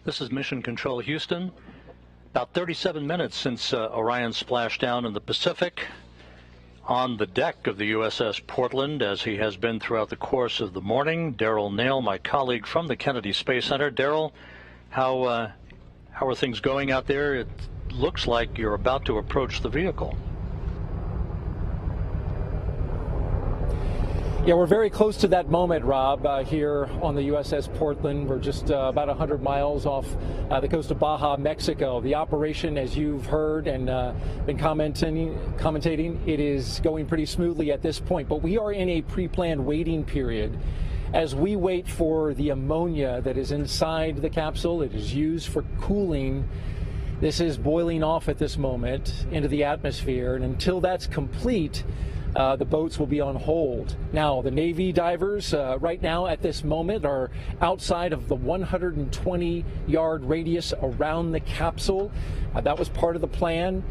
This is Mission Control Houston. About 37 minutes since Orion splashed down in the Pacific on the deck of the USS Portland, as he has been throughout the course of the morning. Darrell Nail, my colleague from the Kennedy Space Center. Darrell, how are things going out there? It looks like you're about to approach the vehicle. Yeah, we're very close to that moment, Rob, here on the USS Portland. We're just about 100 miles off the coast of Baja, Mexico. The operation, as you've heard and been commentating, it is going pretty smoothly at this point. But we are in a pre-planned waiting period as we wait for the ammonia that is inside the capsule. It is used for cooling. This is boiling off at this moment into the atmosphere, and until that's complete, the boats will be on hold. Now, the Navy divers right now at this moment are outside of the 120-yard radius around the capsule. That was part of the plan.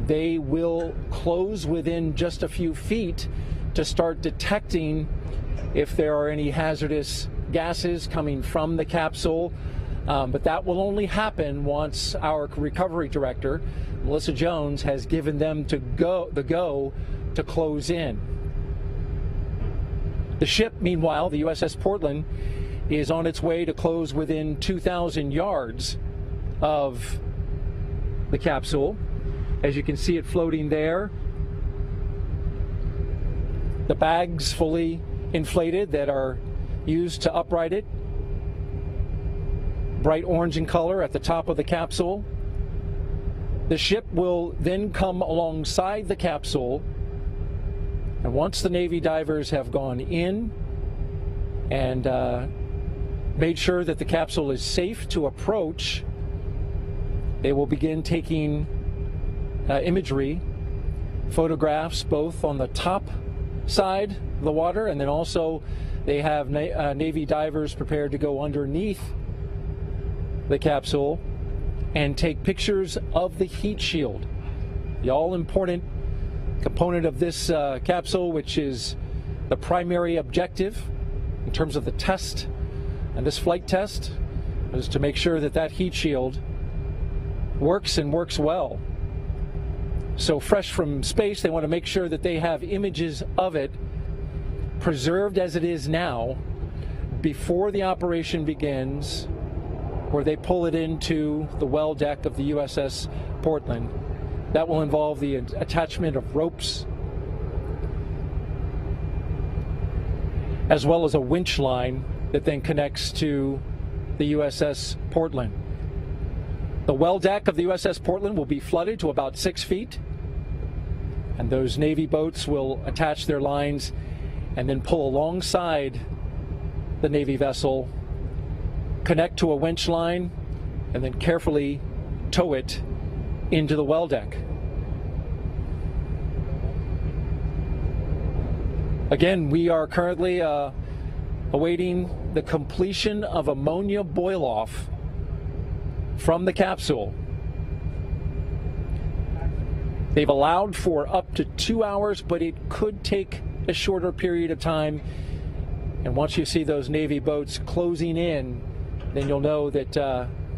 They will close within just a few feet to start detecting if there are any hazardous gases coming from the capsule. But that will only happen once our recovery director, Melissa Jones, has given them the go to close in. The ship, meanwhile, the USS Portland, is on its way to close within 2,000 yards of the capsule. As you can see it floating there. The bags fully inflated that are used to upright it. Bright orange in color at the top of the capsule. The ship will then come alongside the capsule, and once the Navy divers have gone in and made sure that the capsule is safe to approach, they will begin taking imagery, photographs, both on the top side of the water, and then also they have Navy divers prepared to go underneath the capsule and take pictures of the heat shield, the all-important component of this capsule, which is the primary objective in terms of the test and this flight test, is to make sure that that heat shield works and works well. So fresh from space, they want to make sure that they have images of it preserved as it is now before the operation begins, where they pull it into the well deck of the USS Portland. That will involve the attachment of ropes, as well as a winch line that then connects to the USS Portland. The well deck of the USS Portland will be flooded to about 6 feet, and those Navy boats will attach their lines and then pull alongside the Navy vessel, connect to a winch line, and then carefully tow it into the well deck. Again, we are currently awaiting the completion of ammonia boil-off from the capsule. They've allowed for up to 2 hours, but it could take a shorter period of time. And once you see those Navy boats closing in, then you'll know that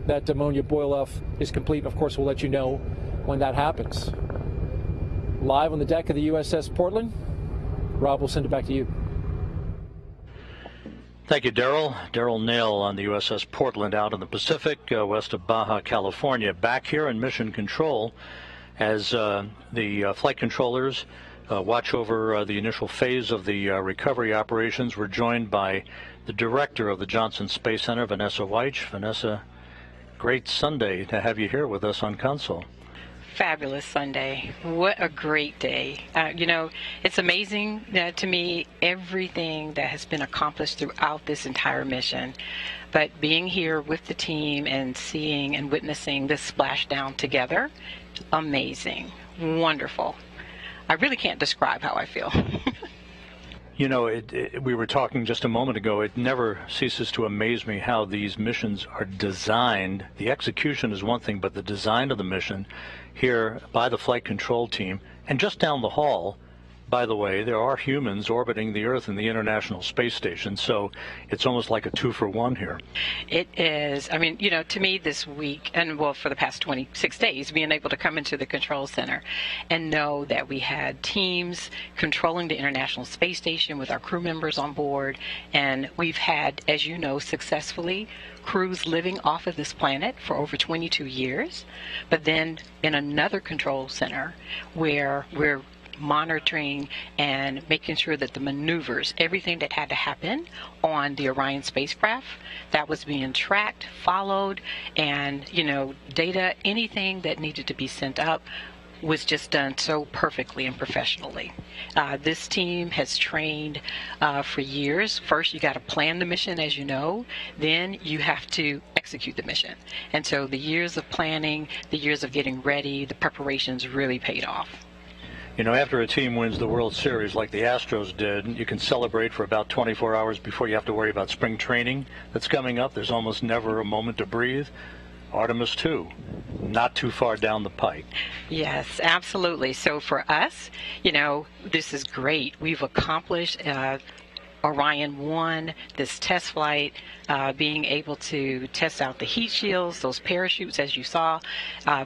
that ammonia boil-off is complete. Of course, we'll let you know when that happens. Live on the deck of the USS Portland, Rob, we'll send it back to you. Thank you, Daryl. Daryl Nail on the USS Portland out in the Pacific, west of Baja, California. Back here in Mission Control as the flight controllers watch over the initial phase of the recovery operations. We're joined by the director of the Johnson Space Center, Vanessa Weich. Vanessa, great Sunday to have you here with us on Console. Fabulous Sunday. What a great day. You know, it's amazing to me everything that has been accomplished throughout this entire mission. But being here with the team and seeing and witnessing this splashdown together, amazing, wonderful. I really can't describe how I feel. You know, we were talking just a moment ago, it never ceases to amaze me how these missions are designed. The execution is one thing, but the design of the mission here by the flight control team, and just down the hall, by the way, there are humans orbiting the Earth in the International Space Station, so it's almost like a 2-for-1 here. It is. I mean, you know, to me this week, and well, for the past 26 days, being able to come into the control center and know that we had teams controlling the International Space Station with our crew members on board, and we've had, as you know, successfully crews living off of this planet for over 22 years, but then in another control center where we're monitoring and making sure that the maneuvers, everything that had to happen on the Orion spacecraft, that was being tracked, followed, and, you know, data, anything that needed to be sent up was just done so perfectly and professionally. This team has trained for years. First, you got to plan the mission, as you know. Then you have to execute the mission. And so the years of planning, the years of getting ready, the preparations really paid off. You know, after a team wins the World Series like the Astros did, you can celebrate for about 24 hours before you have to worry about spring training that's coming up. There's almost never a moment to breathe. Artemis 2, not too far down the pike. Yes, absolutely. So for us, you know, this is great. We've accomplished Orion 1, this test flight, being able to test out the heat shields, those parachutes, as you saw,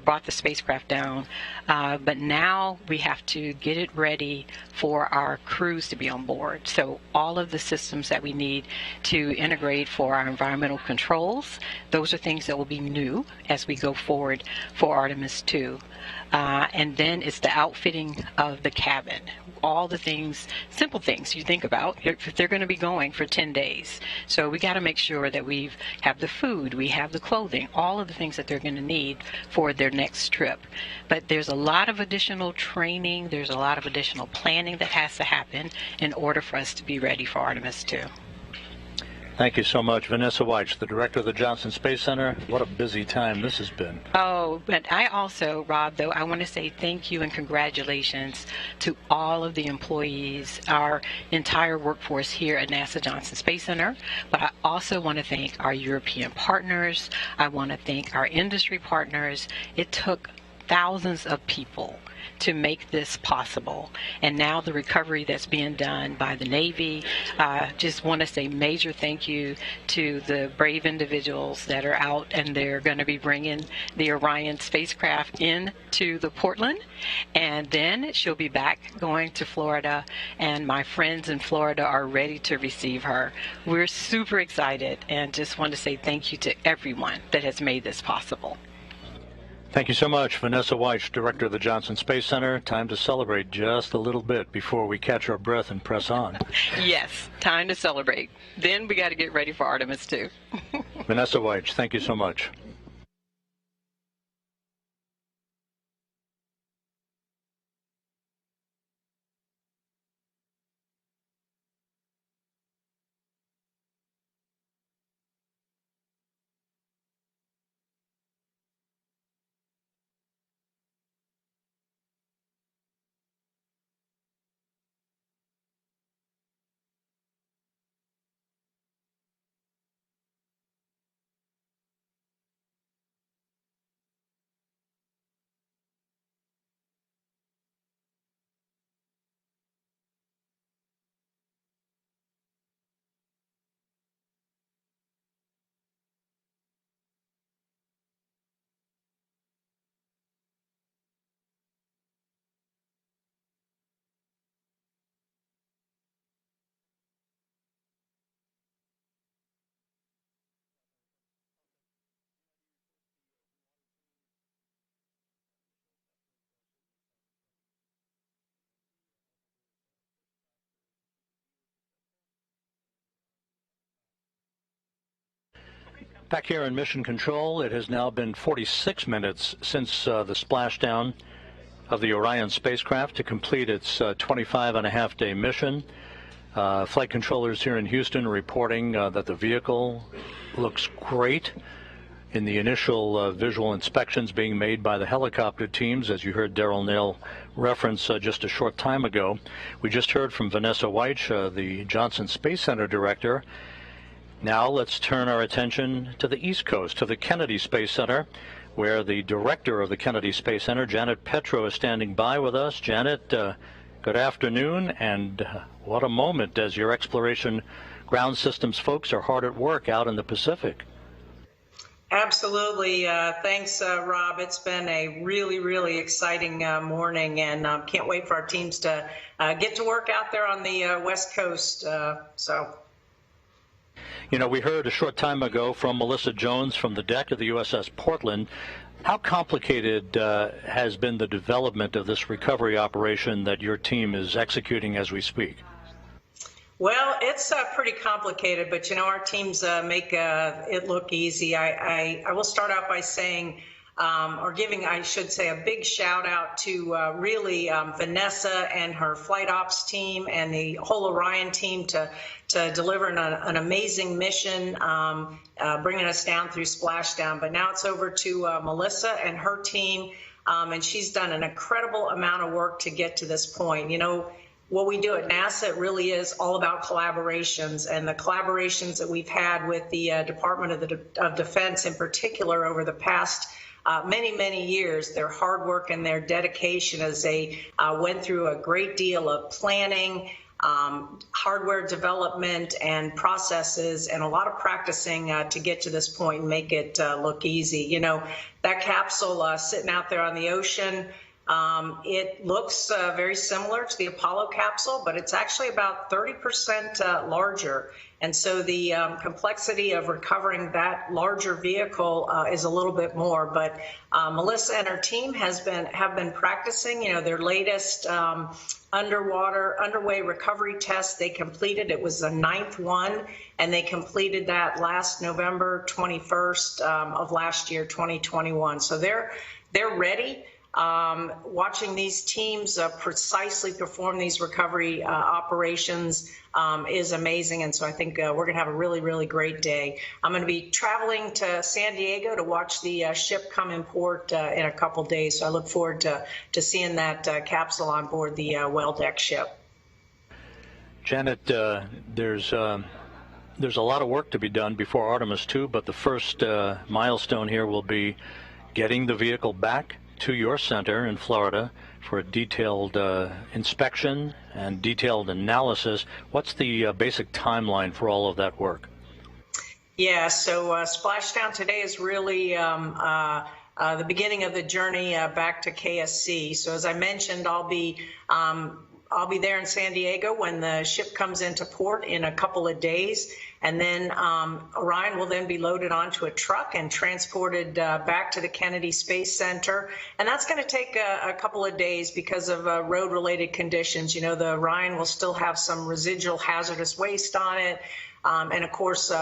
brought the spacecraft down. But now we have to get it ready for our crews to be on board. So all of the systems that we need to integrate for our environmental controls, those are things that will be new as we go forward for Artemis 2. And then it's the outfitting of the cabin. All the things, simple things you think about, if they're going to be going for 10 days. So we got to make sure that we have the food, we have the clothing, all of the things that they're going to need for their next trip. But there's a lot of additional training, there's a lot of additional planning that has to happen in order for us to be ready for Artemis 2. Thank you so much. Vanessa Weich, the director of the Johnson Space Center. What a busy time this has been. Oh, but I also, Rob, though, I want to say thank you and congratulations to all of the employees, our entire workforce here at NASA Johnson Space Center. But I also want to thank our European partners. I want to thank our industry partners. It took thousands of people to make this possible. And now the recovery that's being done by the Navy, just want to say major thank you to the brave individuals that are out, and they're going to be bringing the Orion spacecraft into the Portland, and then she'll be back going to Florida, and my friends in Florida are ready to receive her. We're super excited and just want to say thank you to everyone that has made this possible. Thank you so much, Vanessa Weich, director of the Johnson Space Center. Time to celebrate just a little bit before we catch our breath and press on. Yes, time to celebrate. Then we got to get ready for Artemis, too. Vanessa Weich, thank you so much. Back here in Mission Control, it has now been 46 minutes since the splashdown of the Orion spacecraft to complete its 25-and-a-half-day mission. Flight controllers here in Houston are reporting that the vehicle looks great in the initial visual inspections being made by the helicopter teams, as you heard Daryl Nail reference just a short time ago. We just heard from Vanessa Weich, the Johnson Space Center director. Now let's turn our attention to the East Coast, to the Kennedy Space Center, where the director of the Kennedy Space Center, Janet Petro, is standing by with us. Janet, good afternoon, and what a moment as your exploration ground systems folks are hard at work out in the Pacific. Absolutely. Thanks, Rob. It's been a really, really exciting morning, and can't wait for our teams to get to work out there on the West Coast. You know, we heard a short time ago from Melissa Jones from the deck of the USS Portland. How complicated has been the development of this recovery operation that your team is executing as we speak? Well, it's pretty complicated, but you know, our teams make it look easy. I will start out by saying, or giving, I should say, a big shout out to really Vanessa and her flight ops team and the whole Orion team to deliver an amazing mission, bringing us down through splashdown. But now it's over to Melissa and her team, and she's done an incredible amount of work to get to this point. You know, what we do at NASA, it really is all about collaborations, and the collaborations that we've had with the Department of Defense in particular over the past many years, their hard work and their dedication as they went through a great deal of planning, hardware development and processes, and a lot of practicing to get to this point and make it look easy. You know, that capsule sitting out there on the ocean, it looks very similar to the Apollo capsule, but it's actually about 30% larger. And so the complexity of recovering that larger vehicle is a little bit more. But Melissa and her team have been practicing, you know, their latest underway recovery test. They completed, it was the 9th one, and they completed that last November 21st of last year, 2021. So they're ready. watching these teams precisely perform these recovery operations is amazing. And so I think we're going to have a really, really great day. I'm going to be traveling to San Diego to watch the ship come in port in a couple days. So I look forward to seeing that capsule on board the well deck ship. Janet, there's a lot of work to be done before Artemis 2, but the first milestone here will be getting the vehicle back to your center in Florida for a detailed inspection and detailed analysis. What's the basic timeline for all of that work? Yeah, so splashdown today is really the beginning of the journey back to KSC. So as I mentioned, I'll be there in San Diego when the ship comes into port in a couple of days. And then Orion will then be loaded onto a truck and transported back to the Kennedy Space Center. And that's going to take a couple of days because of road-related conditions. You know, the Orion will still have some residual hazardous waste on it. And of course,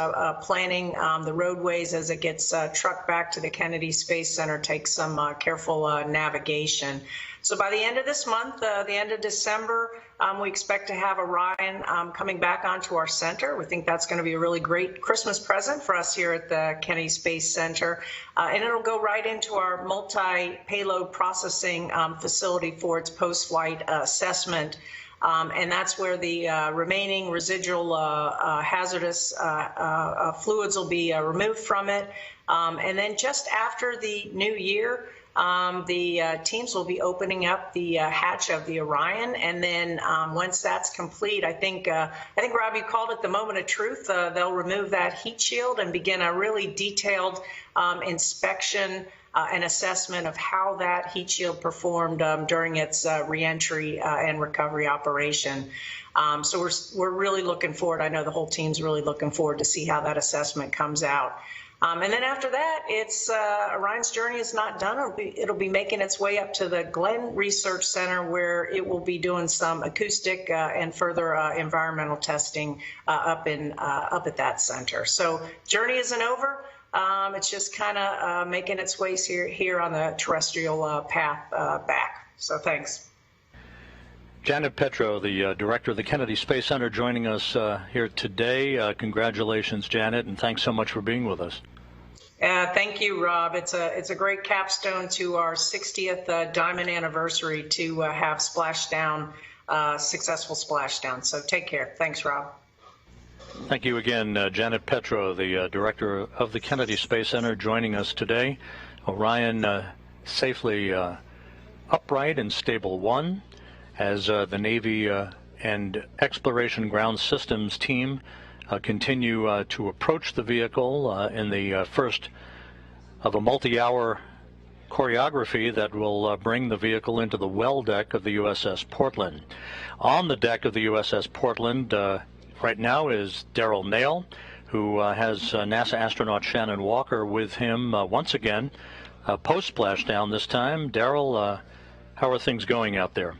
planning the roadways as it gets trucked back to the Kennedy Space Center takes some careful navigation. So by the end of this month, the end of December, we expect to have Orion coming back onto our center. We think that's going to be a really great Christmas present for us here at the Kennedy Space Center. And it'll go right into our multi-payload processing facility for its post-flight assessment. And that's where the remaining residual hazardous fluids will be removed from it. And then just after the new year, the teams will be opening up the hatch of the Orion, and then once that's complete, I think Rob, you called it the moment of truth. They'll remove that heat shield and begin a really detailed inspection and assessment of how that heat shield performed during its reentry and recovery operation. So we're really looking forward. I know the whole team's really looking forward to see how that assessment comes out. And then after that, it's Orion's journey is not done. It'll be making its way up to the Glenn Research Center, where it will be doing some acoustic and further environmental testing up at that center. So journey isn't over. It's just kind of making its way here on the terrestrial path back. So thanks. Janet Petro, the director of the Kennedy Space Center, joining us here today. Congratulations, Janet, and thanks so much for being with us. Thank you, Rob. It's a great capstone to our 60th diamond anniversary to have splashdown, successful splashdown. So take care. Thanks, Rob. Thank you again, Janet Petro, the director of the Kennedy Space Center, joining us today. Orion safely upright in stable 1. As the Navy and Exploration Ground Systems team continue to approach the vehicle in the first of a multi-hour choreography that will bring the vehicle into the well deck of the USS Portland. On the deck of the USS Portland right now is Darrell Nail, who has NASA astronaut Shannon Walker with him once again, post-splashdown this time. Darrell, how are things going out there?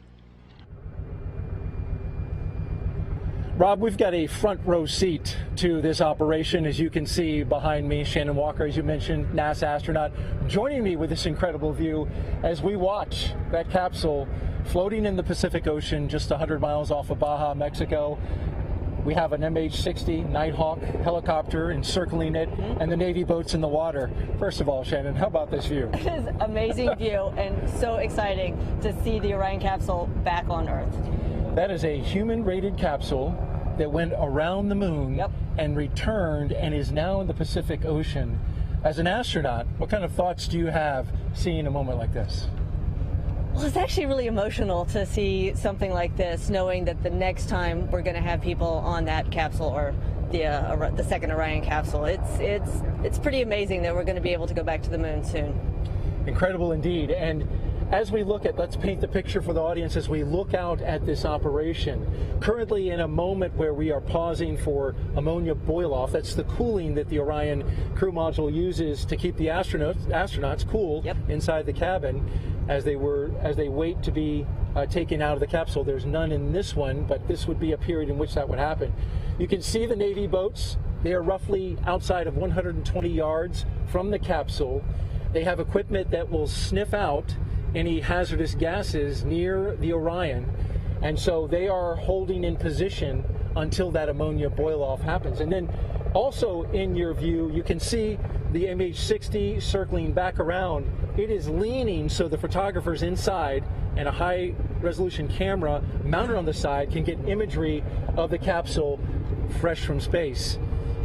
Rob, we've got a front row seat to this operation. As you can see behind me, Shannon Walker, as you mentioned, NASA astronaut, joining me with this incredible view as we watch that capsule floating in the Pacific Ocean just 100 miles off of Baja, Mexico. We have an MH-60 Nighthawk helicopter encircling it and the Navy boats in the water. First of all, Shannon, how about this view? It is an amazing view and so exciting to see the Orion capsule back on Earth. That is a human-rated capsule that went around the moon and returned and is now in the Pacific Ocean. As an astronaut, what kind of thoughts do you have seeing a moment like this? Well, it's actually really emotional to see something like this, knowing that the next time we're going to have people on that capsule or the second Orion capsule. It's pretty amazing that we're going to be able to go back to the moon soon. Incredible indeed. And as we look at, let's paint the picture for the audience as we look out at this operation. Currently in a moment where we are pausing for ammonia boil-off. That's the cooling that the Orion crew module uses to keep the astronauts cool inside the cabin as they wait to be taken out of the capsule. There's none in this one, but this would be a period in which that would happen. You can see the Navy boats. They are roughly outside of 120 yards from the capsule. They have equipment that will sniff out any hazardous gases near the Orion, and so they are holding in position until that ammonia boil-off happens. And then also in your view, you can see the MH-60 circling back around. It is leaning so the photographers inside and a high-resolution camera mounted on the side can get imagery of the capsule fresh from space.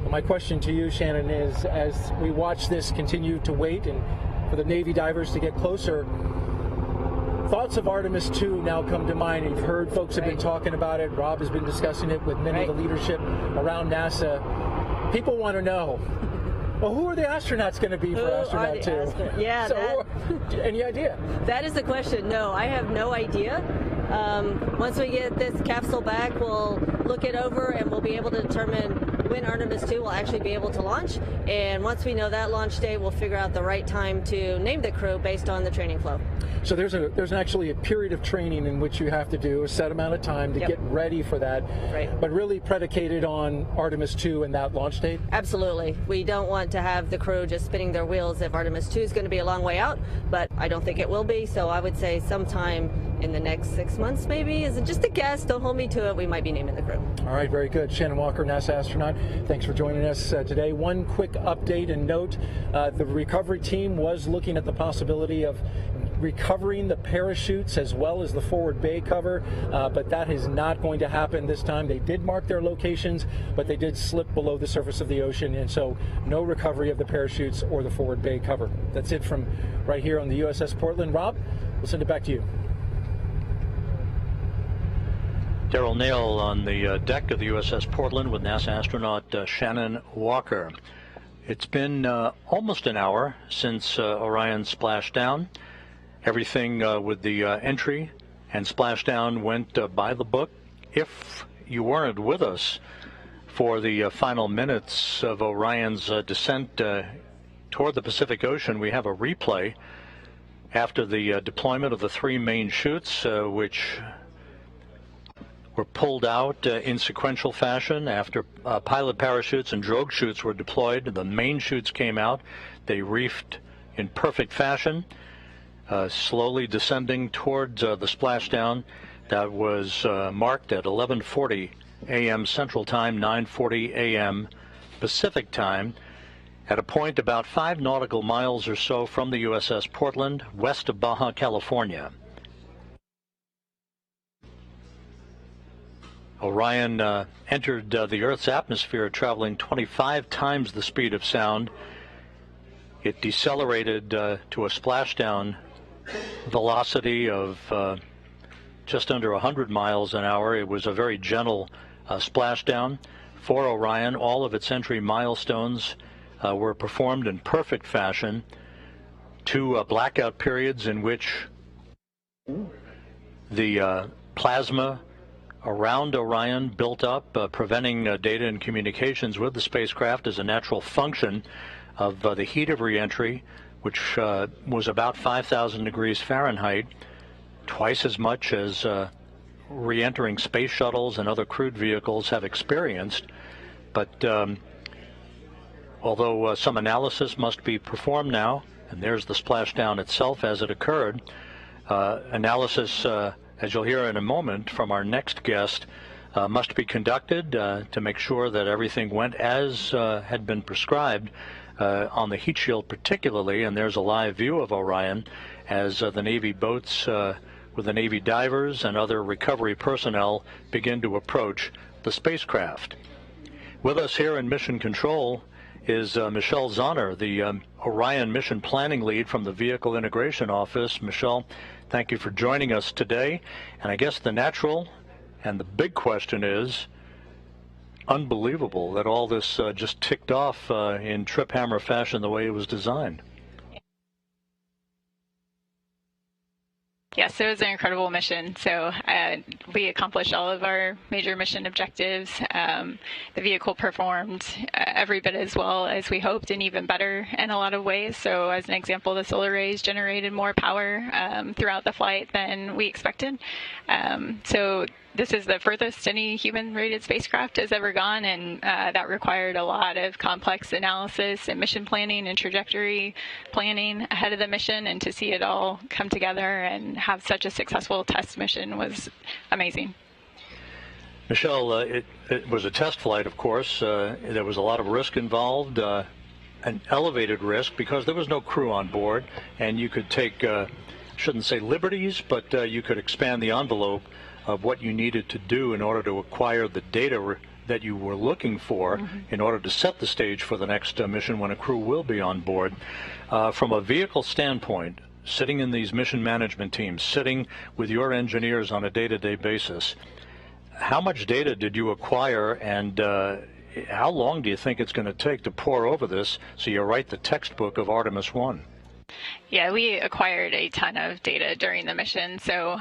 My question to you, Shannon, is as we watch this continue to wait and for the Navy divers to get closer, thoughts of Artemis 2 now come to mind. You've heard folks have been talking about it. Rob has been discussing it with many of the leadership around NASA. People want to know, well, who are the astronauts going to be for Astronaut 2? Yeah. So, any idea? That is the question. No, I have no idea. Once we get this capsule back, we'll look it over and we'll be able to determine when Artemis 2 will actually be able to launch. And once we know that launch date, we'll figure out the right time to name the crew based on the training flow. So there's actually a period of training in which you have to do a set amount of time to get ready for that, but really predicated on Artemis 2 and that launch date? Absolutely. We don't want to have the crew just spinning their wheels if Artemis 2 is going to be a long way out, but I don't think it will be. So I would say sometime in the next 6 months maybe. Is it just a guess? Don't hold me to it. We might be naming the crew. All right, very good. Shannon Walker, NASA astronaut, thanks for joining us today. One quick update and note, the recovery team was looking at the possibility of recovering the parachutes as well as the forward bay cover, but that is not going to happen this time. They did mark their locations, but they did slip below the surface of the ocean, and so no recovery of the parachutes or the forward bay cover. That's it from right here on the USS Portland. Rob, we'll send it back to you. Daryl Nail on the deck of the USS Portland with NASA astronaut Shannon Walker. It's been almost an hour since Orion splashed down. Everything with the entry and splashdown went by the book. If you weren't with us for the final minutes of Orion's descent toward the Pacific Ocean, we have a replay after the deployment of the three main chutes, which were pulled out in sequential fashion after pilot parachutes and drogue chutes were deployed. The main chutes came out. They reefed in perfect fashion. Slowly descending towards the splashdown that was marked at 11:40 a.m. Central Time, 9:40 a.m. Pacific Time, at a point about 5 nautical miles or so from the USS Portland, west of Baja California. Orion entered the Earth's atmosphere traveling 25 times the speed of sound. It decelerated to a splashdown velocity of just under 100 miles an hour. It was a very gentle splashdown for Orion. All of its entry milestones were performed in perfect fashion. 2 blackout periods in which the plasma around Orion built up, preventing data and communications with the spacecraft as a natural function of the heat of reentry, which was about 5,000 degrees Fahrenheit, twice as much as re-entering space shuttles and other crewed vehicles have experienced. But although some analysis must be performed now, and there's the splashdown itself as it occurred, analysis, as you'll hear in a moment from our next guest, must be conducted to make sure that everything went as had been prescribed. On the heat shield particularly, and there's a live view of Orion as the Navy boats with the Navy divers and other recovery personnel begin to approach the spacecraft. With us here in Mission Control is Michelle Zahner, the Orion Mission Planning Lead from the Vehicle Integration Office. Michelle, thank you for joining us today. And I guess the natural and the big question is, unbelievable that all this just ticked off in trip hammer fashion the way it was designed. Yes, it was an incredible mission. So we accomplished all of our major mission objectives. The vehicle performed every bit as well as we hoped, and even better in a lot of ways. So as an example, the solar rays generated more power throughout the flight than we expected. So this is the furthest any human-rated spacecraft has ever gone, and that required a lot of complex analysis and mission planning and trajectory planning ahead of the mission, and to see it all come together and have such a successful test mission was amazing. Michelle, it was a test flight, of course. There was a lot of risk involved, an elevated risk because there was no crew on board, and you could take, shouldn't say liberties, but you could expand the envelope of what you needed to do in order to acquire the data that you were looking for in order to set the stage for the next mission when a crew will be on board. From a vehicle standpoint, sitting in these mission management teams, sitting with your engineers on a day-to-day basis, how much data did you acquire, and how long do you think it's going to take to pore over this so you write the textbook of Artemis 1? Yeah, we acquired a ton of data during the mission. So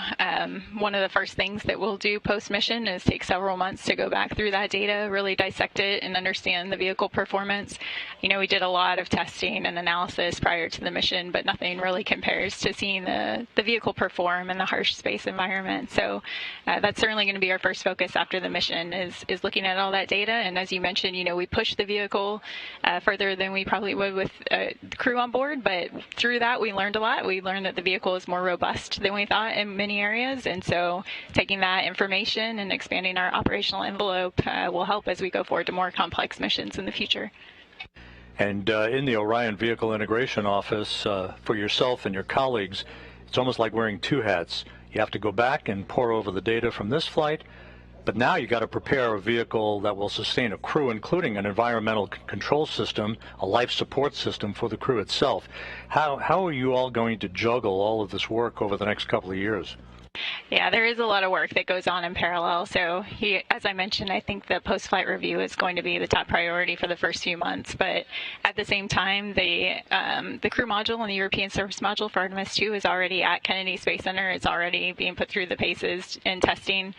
one of the first things that we'll do post-mission is take several months to go back through that data, really dissect it, and understand the vehicle performance. You know, we did a lot of testing and analysis prior to the mission, but nothing really compares to seeing the vehicle perform in the harsh space environment. So that's certainly going to be our first focus after the mission is looking at all that data. And as you mentioned, you know, we pushed the vehicle further than we probably would with the crew on board, but through that, we learned a lot. We learned that the vehicle is more robust than we thought in many areas, and so taking that information and expanding our operational envelope will help as we go forward to more complex missions in the future. And in the Orion Vehicle Integration Office, for yourself and your colleagues, it's almost like wearing two hats. You have to go back and pore over the data from this flight, but now you got to prepare a vehicle that will sustain a crew, including an environmental control system, a life support system for the crew itself. How are you all going to juggle all of this work over the next couple of years? Yeah, there is a lot of work that goes on in parallel. So as I mentioned, I think the post-flight review is going to be the top priority for the first few months. But at the same time, the crew module and the European Service Module for Artemis 2 is already at Kennedy Space Center. It's already being put through the paces in testing.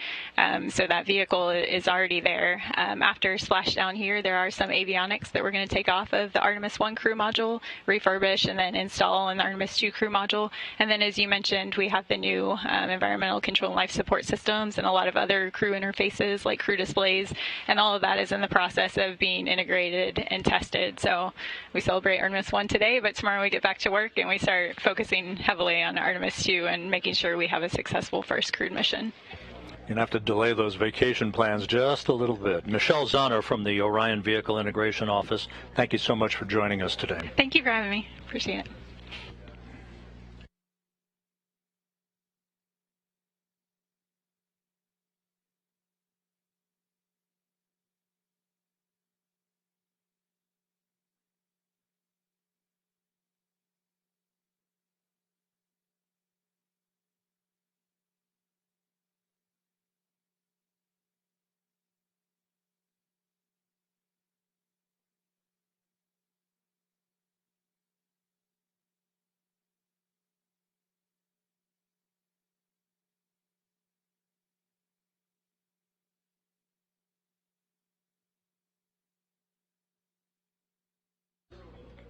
So that vehicle is already there. After splashdown here, there are some avionics that we're going to take off of the Artemis 1 crew module, refurbish, and then install in the Artemis 2 crew module. And then, as you mentioned, we have the new environmental control and life support systems and a lot of other crew interfaces like crew displays, and all of that is in the process of being integrated and tested. So we celebrate Artemis 1 today, but tomorrow we get back to work and we start focusing heavily on Artemis 2 and making sure we have a successful first crewed mission. You're going to have to delay those vacation plans just a little bit. Michelle Zahner from the Orion Vehicle Integration Office, thank you so much for joining us today. Thank you for having me. Appreciate it.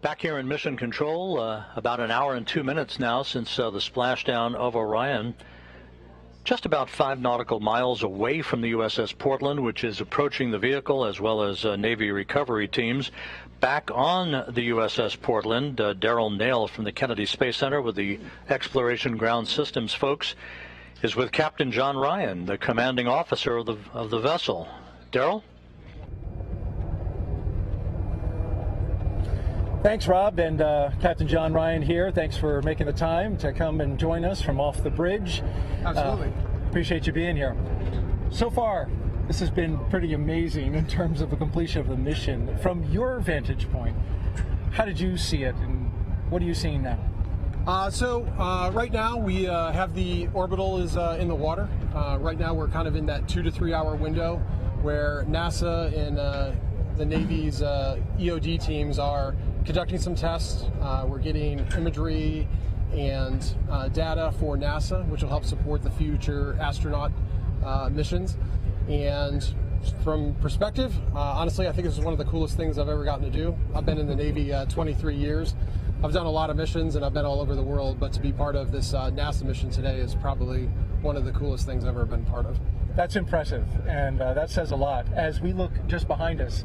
Back here in Mission Control, about an hour and 2 minutes now since the splashdown of Orion. Just about 5 nautical miles away from the USS Portland, which is approaching the vehicle, as well as Navy recovery teams. Back on the USS Portland, Daryl Nail from the Kennedy Space Center with the Exploration Ground Systems folks is with Captain John Ryan, the commanding officer of the vessel. Daryl? Thanks, Rob, and Captain John Ryan here. Thanks for making the time to come and join us from off the bridge. Absolutely. Appreciate you being here. So far, this has been pretty amazing in terms of the completion of the mission. From your vantage point, how did you see it, and what are you seeing now? Right now we have the orbital is in the water. Right now we're kind of in that 2 to 3 hour window where NASA and the Navy's EOD teams are conducting some tests. We're getting imagery and data for NASA, which will help support the future astronaut missions. And from perspective, honestly, I think this is one of the coolest things I've ever gotten to do. I've been in the Navy 23 years. I've done a lot of missions and I've been all over the world, but to be part of this NASA mission today is probably one of the coolest things I've ever been part of. That's impressive, and that says a lot. As we look just behind us,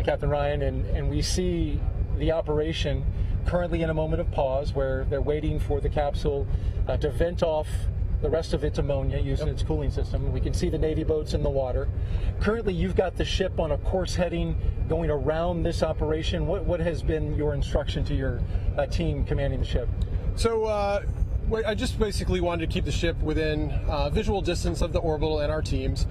Captain Ryan, and we see the operation currently in a moment of pause where they're waiting for the capsule to vent off the rest of its ammonia using its cooling system. We can see the Navy boats in the water. Currently, you've got the ship on a course heading going around this operation. What has been your instruction to your team commanding the ship? So I just basically wanted to keep the ship within visual distance of the orbital and our teams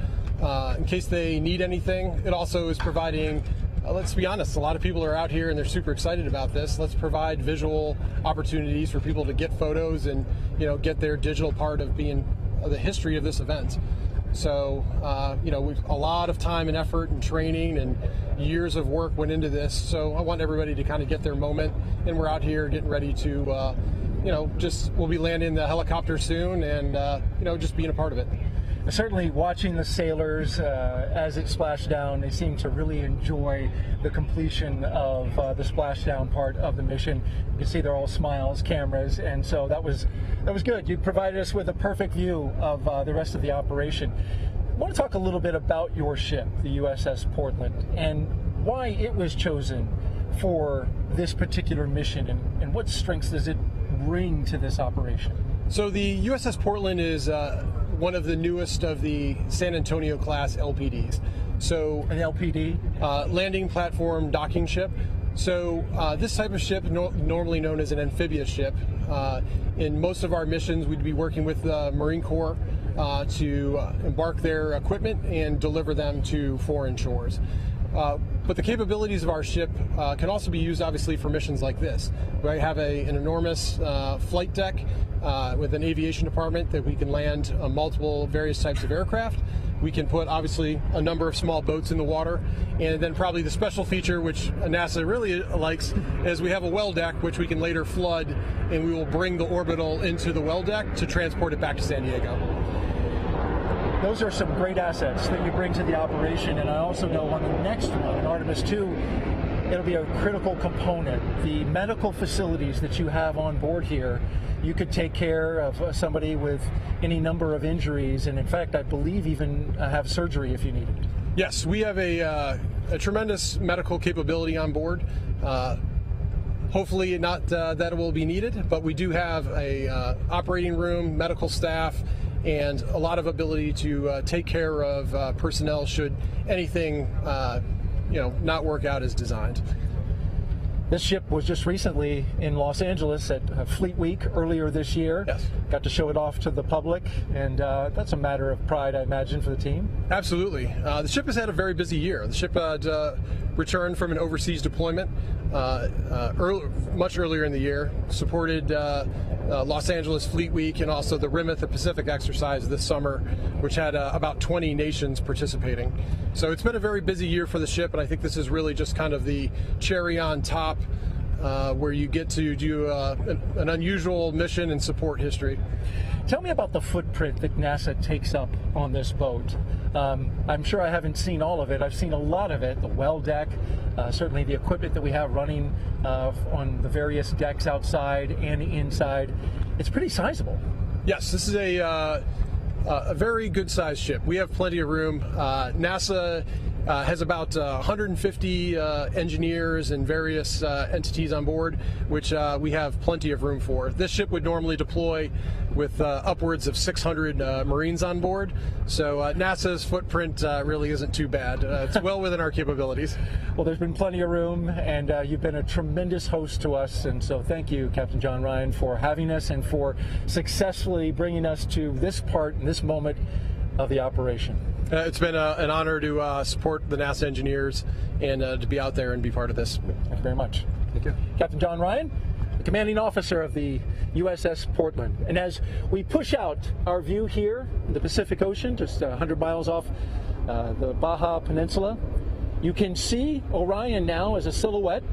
in case they need anything. It also is providing, let's be honest, a lot of people are out here and they're super excited about this. Let's provide visual opportunities for people to get photos and, you know, get their digital part of being the history of this event. So, you know, we've a lot of time and effort and training and years of work went into this. So I want everybody to kind of get their moment, and we're out here getting ready to, you know, we'll be landing the helicopter soon and, you know, just being a part of it. Certainly watching the sailors as it splashed down, they seem to really enjoy the completion of the splashdown part of the mission. You can see they're all smiles, cameras, and so that was good. You provided us with a perfect view of the rest of the operation. I want to talk a little bit about your ship, the USS Portland, and why it was chosen for this particular mission, and what strengths does it bring to this operation? So the USS Portland is one of the newest of the San Antonio class LPDs. So an LPD? Landing platform docking ship. So this type of ship, normally known as an amphibious ship, in most of our missions we'd be working with the Marine Corps to embark their equipment and deliver them to foreign shores. But the capabilities of our ship can also be used, obviously, for missions like this. We have an enormous flight deck with an aviation department that we can land multiple various types of aircraft. We can put, obviously, a number of small boats in the water. And then probably the special feature, which NASA really likes, is we have a well deck, which we can later flood, and we will bring the orbital into the well deck to transport it back to San Diego. Those are some great assets that you bring to the operation, and I also know on the next one, in Artemis 2, it'll be a critical component. The medical facilities that you have on board here, you could take care of somebody with any number of injuries, and in fact, I believe even have surgery if you need it. Yes, we have a tremendous medical capability on board. Hopefully not that it will be needed, but we do have a operating room, medical staff, and a lot of ability to take care of personnel should anything not work out as designed. This ship was just recently in Los Angeles at Fleet Week earlier this year. Yes. Got to show it off to the public, and that's a matter of pride, I imagine, for the team. Absolutely. The ship has had a very busy year. The ship returned from an overseas deployment much earlier in the year, supported Los Angeles Fleet Week and also the Rim at the Pacific exercise this summer, which had about 20 nations participating. So it's been a very busy year for the ship, and I think this is really just kind of the cherry on top where you get to do an unusual mission and support history. Tell me about the footprint that NASA takes up on this boat. I'm sure I haven't seen all of it. I've seen a lot of it, the well deck, certainly the equipment that we have running on the various decks outside and inside. It's pretty sizable. Yes, this is a very good sized ship. We have plenty of room. NASA has about 150 engineers and various entities on board, which we have plenty of room for. This ship would normally deploy with upwards of 600 Marines on board, so NASA's footprint really isn't too bad. It's well within our capabilities. Well, there's been plenty of room, and you've been a tremendous host to us, and so thank you, Captain John Ryan, for having us and for successfully bringing us to this part and this moment of the operation. It's been an honor to support the NASA engineers and to be out there and be part of this. Thank you very much. Thank you. Captain John Ryan, the commanding officer of the USS Portland. And as we push out our view here in the Pacific Ocean, just 100 miles off the Baja Peninsula, you can see Orion now as a silhouette,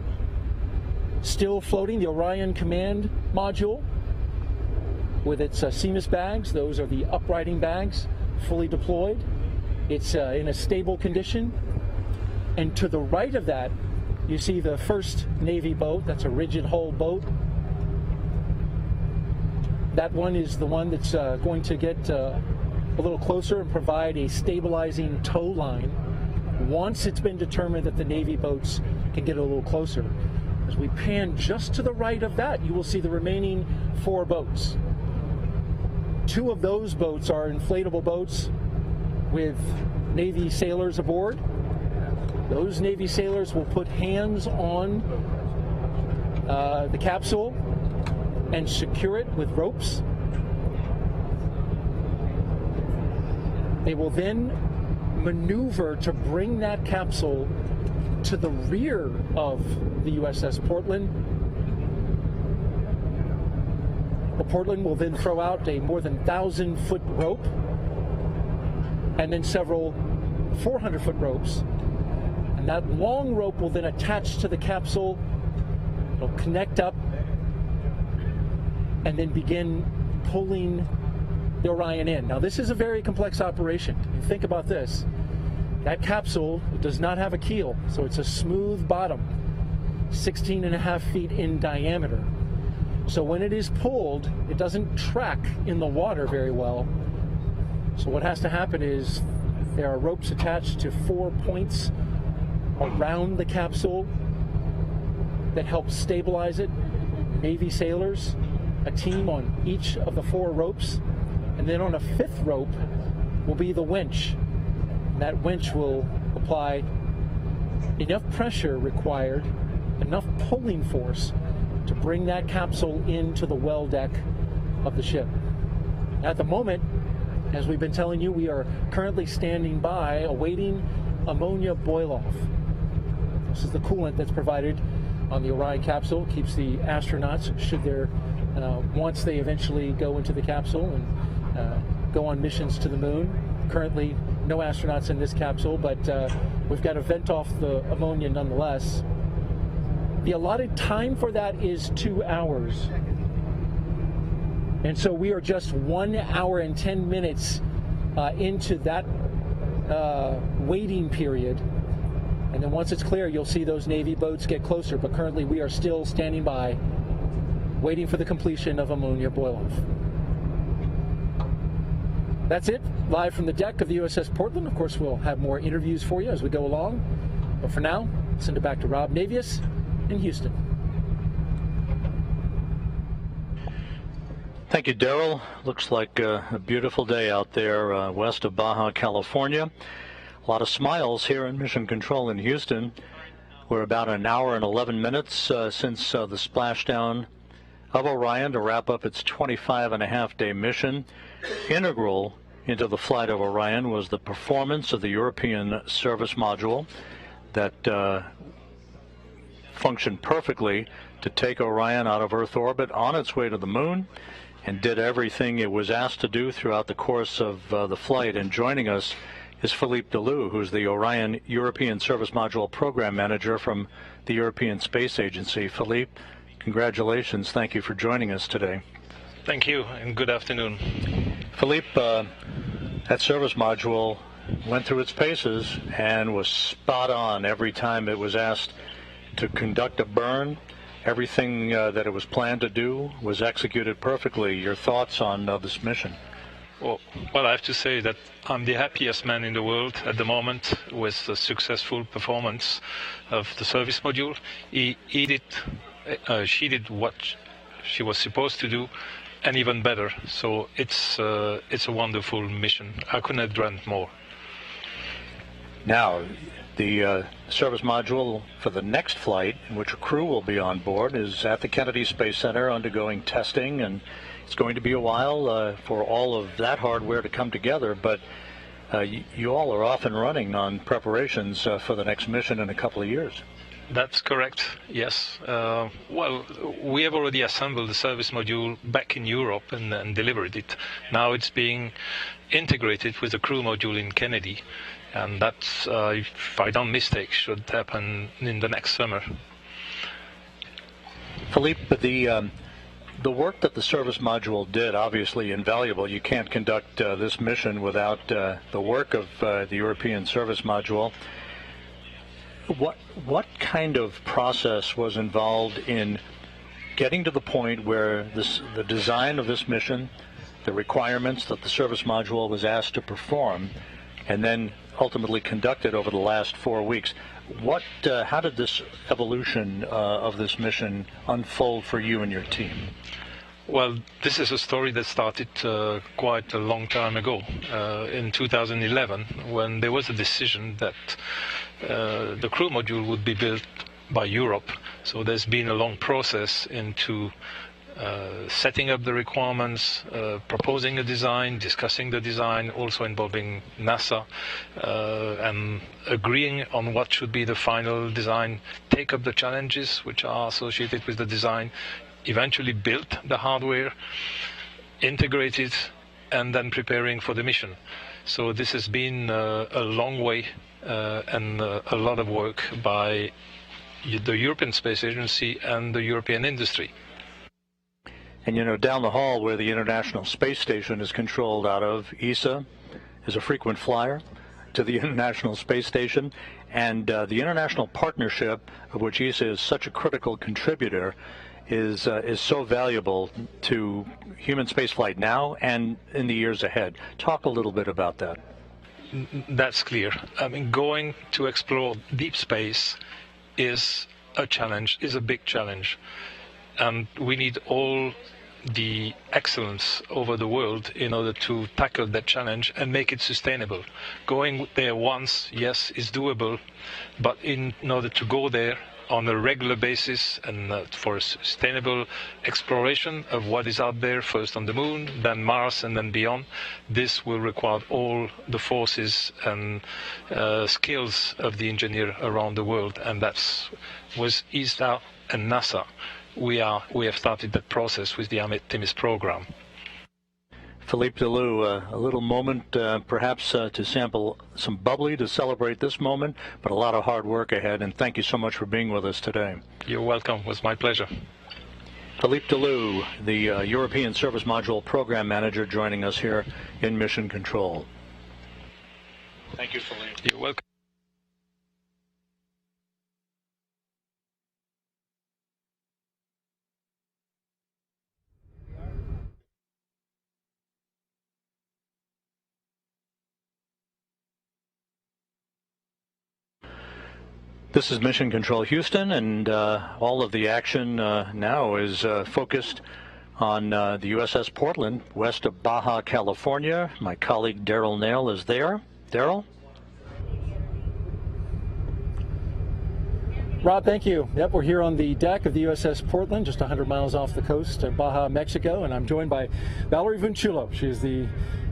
still floating, the Orion Command Module. with its CMIS bags. Those are the uprighting bags, fully deployed. It's in a stable condition. And to the right of that, you see the first Navy boat. That's a rigid hull boat. That one is the one that's going to get a little closer and provide a stabilizing tow line once it's been determined that the Navy boats can get a little closer. As we pan just to the right of that, you will see the remaining 4 boats. 2 of those boats are inflatable boats with Navy sailors aboard. Those Navy sailors will put hands on the capsule and secure it with ropes. They will then maneuver to bring that capsule to the rear of the USS Portland. The Portland will then throw out a more than 1,000-foot rope and then several 400-foot ropes. And that long rope will then attach to the capsule. It'll connect up and then begin pulling the Orion in. Now, this is a very complex operation. You think about this. That capsule does not have a keel, so it's a smooth bottom, 16.5 feet in diameter. So when it is pulled, it doesn't track in the water very well. So what has to happen is there are ropes attached to 4 points around the capsule that help stabilize it. Navy sailors, a team on each of the 4 ropes, and then on a 5th rope will be the winch. And that winch will apply enough pressure required, enough pulling force to bring that capsule into the well deck of the ship. At the moment, as we've been telling you, we are currently standing by awaiting ammonia boil-off. This is the coolant that's provided on the Orion capsule. It keeps the astronauts, should there, once they eventually go into the capsule and go on missions to the moon. Currently, no astronauts in this capsule, but we've got to vent off the ammonia nonetheless. The allotted time for that is 2 hours. And so we are just 1 hour and 10 minutes into that waiting period. And then once it's clear, you'll see those Navy boats get closer. But currently, we are still standing by, waiting for the completion of ammonia boil-off. That's it, live from the deck of the USS Portland. Of course, we'll have more interviews for you as we go along. But for now, send it back to Rob Navius in Houston. Thank you, Daryl. Looks like a beautiful day out there west of Baja, California. A lot of smiles here in Mission Control in Houston. We're about an hour and 11 minutes since the splashdown of Orion to wrap up its 25-and-a-half-day mission. Integral into the flight of Orion was the performance of the European service module that functioned perfectly to take Orion out of Earth orbit on its way to the moon, and did everything it was asked to do throughout the course of the flight. And joining us is Philippe Delou, who's the Orion European Service Module Program Manager from the European Space Agency. Philippe, congratulations. Thank you for joining us today. Thank you, and good afternoon. Philippe, that service module went through its paces and was spot on every time it was asked to conduct a burn. Everything that it was planned to do was executed perfectly. Your thoughts on this mission? Well, I have to say that I'm the happiest man in the world at the moment with the successful performance of the service module. She did what she was supposed to do, and even better. So it's a wonderful mission. I couldn't have dreamt more. Now, the service module for the next flight, in which a crew will be on board, is at the Kennedy Space Center undergoing testing, and it's going to be a while for all of that hardware to come together, but you all are off and running on preparations for the next mission in a couple of years. That's correct, yes. Well, we have already assembled the service module back in Europe and delivered it. Now it's being integrated with the crew module in Kennedy, and that's, if I don't mistake, should happen in the next summer. Philippe, the The work that the service module did, obviously invaluable. You can't conduct this mission without the work of the European service module. What kind of process was involved in getting to the point where the design of this mission, the requirements that the service module was asked to perform, and then ultimately conducted over the last 4 weeks? How did this evolution of this mission unfold for you and your team? Well, this is a story that started quite a long time ago, in 2011, when there was a decision that the crew module would be built by Europe. So there's been a long process into setting up the requirements, proposing a design, discussing the design, also involving NASA, and agreeing on what should be the final design, take up the challenges which are associated with the design, eventually build the hardware, integrate it, and then preparing for the mission. So this has been a long way and a lot of work by the European Space Agency and the European industry. And you know, down the hall where the International Space Station is controlled out of, ESA is a frequent flyer to the International Space Station, and the international partnership, of which ESA is such a critical contributor, is so valuable to human spaceflight now and in the years ahead. Talk a little bit about that. That's clear. I mean, going to explore deep space is a challenge, is a big challenge. And we need all the excellence over the world in order to tackle that challenge and make it sustainable. Going there once, yes, is doable, but in order to go there on a regular basis and for a sustainable exploration of what is out there, first on the moon, then Mars, and then beyond, this will require all the forces and skills of the engineer around the world, and that's with ESA and NASA. We have started that process with the Artemis program. Philippe Delou, a little moment perhaps to sample some bubbly to celebrate this moment, but a lot of hard work ahead, and thank you so much for being with us today. You're welcome. It was my pleasure. Philippe Delou, the European Service Module Program Manager, joining us here in Mission Control. Thank you, Philippe. You're welcome. This is Mission Control Houston, and all of the action now is focused on the USS Portland, west of Baja, California. My colleague Daryl Nail is there. Daryl? Rob, thank you. Yep, we're here on the deck of the USS Portland, just 100 miles off the coast of Baja, Mexico, and I'm joined by Valerie Vinchulo. She is the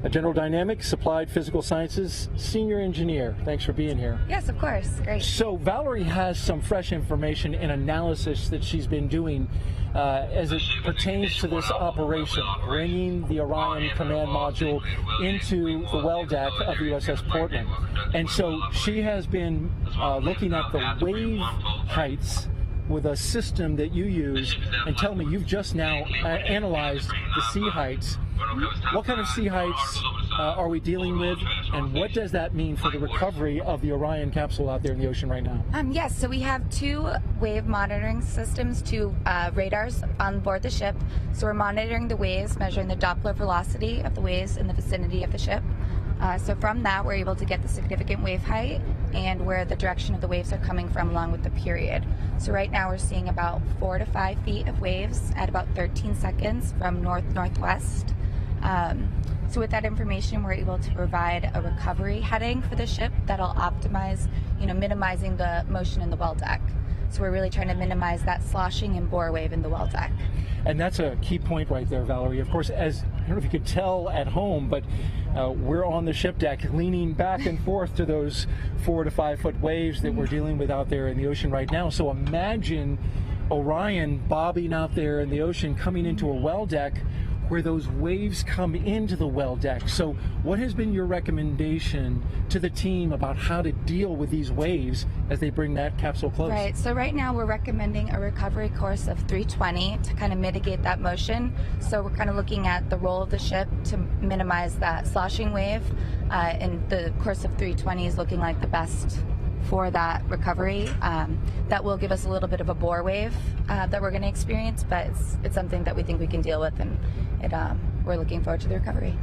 General Dynamics Applied Physical Sciences Senior Engineer. Thanks for being here. Yes, of course. Great. So Valerie has some fresh information and analysis that she's been doing as it pertains to this operation, bringing the Orion command module into the well deck of the USS Portland. And so she has been looking at the wave heights with a system that you use, and tell me, you've just now analyzed the sea heights. What kind of sea heights are we dealing with, and what does that mean for the recovery of the Orion capsule out there in the ocean right now? Yes, so we have two wave monitoring systems, two radars on board the ship. So we're monitoring the waves, measuring the Doppler velocity of the waves in the vicinity of the ship. So from that, we're able to get the significant wave height and where the direction of the waves are coming from along with the period. So right now we're seeing about 4 to 5 feet of waves at about 13 seconds from north-northwest. So with that information, we're able to provide a recovery heading for the ship that'll optimize, minimizing the motion in the well deck. So we're really trying to minimize that sloshing and bore wave in the well deck. And that's a key point right there, Valerie. Of course, as I don't know if you could tell at home, but we're on the ship deck leaning back and forth to those 4 to 5 foot waves that we're dealing with out there in the ocean right now. So imagine Orion bobbing out there in the ocean, coming into a well deck where those waves come into the well deck. So what has been your recommendation to the team about how to deal with these waves as they bring that capsule close? Right, so right now we're recommending a recovery course of 320 to kind of mitigate that motion. So we're kind of looking at the roll of the ship to minimize that sloshing wave, and the course of 320 is looking like the best for that recovery. That will give us a little bit of a bore wave that we're going to experience, but it's something that we think we can deal with, and we're looking forward to the recovery.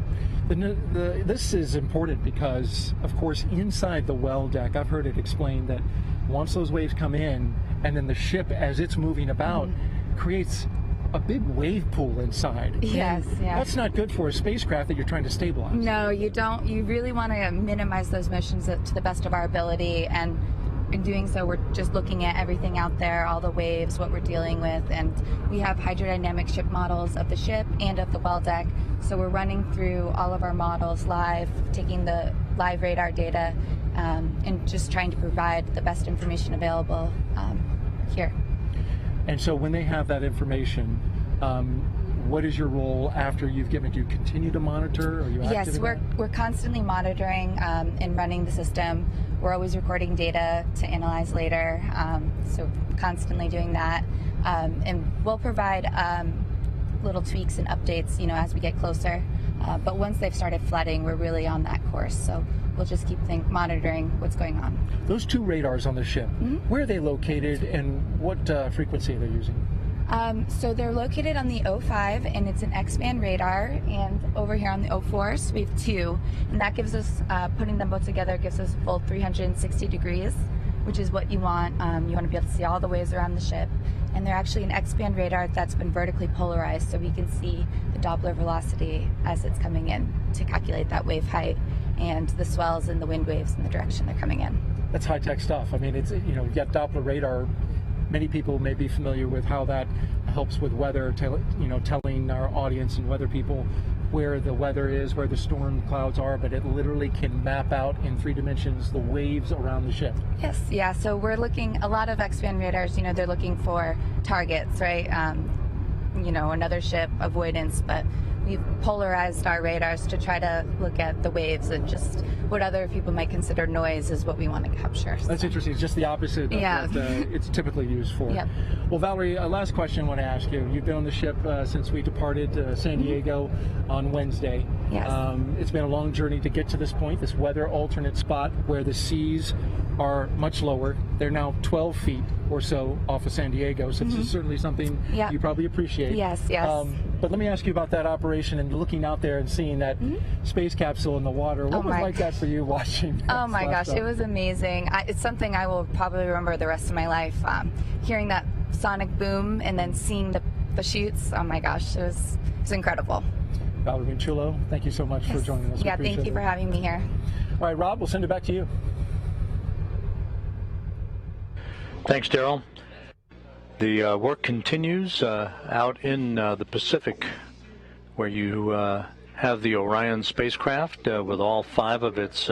This is important because, of course, inside the well deck, I've heard it explained that once those waves come in, and then the ship, as it's moving about, creates a big wave pool inside. Yes, yeah. That's not good for a spacecraft that you're trying to stabilize. No, you don't. You really want to minimize those motions to the best of our ability, and in doing so, we're just looking at everything out there, all the waves, what we're dealing with, and we have hydrodynamic ship models of the ship and of the well deck, so we're running through all of our models live, taking the live radar data, and just trying to provide the best information available here. And so when they have that information, what is your role after you've given it? Do you continue to monitor? Are you active? Yes, we're constantly monitoring and running the system. We're always recording data to analyze later, so constantly doing that. And we'll provide little tweaks and updates, as we get closer. But once they've started flooding, we're really on that course. So we'll just keep monitoring what's going on. Those two radars on the ship, where are they located and what frequency are they using? So they're located on the 05, and it's an X-band radar, and over here on the 04, so we have two, and that gives us, putting them both together, gives us a full 360 degrees, which is what you want. You want to be able to see all the waves around the ship, and they're actually an X-band radar that's been vertically polarized, so we can see the Doppler velocity as it's coming in to calculate that wave height and the swells and the wind waves in the direction they're coming in. That's high-tech stuff. I mean, it's, you've got Doppler radar. Many people may be familiar with how that helps with weather, telling our audience and weather people where the weather is, where the storm clouds are, but it literally can map out in 3 dimensions the waves around the ship. Yes, yeah, so we're looking, a lot of X-band radars, they're looking for targets, right? Another ship, avoidance, but we've polarized our radars to try to look at the waves, and just what other people might consider noise is what we want to capture. That's interesting. It's just the opposite of what it's typically used for. Yep. Well, Valerie, last question I want to ask you. You've been on the ship since we departed San Diego on Wednesday. Yes. It's been a long journey to get to this point, this weather alternate spot where the seas are much lower. They're now 12 feet or so off of San Diego, so this is certainly something you probably appreciate. Yes, yes. But let me ask you about that operation and looking out there and seeing that space capsule in the water. What was like that for you watching? Oh my gosh, it was amazing. It's something I will probably remember the rest of my life. Hearing that sonic boom and then seeing the chutes, oh my gosh, it was incredible. Valerie Chulo, thank you so much for joining us. Yeah, thank you for having me here. All right, Rob, we'll send it back to you. Thanks, Daryl. The work continues out in the Pacific, where you have the Orion spacecraft with all 5 of its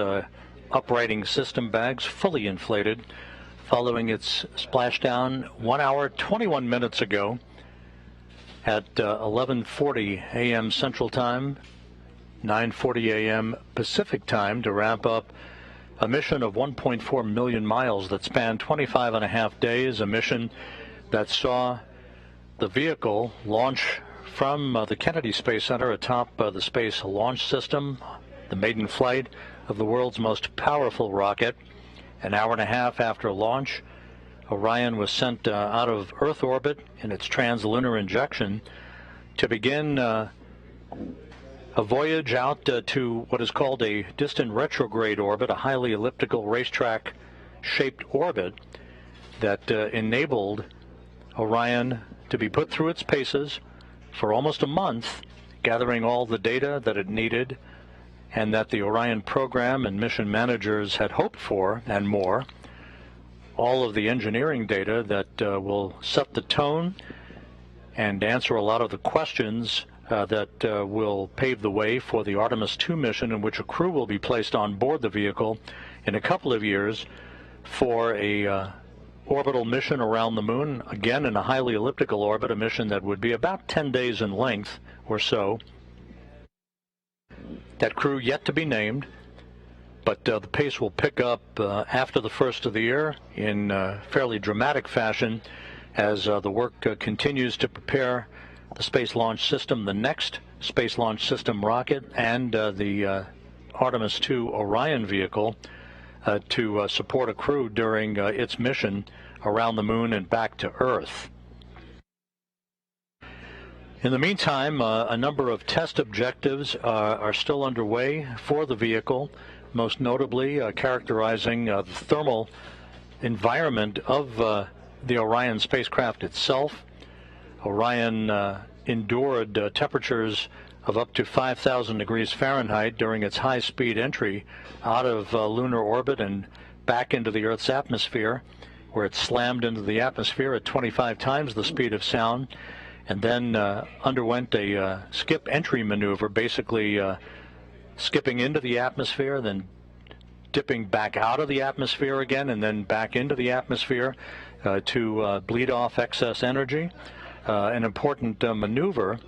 uprighting system bags fully inflated, following its splashdown 1 hour, 21 minutes ago at 11:40 a.m. Central Time, 9:40 a.m. Pacific Time, to wrap up a mission of 1.4 million miles that spanned 25 and a half days, a mission that saw the vehicle launch from the Kennedy Space Center atop the Space Launch System, the maiden flight of the world's most powerful rocket. An hour and a half after launch, Orion was sent out of Earth orbit in its translanar injection to begin a voyage out to what is called a distant retrograde orbit, a highly elliptical racetrack-shaped orbit that enabled Orion to be put through its paces for almost a month, gathering all the data that it needed and that the Orion program and mission managers had hoped for, and more. All of the engineering data that will set the tone and answer a lot of the questions that will pave the way for the Artemis 2 mission, in which a crew will be placed on board the vehicle in a couple of years for a orbital mission around the moon, again in a highly elliptical orbit, a mission that would be about 10 days in length or so. That crew yet to be named, but the pace will pick up after the first of the year in fairly dramatic fashion as the work continues to prepare the Space Launch System, the next Space Launch System rocket, and the Artemis II Orion vehicle to support a crew during its mission around the moon and back to Earth. In the meantime, a number of test objectives are still underway for the vehicle, most notably characterizing the thermal environment of the Orion spacecraft itself. Orion endured temperatures of up to 5,000 degrees Fahrenheit during its high-speed entry out of lunar orbit and back into the Earth's atmosphere, where it slammed into the atmosphere at 25 times the speed of sound, and then underwent a skip entry maneuver, basically skipping into the atmosphere, then dipping back out of the atmosphere again, and then back into the atmosphere to bleed off excess energy. An important maneuver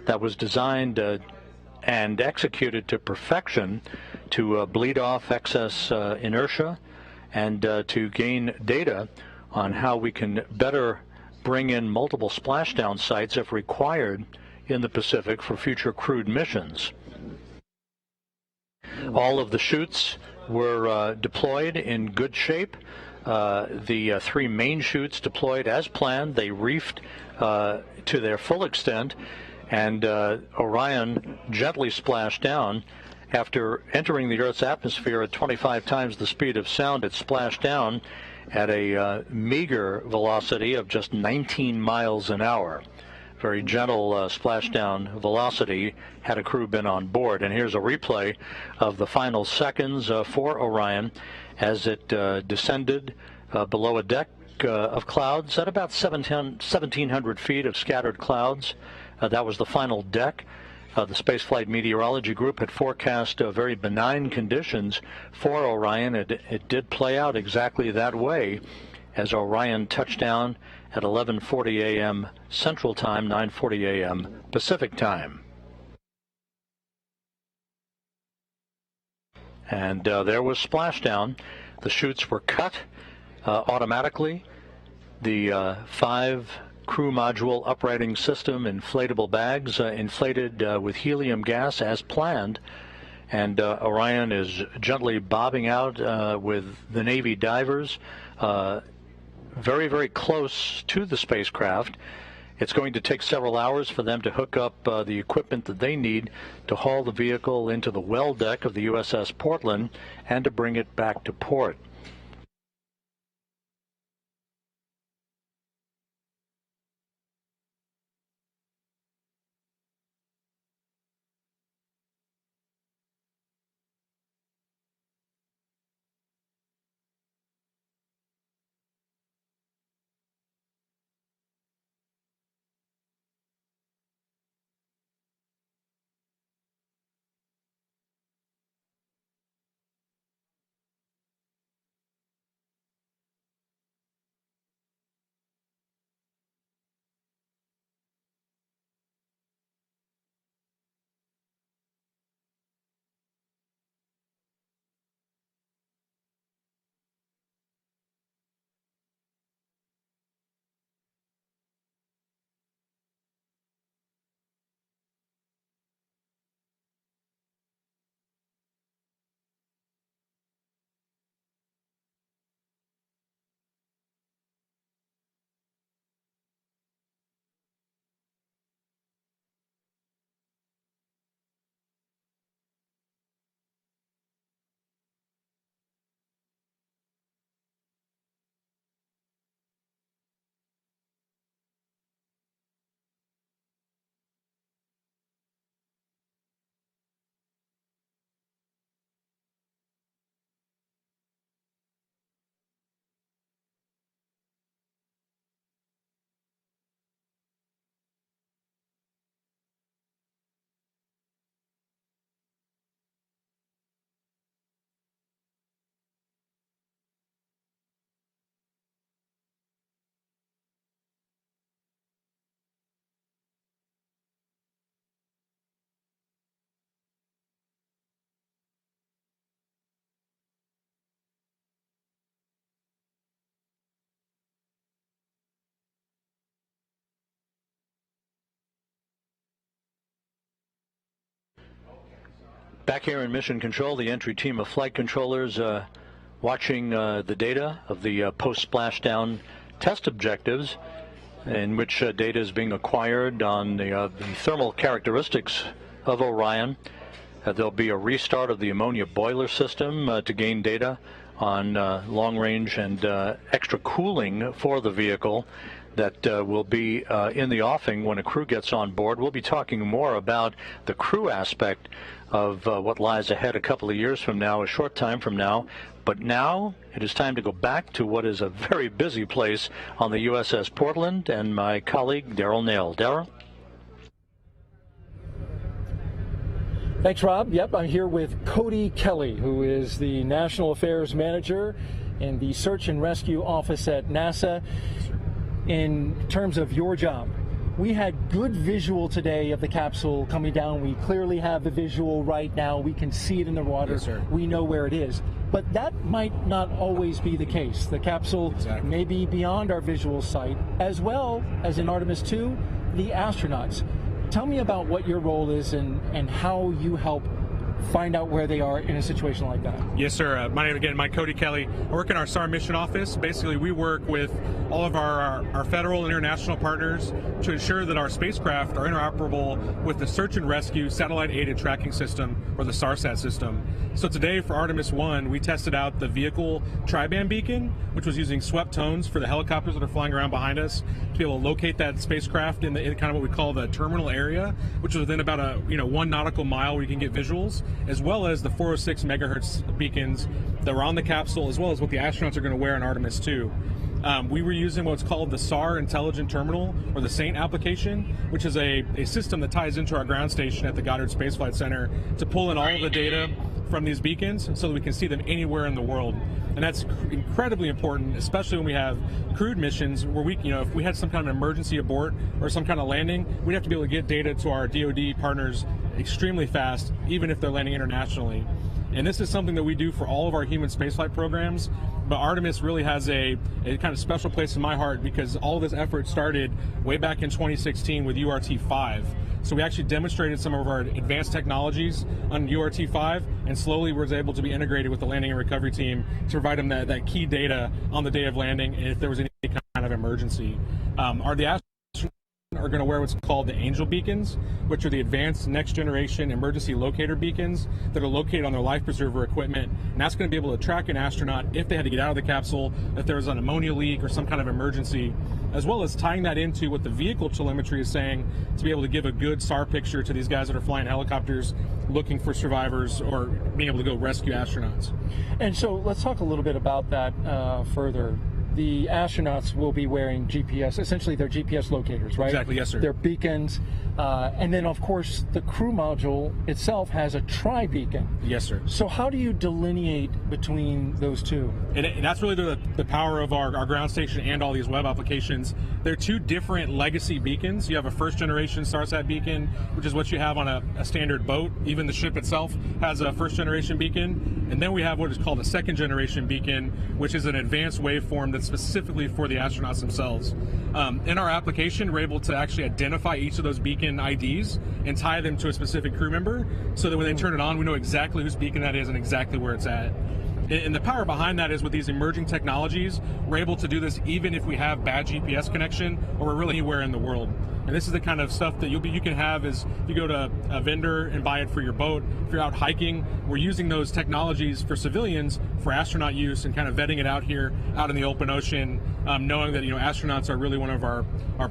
that was designed and executed to perfection to bleed off excess inertia and to gain data on how we can better bring in multiple splashdown sites if required in the Pacific for future crewed missions. All of the chutes were deployed in good shape. The three main chutes deployed as planned. They reefed to their full extent, and Orion gently splashed down. After entering the Earth's atmosphere at 25 times the speed of sound, it splashed down at a meager velocity of just 19 miles an hour. Very gentle splashdown velocity had a crew been on board. And here's a replay of the final seconds for Orion as it descended below a deck of clouds at about 1,700 feet of scattered clouds. That was the final deck. The Spaceflight Meteorology Group had forecast very benign conditions for Orion. It did play out exactly that way as Orion touched down at 11:40 a.m. Central Time, 9:40 a.m. Pacific Time. And there was splashdown. The chutes were cut automatically. The 5 crew module uprighting system inflatable bags inflated with helium gas as planned, and Orion is gently bobbing out with the Navy divers very, very close to the spacecraft. It's going to take several hours for them to hook up the equipment that they need to haul the vehicle into the well deck of the USS Portland and to bring it back to port. Back here in Mission Control, the entry team of flight controllers watching the data of the post-splashdown test objectives, in which data is being acquired on the thermal characteristics of Orion. There'll be a restart of the ammonia boiler system to gain data on long range and extra cooling for the vehicle that will be in the offing when a crew gets on board. We'll be talking more about the crew aspect of what lies ahead a couple of years from now, a short time from now. But now it is time to go back to what is a very busy place on the USS Portland, and my colleague Daryl Nail. Daryl? Thanks, Rob. Yep, I'm here with Cody Kelly, who is the National Affairs Manager in the Search and Rescue Office at NASA. In terms of your job, we had good visual today of the capsule coming down. We clearly have the visual right now. We can see it in the water. Yes, sir. We know where it is. But that might not always be the case. The capsule may be beyond our visual sight, as well as in Artemis 2, the astronauts. Tell me about what your role is and how you help find out where they are in a situation like that. Yes, sir. My name again, Mike Cody Kelly. I work in our SAR mission office. Basically, we work with all of our federal and international partners to ensure that our spacecraft are interoperable with the Search and Rescue Satellite-Aided Tracking System, or the SARSAT system. So today for Artemis 1, we tested out the vehicle tri-band beacon, which was using swept tones for the helicopters that are flying around behind us to be able to locate that spacecraft in kind of what we call the terminal area, which is within about 1 nautical mile where you can get visuals, as well as the 406 megahertz beacons that were on the capsule, as well as what the astronauts are going to wear in Artemis 2. We were using what's called the SAR Intelligent Terminal, or the SAINT application, which is a system that ties into our ground station at the Goddard Space Flight Center to pull in all of the data from these beacons so that we can see them anywhere in the world. And that's incredibly important, especially when we have crewed missions where if we had some kind of emergency abort or some kind of landing, we'd have to be able to get data to our DoD partners extremely fast, even if they're landing internationally. And this is something that we do for all of our human spaceflight programs, but Artemis really has a kind of special place in my heart because all of this effort started way back in 2016 with URT-5. So we actually demonstrated some of our advanced technologies on URT-5, and slowly was able to be integrated with the landing and recovery team to provide them that key data on the day of landing and if there was any kind of emergency. The are going to wear what's called the Angel beacons, which are the advanced next generation emergency locator beacons that are located on their life preserver equipment, and that's going to be able to track an astronaut if they had to get out of the capsule, if there was an ammonia leak or some kind of emergency, as well as tying that into what the vehicle telemetry is saying to be able to give a good SAR picture to these guys that are flying helicopters looking for survivors or being able to go rescue astronauts. And so let's talk a little bit about that further. The astronauts will be wearing GPS, essentially they're GPS locators, right? Exactly, yes, sir. They're beacons. And then, of course, the crew module itself has a tri-beacon. Yes, sir. So how do you delineate between those two? And that's really the power of our ground station and all these web applications. They're two different legacy beacons. You have a first-generation SARSAT beacon, which is what you have on a standard boat. Even the ship itself has a first-generation beacon. And then we have what is called a second-generation beacon, which is an advanced waveform that's specifically for the astronauts themselves. In our application, we're able to actually identify each of those beacon IDs and tie them to a specific crew member so that when they turn it on, we know exactly whose beacon that is and exactly where it's at. And the power behind that is with these emerging technologies, we're able to do this even if we have bad GPS connection or we're really anywhere in the world. And this is the kind of stuff that you can have is if you go to a vendor and buy it for your boat. If you're out hiking, we're using those technologies for civilians for astronaut use and kind of vetting it out here out in the open ocean, knowing that astronauts are really one of our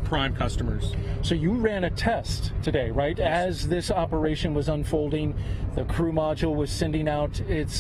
prime customers. So you ran a test today, right? Yes. As this operation was unfolding, the crew module was sending out its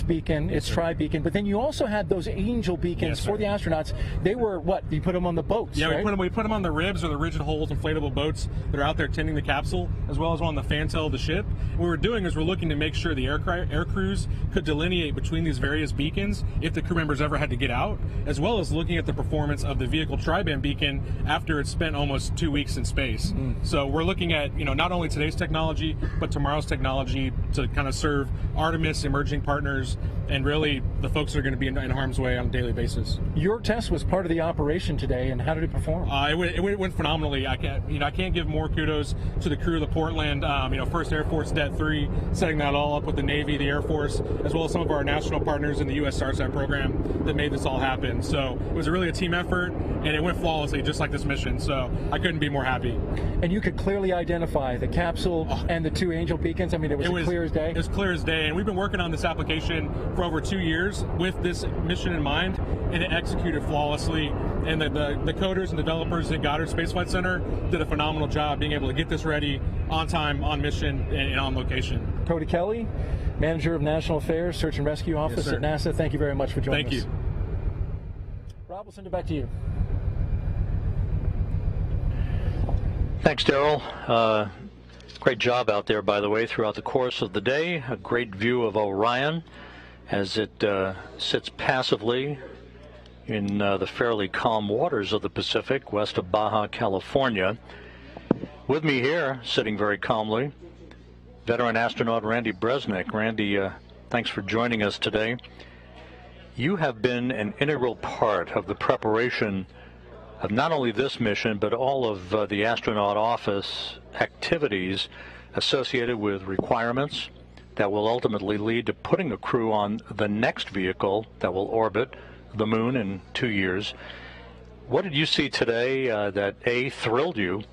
beacon, its tri-beacon, but then you also had those Angel beacons for the astronauts. They were what? You put them on the boats, yeah, right? we put them on the ribs or the rigid hulls inflatable boats that are out there tending the capsule, as well as on the fantail of the ship. What we're doing is we're looking to make sure the air crews could delineate between these various beacons if the crew members ever had to get out, as well as looking at the performance of the vehicle tri-band beacon after it's spent almost 2 weeks in space. So we're looking at not only today's technology but tomorrow's technology to kind of serve Artemis, emerging partners, and really the folks that are going to be in harm's way on a daily basis. Your test was part of the operation today, and how did it perform? It went phenomenally. I can't give more kudos to the crew of the Portland, First Air Force Det 3, setting that all up with the Navy, the Air Force, as well as some of our national partners in the U.S. SARSAT program that made this all happen. So it was really a team effort, and it went flawlessly, just like this mission. So I couldn't be more happy. And you could clearly identify the capsule and the two angel beacons. I mean, it was clear as day. It was clear as day, and we've been working on this application for over 2 years with this mission in mind, and it executed flawlessly. And the coders and developers at Goddard Space Flight Center did a phenomenal job being able to get this ready on time, on mission, and on location. Cody Kelly, Manager of National Affairs, Search and Rescue Office at NASA. Thank you very much for joining us. Thank you. Rob, we'll send it back to you. Thanks, Daryl. Great job out there, by the way, throughout the course of the day. A great view of Orion as it sits passively in the fairly calm waters of the Pacific west of Baja, California. With me here, sitting very calmly, veteran astronaut Randy Bresnik. Randy, thanks for joining us today. You have been an integral part of the preparation of not only this mission, but all of the astronaut office activities associated with requirements that will ultimately lead to putting a crew on the next vehicle that will orbit the moon in 2 years. What did you see today that A, thrilled you,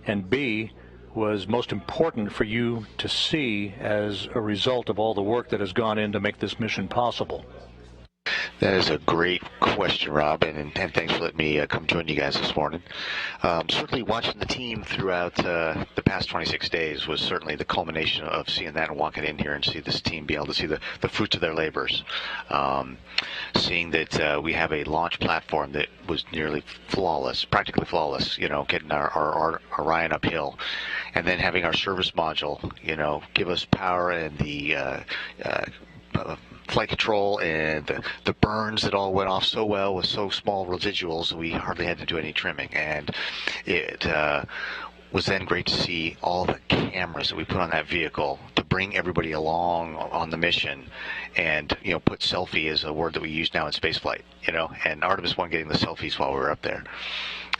and B, was most important for you to see as a result of all the work that has gone in to make this mission possible? That is a great question, Rob, and thanks for letting me come join you guys this morning. Certainly watching the team throughout the past 26 days was certainly the culmination of seeing that and walking in here and see this team be able to see the fruits of their labors. Seeing that we have a launch platform that was nearly flawless, practically flawless, getting our Orion uphill, and then having our service module, give us power and the flight control and the burns that all went off so well with so small residuals, we hardly had to do any trimming. And it was then great to see all the cameras that we put on that vehicle to bring everybody along on the mission, and put selfie as a word that we use now in spaceflight, and Artemis 1 getting the selfies while we were up there.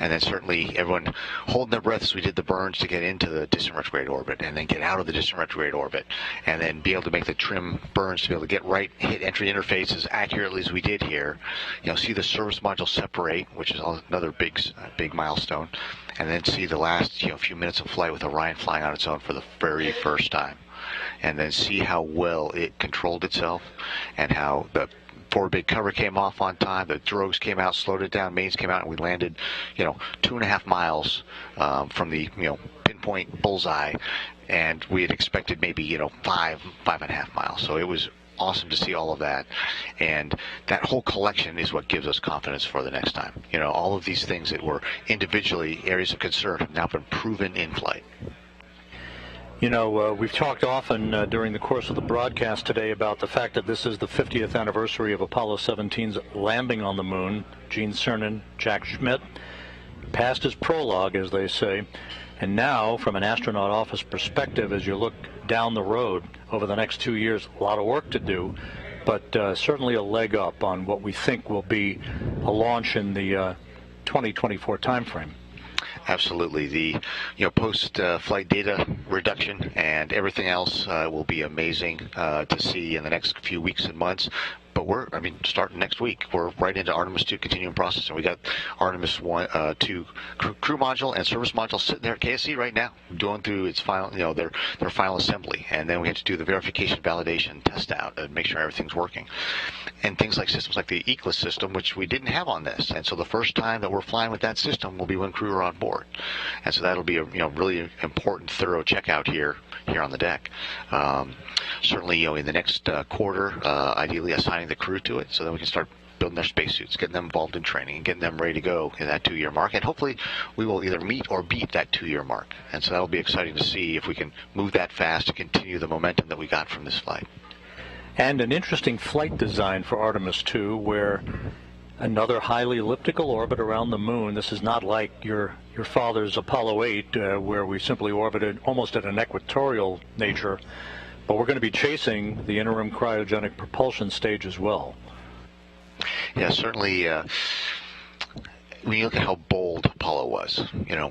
And then certainly everyone holding their breath as we did the burns to get into the distant retrograde orbit, and then get out of the distant retrograde orbit, and then be able to make the trim burns to be able to get right, hit entry interface as accurately as we did here. See the service module separate, which is another big milestone, and then see the last few minutes of flight with Orion flying on its own for the very first time, and then see how well it controlled itself, and how the forward big cover came off on time, the drogues came out, slowed it down, mains came out, and we landed 2.5 miles from the pinpoint bullseye, and we had expected maybe 5.5 miles. So it was awesome to see all of that, and that whole collection is what gives us confidence for the next time. All of these things that were individually areas of concern have now been proven in flight. We've talked often during the course of the broadcast today about the fact that this is the 50th anniversary of Apollo 17's landing on the moon. Gene Cernan, Jack Schmitt, past his prologue, as they say. And now, from an astronaut office perspective, as you look down the road over the next 2 years, a lot of work to do, but certainly a leg up on what we think will be a launch in the 2024 timeframe. Absolutely. The post-flight data reduction and everything else will be amazing to see in the next few weeks and months. But starting next week, we're right into Artemis 2 continuum processing. We got Artemis 2 crew module and service module sitting there at KSC right now, going through its final, their final assembly, and then we have to do the verification, validation, test out, and make sure everything's working. And things like systems like the ECLIS system, which we didn't have on this, and so the first time that we're flying with that system will be when crew are on board, and so that'll be a really important, thorough checkout here on the deck. Certainly, in the next quarter, ideally assigning the crew to it, so that we can start building their spacesuits, getting them involved in training, and getting them ready to go in that 2-year mark. And hopefully, we will either meet or beat that 2-year mark. And so that'll be exciting to see if we can move that fast to continue the momentum that we got from this flight. And an interesting flight design for Artemis 2, where another highly elliptical orbit around the moon. This is not like your father's Apollo 8, where we simply orbited almost at an equatorial nature. But we're going to be chasing the interim cryogenic propulsion stage as well. Yeah, certainly. When you look at how bold Apollo was,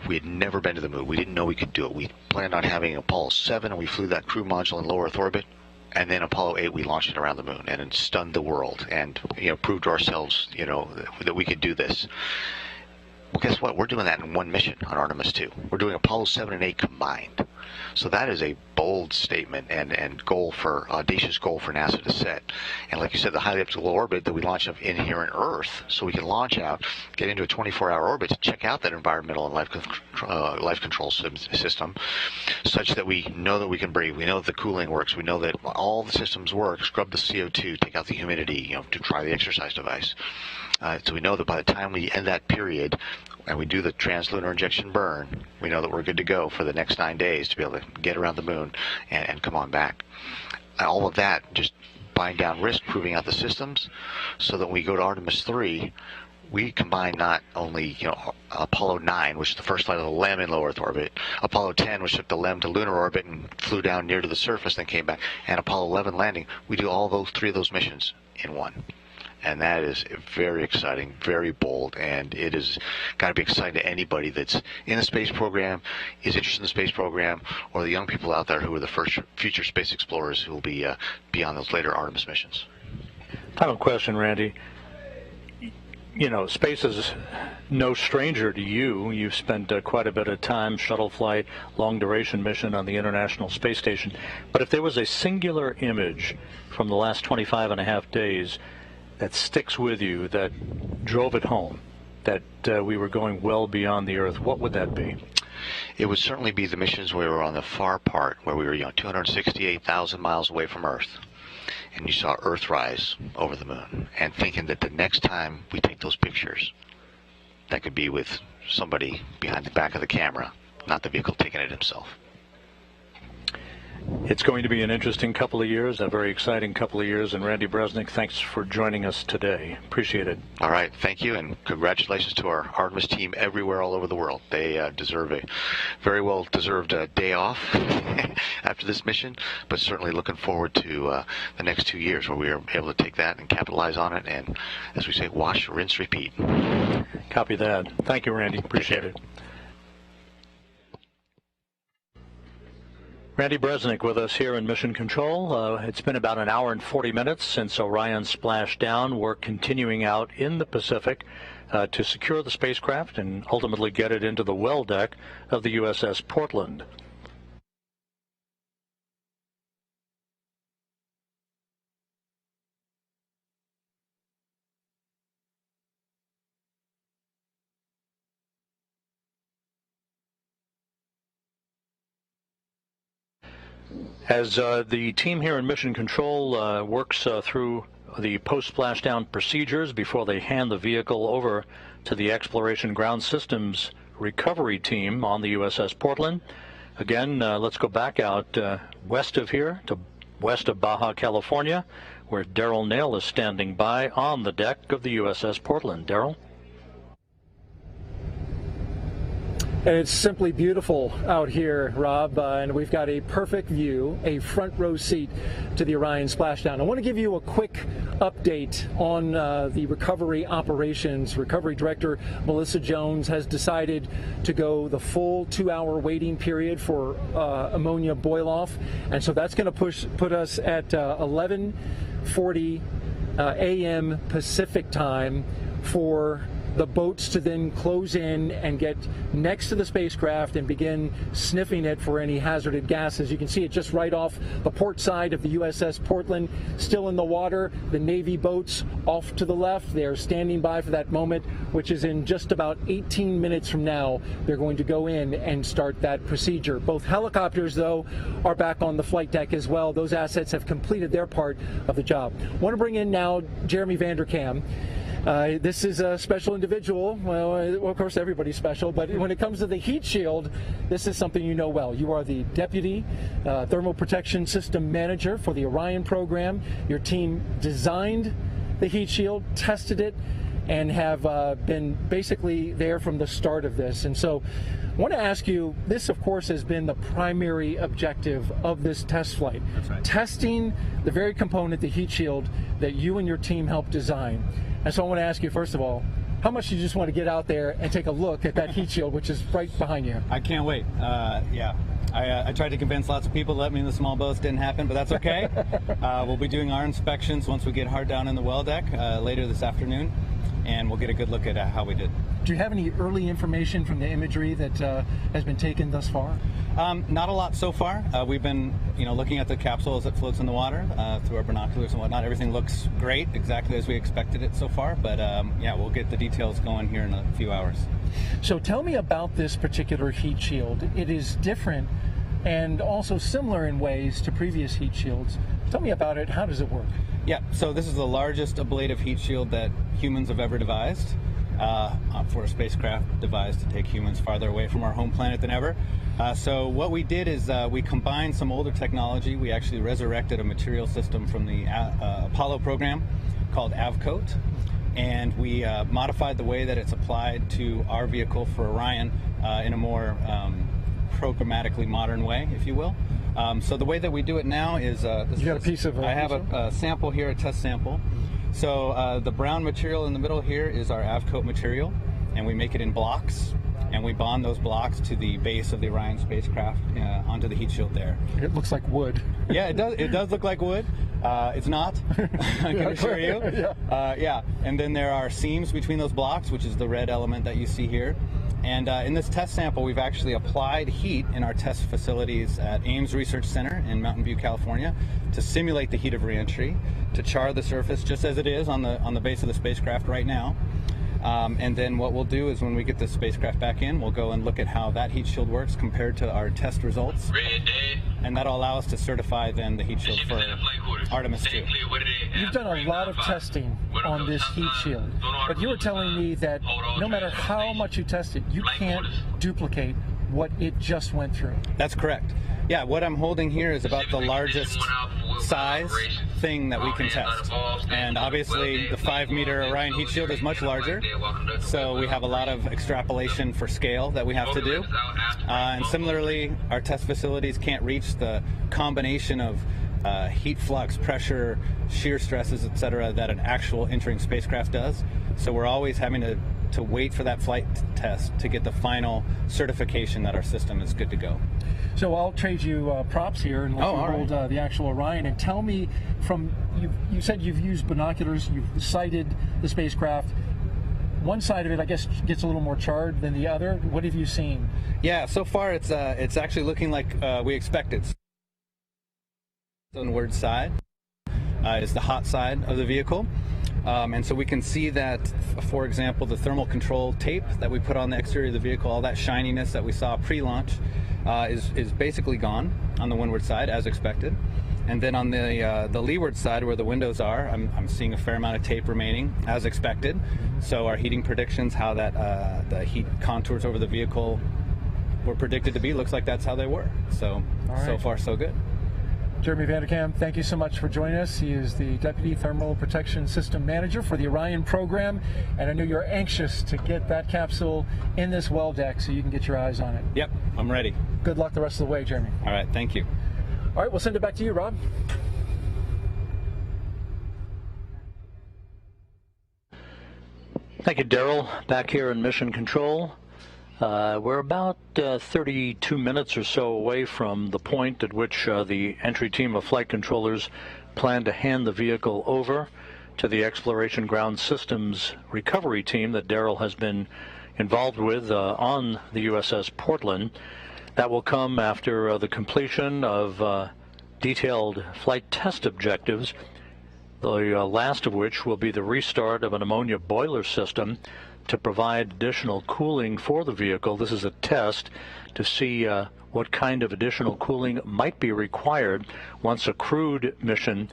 we had never been to the moon. We didn't know we could do it. We planned on having Apollo 7, and we flew that crew module in low Earth orbit. And then Apollo 8, we launched it around the moon, and it stunned the world, and proved to ourselves, that we could do this. Well, guess what? We're doing that in one mission on Artemis 2. We're doing Apollo 7 and 8 combined. So that is a bold statement and audacious goal for NASA to set. And like you said, the highly elliptical orbit that we launch in here in Earth, so we can launch out, get into a 24-hour orbit to check out that environmental and life control system, such that we know that we can breathe. We know that the cooling works. We know that all the systems work. Scrub the CO2, take out the humidity, to try the exercise device. So we know that by the time we end that period and we do the translunar injection burn, we know that we're good to go for the next 9 days to be able to get around the moon and come on back. All of that just buying down risk, proving out the systems, so that when we go to Artemis 3, we combine not only Apollo 9, which is the first flight of the LEM in low Earth orbit, Apollo 10, which took the LEM to lunar orbit and flew down near to the surface, then came back, and Apollo 11 landing. We do all those 3 of those missions in one. And that is very exciting, very bold, and it has got to be exciting to anybody that's in the space program, is interested in the space program, or the young people out there who are the first future space explorers who will be on those later Artemis missions. Final question, Randy. Space is no stranger to you. You've spent quite a bit of time, shuttle flight, long-duration mission on the International Space Station. But if there was a singular image from the last 25 and a half days that sticks with you, that drove it home, that we were going well beyond the Earth, what would that be? It would certainly be the missions where we were on the far part, where we were 268,000 miles away from Earth, and you saw Earthrise over the moon, and thinking that the next time we take those pictures, that could be with somebody behind the back of the camera, not the vehicle taking it himself. It's going to be an interesting couple of years, a very exciting couple of years. And Randy Bresnik, thanks for joining us today. Appreciate it. All right. Thank you. And congratulations to our Artemis team everywhere all over the world. They deserve a very well-deserved day off after this mission, but certainly looking forward to the next 2 years where we are able to take that and capitalize on it. And as we say, wash, rinse, repeat. Copy that. Thank you, Randy. Appreciate it. Randy Bresnik with us here in Mission Control. It's been about an hour and 40 minutes since Orion splashed down. We're continuing out in the Pacific to secure the spacecraft and ultimately get it into the well deck of the USS Portland. As the team here in Mission Control works through the post-splashdown procedures before they hand the vehicle over to the Exploration Ground Systems Recovery Team on the USS Portland. Again, let's go back out west of here to west of Baja, California, where Daryl Nail is standing by on the deck of the USS Portland. Daryl? And it's simply beautiful out here, Rob, and we've got a perfect view, a front row seat to the Orion splashdown. I want to give you a quick update on the recovery operations. Recovery Director Melissa Jones has decided to go the full 2-hour waiting period for ammonia boil-off, and so that's going to put us at 11:40 a.m. Pacific time for the boats to then close in and get next to the spacecraft and begin sniffing it for any hazardous gases. You can see it just right off the port side of the USS Portland, still in the water. The Navy boats off to the left. They're standing by for that moment, which is in just about 18 minutes from now. They're going to go in and start that procedure. Both helicopters, though, are back on the flight deck as well. Those assets have completed their part of the job. I want to bring in now Jeremy Vanderkam. This is a special individual. Well, of course, everybody's special, but when it comes to the heat shield, this is something you know well. You are the Deputy Thermal Protection System Manager for the Orion program. Your team designed the heat shield, tested it, and have been basically there from the start of this. And so I want to ask you, this of course has been the primary objective of this test flight. That's right. Testing the very component, the heat shield, that you and your team helped design. And so I want to ask you, first of all, how much do you just want to get out there and take a look at that heat shield, which is right behind you? I can't wait. Yeah. I tried to convince lots of people to let me in the small boats. Didn't happen, but that's okay. We'll be doing our inspections once we get hard down in the well deck later this afternoon, and we'll get a good look at how we did. Do you have any early information from the imagery that has been taken thus far? Not a lot so far. We've been, looking at the capsule as it floats in the water through our binoculars and whatnot. Everything looks great, exactly as we expected it so far. But yeah, we'll get the details going here in a few hours. So tell me about this particular heat shield. It is different and also similar in ways to previous heat shields. Tell me about it. How does it work? Yeah, so this is the largest ablative heat shield that humans have ever devised. For a spacecraft devised to take humans farther away from our home planet than ever. So what we did is we combined some older technology. We actually resurrected a material system from the Apollo program called AVCOAT, and we modified the way that it's applied to our vehicle for Orion in a more programmatically modern way, if you will. So the way that we do it now is you got a piece of I have a sample here, a test sample. So the brown material in the middle here is our AVCOAT material, and we make it in blocks, and we bond those blocks to the base of the Orion spacecraft onto the heat shield there. It looks like wood. Yeah, it does. It does look like wood. It's not. I can assure you. Yeah. And then there are seams between those blocks, which is the red element that you see here. And in this test sample, we've actually applied heat in our test facilities at Ames Research Center in Mountain View, California, to simulate the heat of reentry, to char the surface just as it is on the base of the spacecraft right now. And then what we'll do is when we get the spacecraft back in, we'll go and look at how that heat shield works compared to our test results. And that'll allow us to certify then the heat shield for Artemis 2. You've done a lot of testing on this heat shield, but you were telling me that no matter how much you test it, you can't duplicate what it just went through. That's correct. Yeah, what I'm holding here is about the largest size thing that we can test. And obviously the 5-meter Orion heat shield is much larger, so we have a lot of extrapolation for scale that we have to do. And similarly, our test facilities can't reach the combination of heat flux, pressure, shear stresses, etc., that an actual entering spacecraft does. So we're always having to wait for that flight test to get the final certification that our system is good to go. So I'll trade you props here and let you hold the actual Orion. And tell me, you said you've used binoculars, you've sighted the spacecraft. One side of it, I guess, gets a little more charred than the other. What have you seen? Yeah, so far it's actually looking like we expected. The inward side is the hot side of the vehicle. And so we can see that, for example, the thermal control tape that we put on the exterior of the vehicle, all that shininess that we saw pre-launch is basically gone on the windward side, as expected. And then on the leeward side, where the windows are, I'm seeing a fair amount of tape remaining, as expected. So our heating predictions, how that the heat contours over the vehicle were predicted to be, looks like that's how they were. So, so far, so good. Jeremy Vanderkam, thank you so much for joining us. He is the Deputy Thermal Protection System Manager for the Orion program, and I know you're anxious to get that capsule in this well deck so you can get your eyes on it. Yep, I'm ready. Good luck the rest of the way, Jeremy. All right, thank you. All right, we'll send it back to you, Rob. Thank you, Daryl. Back here in Mission Control. We're about 32 minutes or so away from the point at which the entry team of flight controllers plan to hand the vehicle over to the Exploration Ground Systems recovery team that Daryl has been involved with on the USS Portland. That will come after the completion of detailed flight test objectives, the last of which will be the restart of an ammonia boiler system to provide additional cooling for the vehicle. This is a test to see what kind of additional cooling might be required once a crewed mission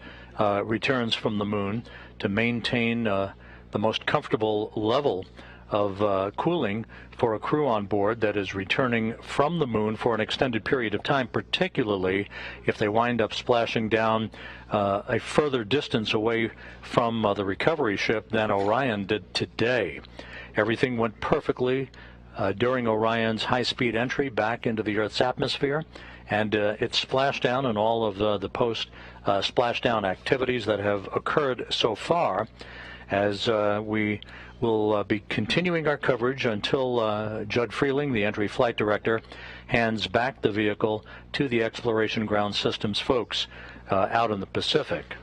returns from the moon to maintain the most comfortable level of cooling for a crew on board that is returning from the moon for an extended period of time, particularly if they wind up splashing down a further distance away from the recovery ship than Orion did today. Everything went perfectly during Orion's high-speed entry back into the Earth's atmosphere, and it splashed down and all of the post-splashdown activities that have occurred so far, as we will be continuing our coverage until Judd Freeling, the entry flight director, hands back the vehicle to the Exploration Ground Systems folks out in the Pacific.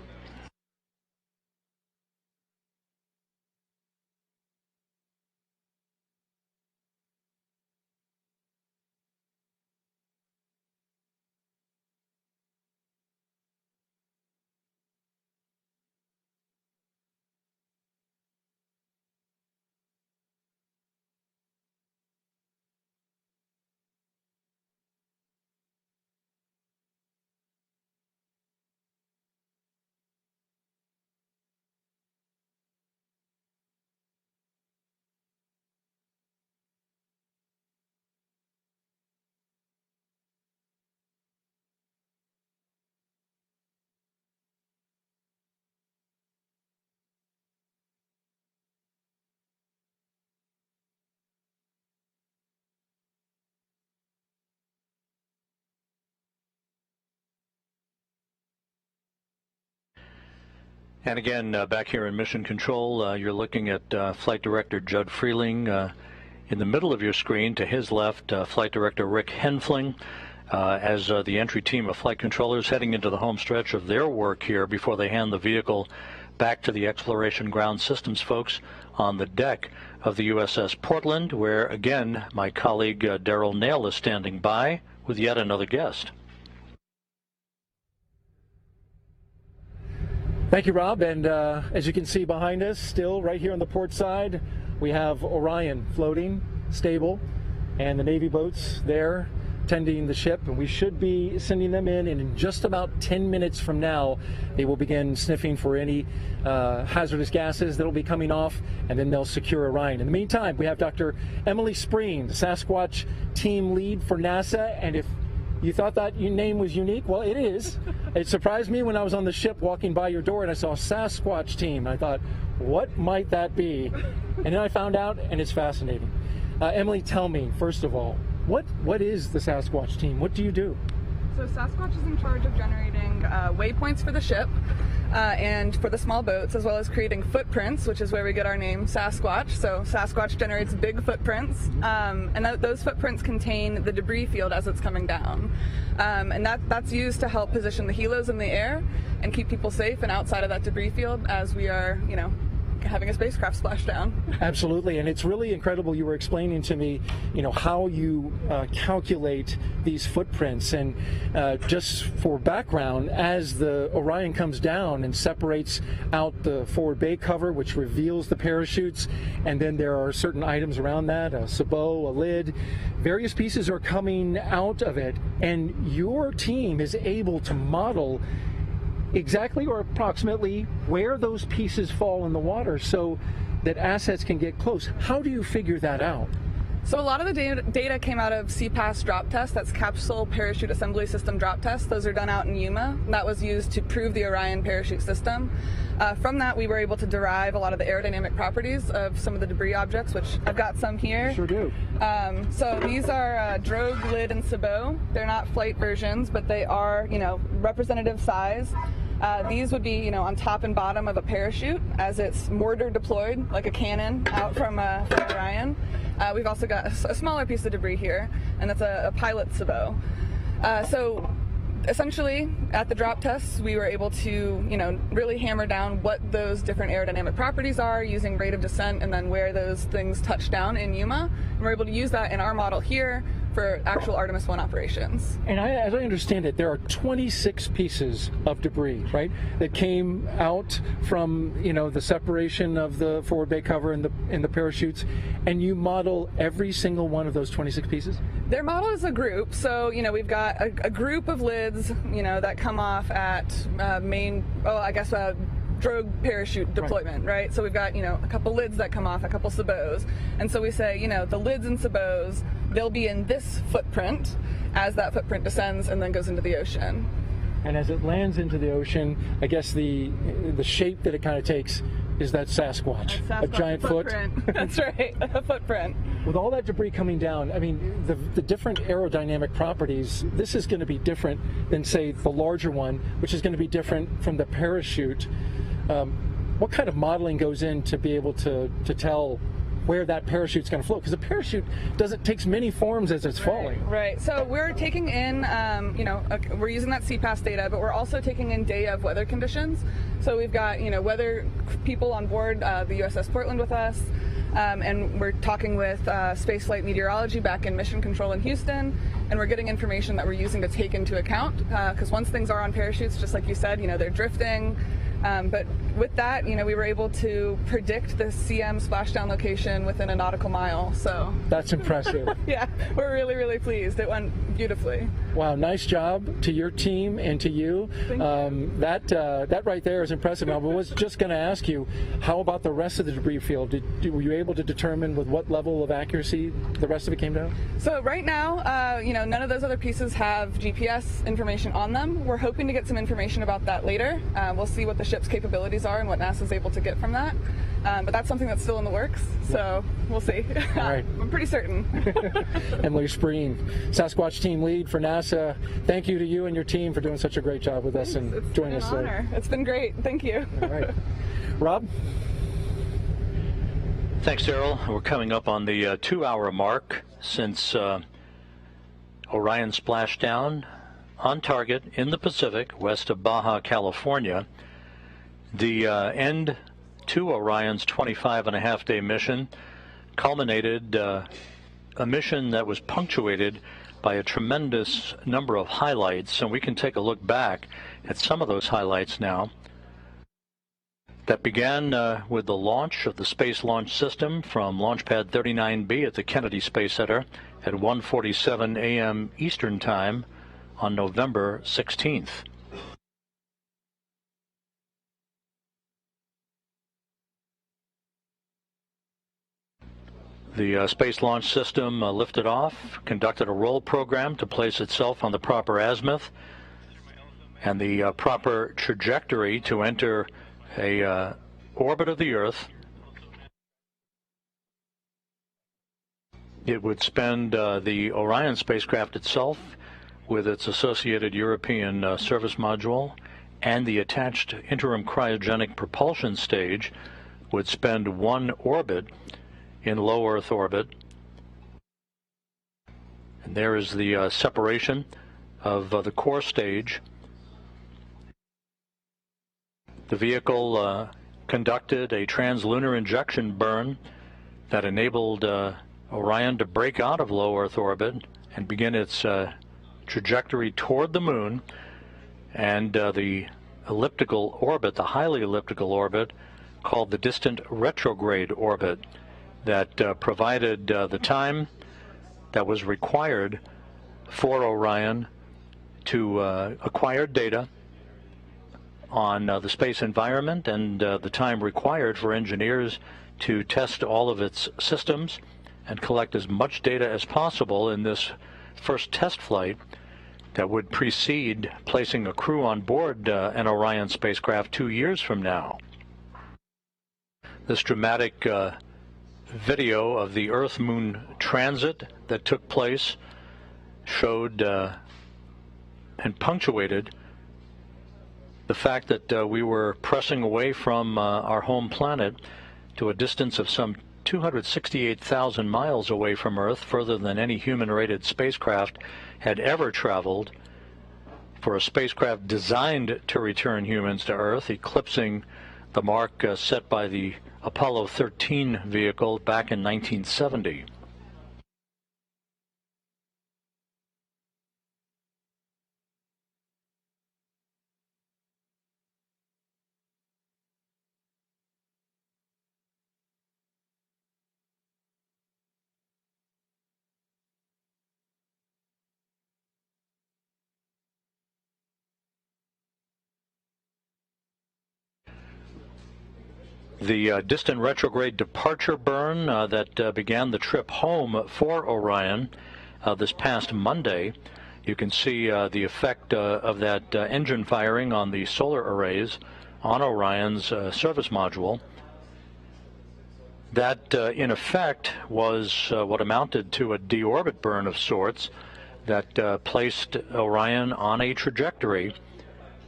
And again, back here in Mission Control, you're looking at Flight Director Judd Freeling. In the middle of your screen, to his left, Flight Director Rick Henfling, as the entry team of flight controllers heading into the home stretch of their work here before they hand the vehicle back to the Exploration Ground Systems folks on the deck of the USS Portland, where, again, my colleague Daryl Nail is standing by with yet another guest. Thank you, Rob. And as you can see behind us, still right here on the port side, we have Orion floating, stable, and the Navy boats there tending the ship. And we should be sending them in, and in just about 10 minutes from now, they will begin sniffing for any hazardous gases that will be coming off, and then they'll secure Orion. In the meantime, we have Dr. Emily Spreen, the Sasquatch team lead for NASA. And if you thought that your name was unique, well, it is. It surprised me when I was on the ship walking by your door and I saw Sasquatch team. I thought, what might that be? And then I found out, and it's fascinating. Emily, tell me, first of all, what is the Sasquatch team? What do you do? So Sasquatch is in charge of generating waypoints for the ship and for the small boats, as well as creating footprints, which is where we get our name Sasquatch. So Sasquatch generates big footprints, and those footprints contain the debris field as it's coming down. And that's used to help position the helos in the air and keep people safe and outside of that debris field as we are, having a spacecraft splash down. Absolutely, and it's really incredible. You were explaining to me, how you calculate these footprints, and just for background, as the Orion comes down and separates out the forward bay cover, which reveals the parachutes, and then there are certain items around that, a sabot, a lid, various pieces are coming out of it, and your team is able to model exactly or approximately where those pieces fall in the water so that assets can get close. How do you figure that out? So a lot of the data came out of CPAS drop test. That's Capsule Parachute Assembly System drop test. Those are done out in Yuma. That was used to prove the Orion parachute system. From that, we were able to derive a lot of the aerodynamic properties of some of the debris objects, which I've got some here. Sure do. So these are drogue, lid, and sabot. They're not flight versions, but they are, representative size. These would be, on top and bottom of a parachute as it's mortar deployed like a cannon out from Orion. We've also got a smaller piece of debris here, and that's a pilot sabot. So essentially, at the drop tests, we were able to, really hammer down what those different aerodynamic properties are using rate of descent and then where those things touch down in Yuma. And we're able to use that in our model here for actual Artemis 1 operations. And as I understand it, there are 26 pieces of debris, right, that came out from, the separation of the forward bay cover and the parachutes, and you model every single one of those 26 pieces? Their model is a group, so, we've got a group of lids, that come off at drogue parachute deployment, right? So we've got, a couple lids that come off, a couple sabots. And so we say, the lids and sabots, they'll be in this footprint as that footprint descends and then goes into the ocean. And as it lands into the ocean, I guess the shape that it kind of takes is that Sasquatch, a giant foot. That's right, a footprint. With all that debris coming down, I mean, the different aerodynamic properties, this is going to be different than, say, the larger one, which is going to be different from the parachute. What kind of modeling goes in to be able to tell where that parachute's going to float? Because a parachute takes many forms as it's falling. Right. So we're taking in, we're using that CPAS data, but we're also taking in day of weather conditions. So we've got, weather people on board the USS Portland with us, and we're talking with spaceflight meteorology back in Mission Control in Houston, and we're getting information that we're using to take into account, because once things are on parachutes, just like you said, they're drifting. But with that, we were able to predict the CM splashdown location within a nautical mile. So that's impressive. Yeah, we're really, really pleased. It went beautifully. Wow, nice job to your team and to you. Thank you. That right there is impressive. I was just going to ask you, how about the rest of the debris field? Were you able to determine with what level of accuracy the rest of it came down? So right now, none of those other pieces have GPS information on them. We're hoping to get some information about that later. We'll see what the ship's capabilities are and what NASA's able to get from that. But that's something that's still in the works, so we'll see. All right. I'm pretty certain. Emily Spreen, Sasquatch team lead for NASA. Thank you to you and your team for doing such a great job with us and joining us. It's been an honor. It's been great. Thank you. All right. Rob? Thanks, Daryl. We're coming up on the 2-hour mark since Orion splashed down on target in the Pacific, west of Baja, California. The end to Orion's 25-and-a-half-day mission culminated a mission that was punctuated by a tremendous number of highlights, and we can take a look back at some of those highlights now. That began with the launch of the Space Launch System from Launch Pad 39B at the Kennedy Space Center at 1:47 a.m. Eastern Time on November 16th. The Space Launch System lifted off, conducted a roll program to place itself on the proper azimuth and the proper trajectory to enter a orbit of the Earth. It would spend the Orion spacecraft itself with its associated European service module and the attached interim cryogenic propulsion stage would spend one orbit in low Earth orbit. And there is the separation of the core stage. The vehicle conducted a translunar injection burn that enabled Orion to break out of low Earth orbit and begin its trajectory toward the moon, and the elliptical orbit, the highly elliptical orbit, called the distant retrograde orbit, that provided the time that was required for Orion to acquire data on the space environment and the time required for engineers to test all of its systems and collect as much data as possible in this first test flight that would precede placing a crew on board an Orion spacecraft 2 years from now. This dramatic video of the Earth-Moon transit that took place showed and punctuated the fact that we were pressing away from our home planet to a distance of some 268,000 miles away from Earth, further than any human-rated spacecraft had ever traveled, for a spacecraft designed to return humans to Earth, eclipsing the mark set by the Apollo 13 vehicle back in 1970. The distant retrograde departure burn that began the trip home for Orion this past Monday. You can see the effect of that engine firing on the solar arrays on Orion's service module. That, in effect, was what amounted to a deorbit burn of sorts that placed Orion on a trajectory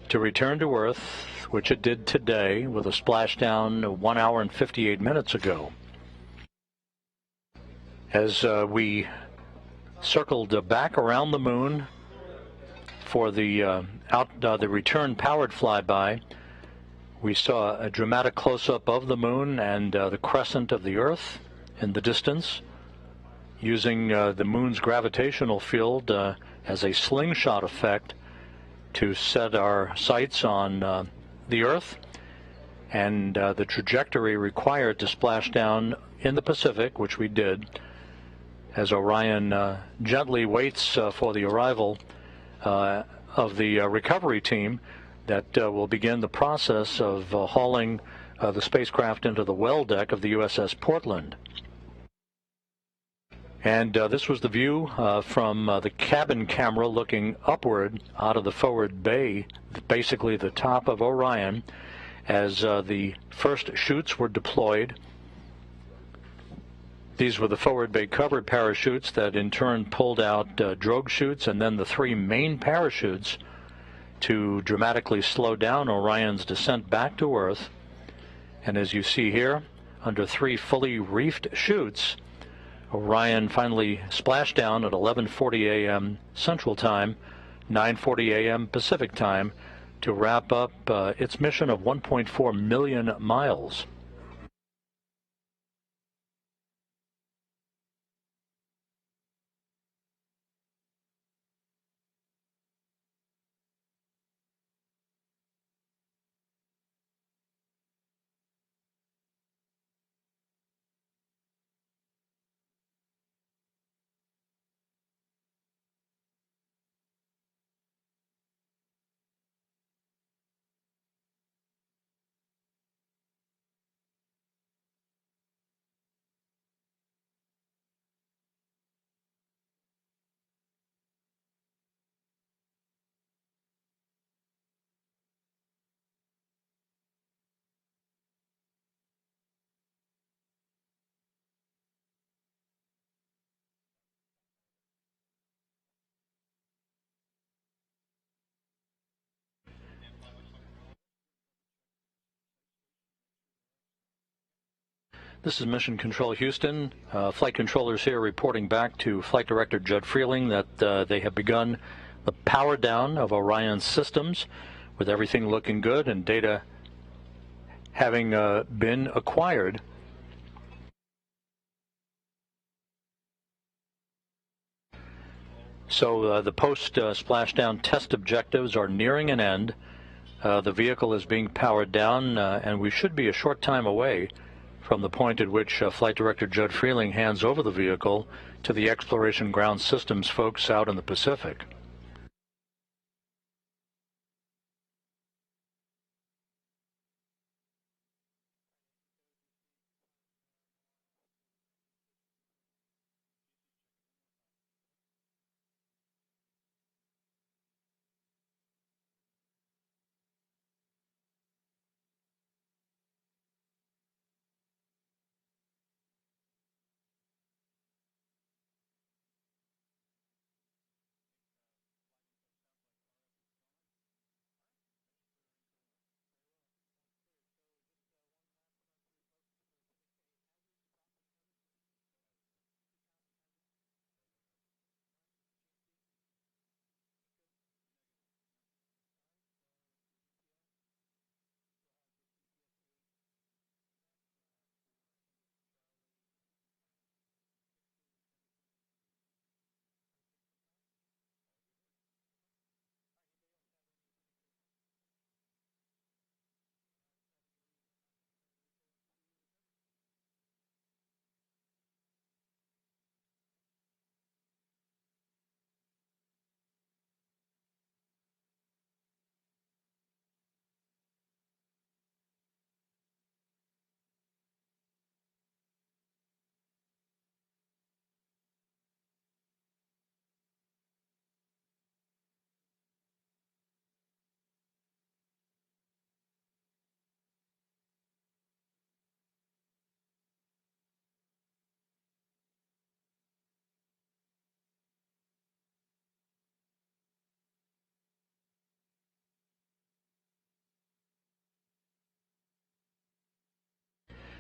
to return to Earth, which it did today with a splashdown 1 hour and 58 minutes ago. As we circled back around the moon for the return powered flyby, we saw a dramatic close-up of the moon and the crescent of the Earth in the distance, using the moon's gravitational field as a slingshot effect to set our sights on the Earth and the trajectory required to splash down in the Pacific, which we did, as Orion gently waits for the arrival of the recovery team that will begin the process of hauling the spacecraft into the well deck of the USS Portland. And this was the view from the cabin camera looking upward out of the forward bay, basically the top of Orion, as the first chutes were deployed. These were the forward bay covered parachutes that in turn pulled out drogue chutes and then the three main parachutes to dramatically slow down Orion's descent back to Earth. And as you see here, under three fully reefed chutes, Orion finally splashed down at 11:40 a.m. Central Time, 9:40 a.m. Pacific Time, to wrap up its mission of 1.4 million miles. This is Mission Control Houston. Flight controllers here reporting back to Flight Director Judd Freeling that they have begun the power down of Orion's systems, with everything looking good and data having been acquired. So the post-splashdown test objectives are nearing an end. The vehicle is being powered down, and we should be a short time away from the point at which Flight Director Judd Freeling hands over the vehicle to the Exploration Ground Systems folks out in the Pacific.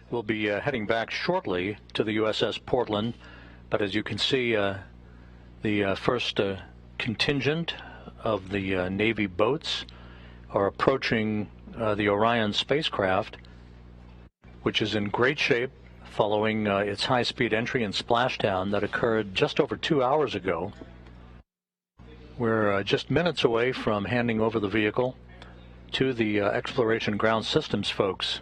We'll be heading back shortly to the USS Portland, but as you can see, the first contingent of the Navy boats are approaching the Orion spacecraft, which is in great shape following its high-speed entry and splashdown that occurred just over 2 hours ago. We're just minutes away from handing over the vehicle to the Exploration Ground Systems folks.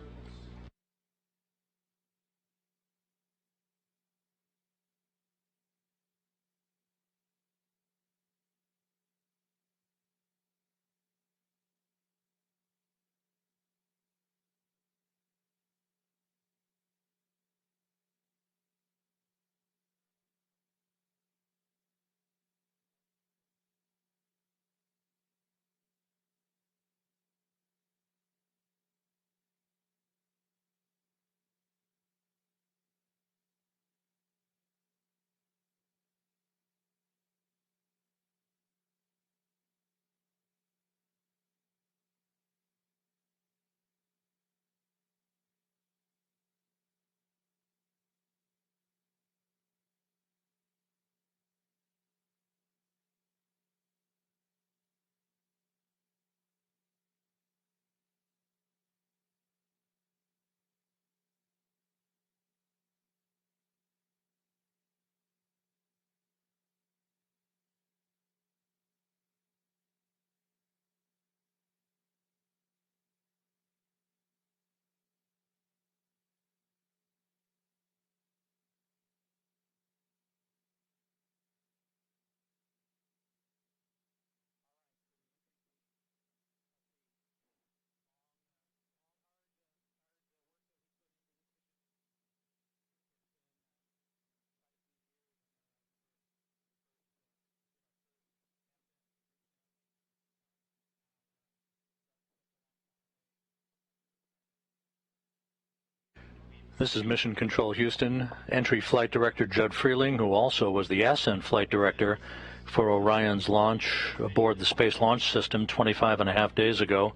This is Mission Control Houston. Entry Flight Director Judd Freeling, who also was the Ascent Flight Director for Orion's launch aboard the Space Launch System 25.5 days ago,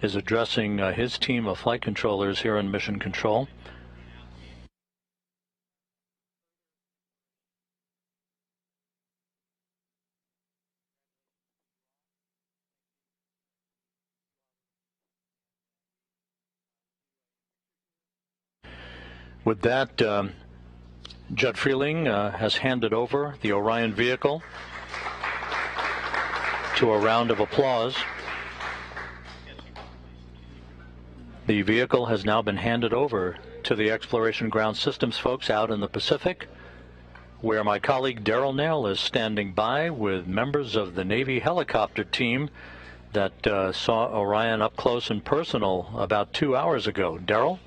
is addressing his team of flight controllers here in Mission Control. With that, Judd Freeling has handed over the Orion vehicle to a round of applause. The vehicle has now been handed over to the Exploration Ground Systems folks out in the Pacific, where my colleague Daryl Nail is standing by with members of the Navy helicopter team that saw Orion up close and personal about 2 hours ago. Daryl?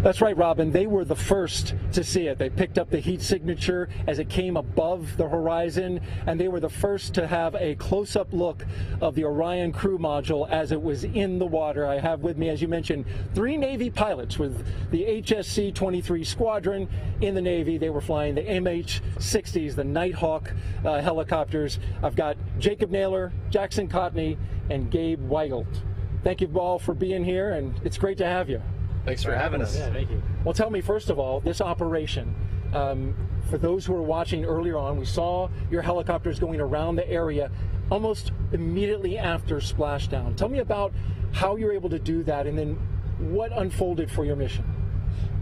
That's right, Robin. They were the first to see it. They picked up the heat signature as it came above the horizon, and they were the first to have a close-up look of the Orion crew module as it was in the water. I have with me, as you mentioned, 3 Navy pilots with the HSC-23 squadron in the Navy. They were flying the MH-60s, the Nighthawk helicopters. I've got Jacob Naylor, Jackson Cotney, and Gabe Weigelt. Thank you all for being here, and it's great to have you. Thanks for having us. Yeah, thank you. Well, tell me, first of all, this operation, for those who were watching earlier on, we saw your helicopters going around the area almost immediately after splashdown. Tell me about how you're able to do that and then what unfolded for your mission.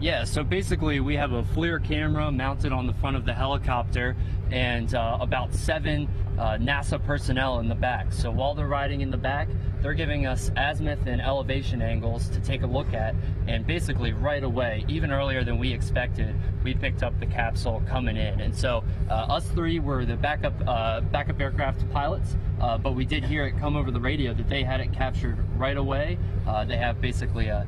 Yeah, so basically we have a FLIR camera mounted on the front of the helicopter and about 7 NASA personnel in the back. So while they're riding in the back, they're giving us azimuth and elevation angles to take a look at, and basically right away, even earlier than we expected, we picked up the capsule coming in. And so us 3 were the backup aircraft pilots, but we did hear it come over the radio that they had it captured right away. They have basically a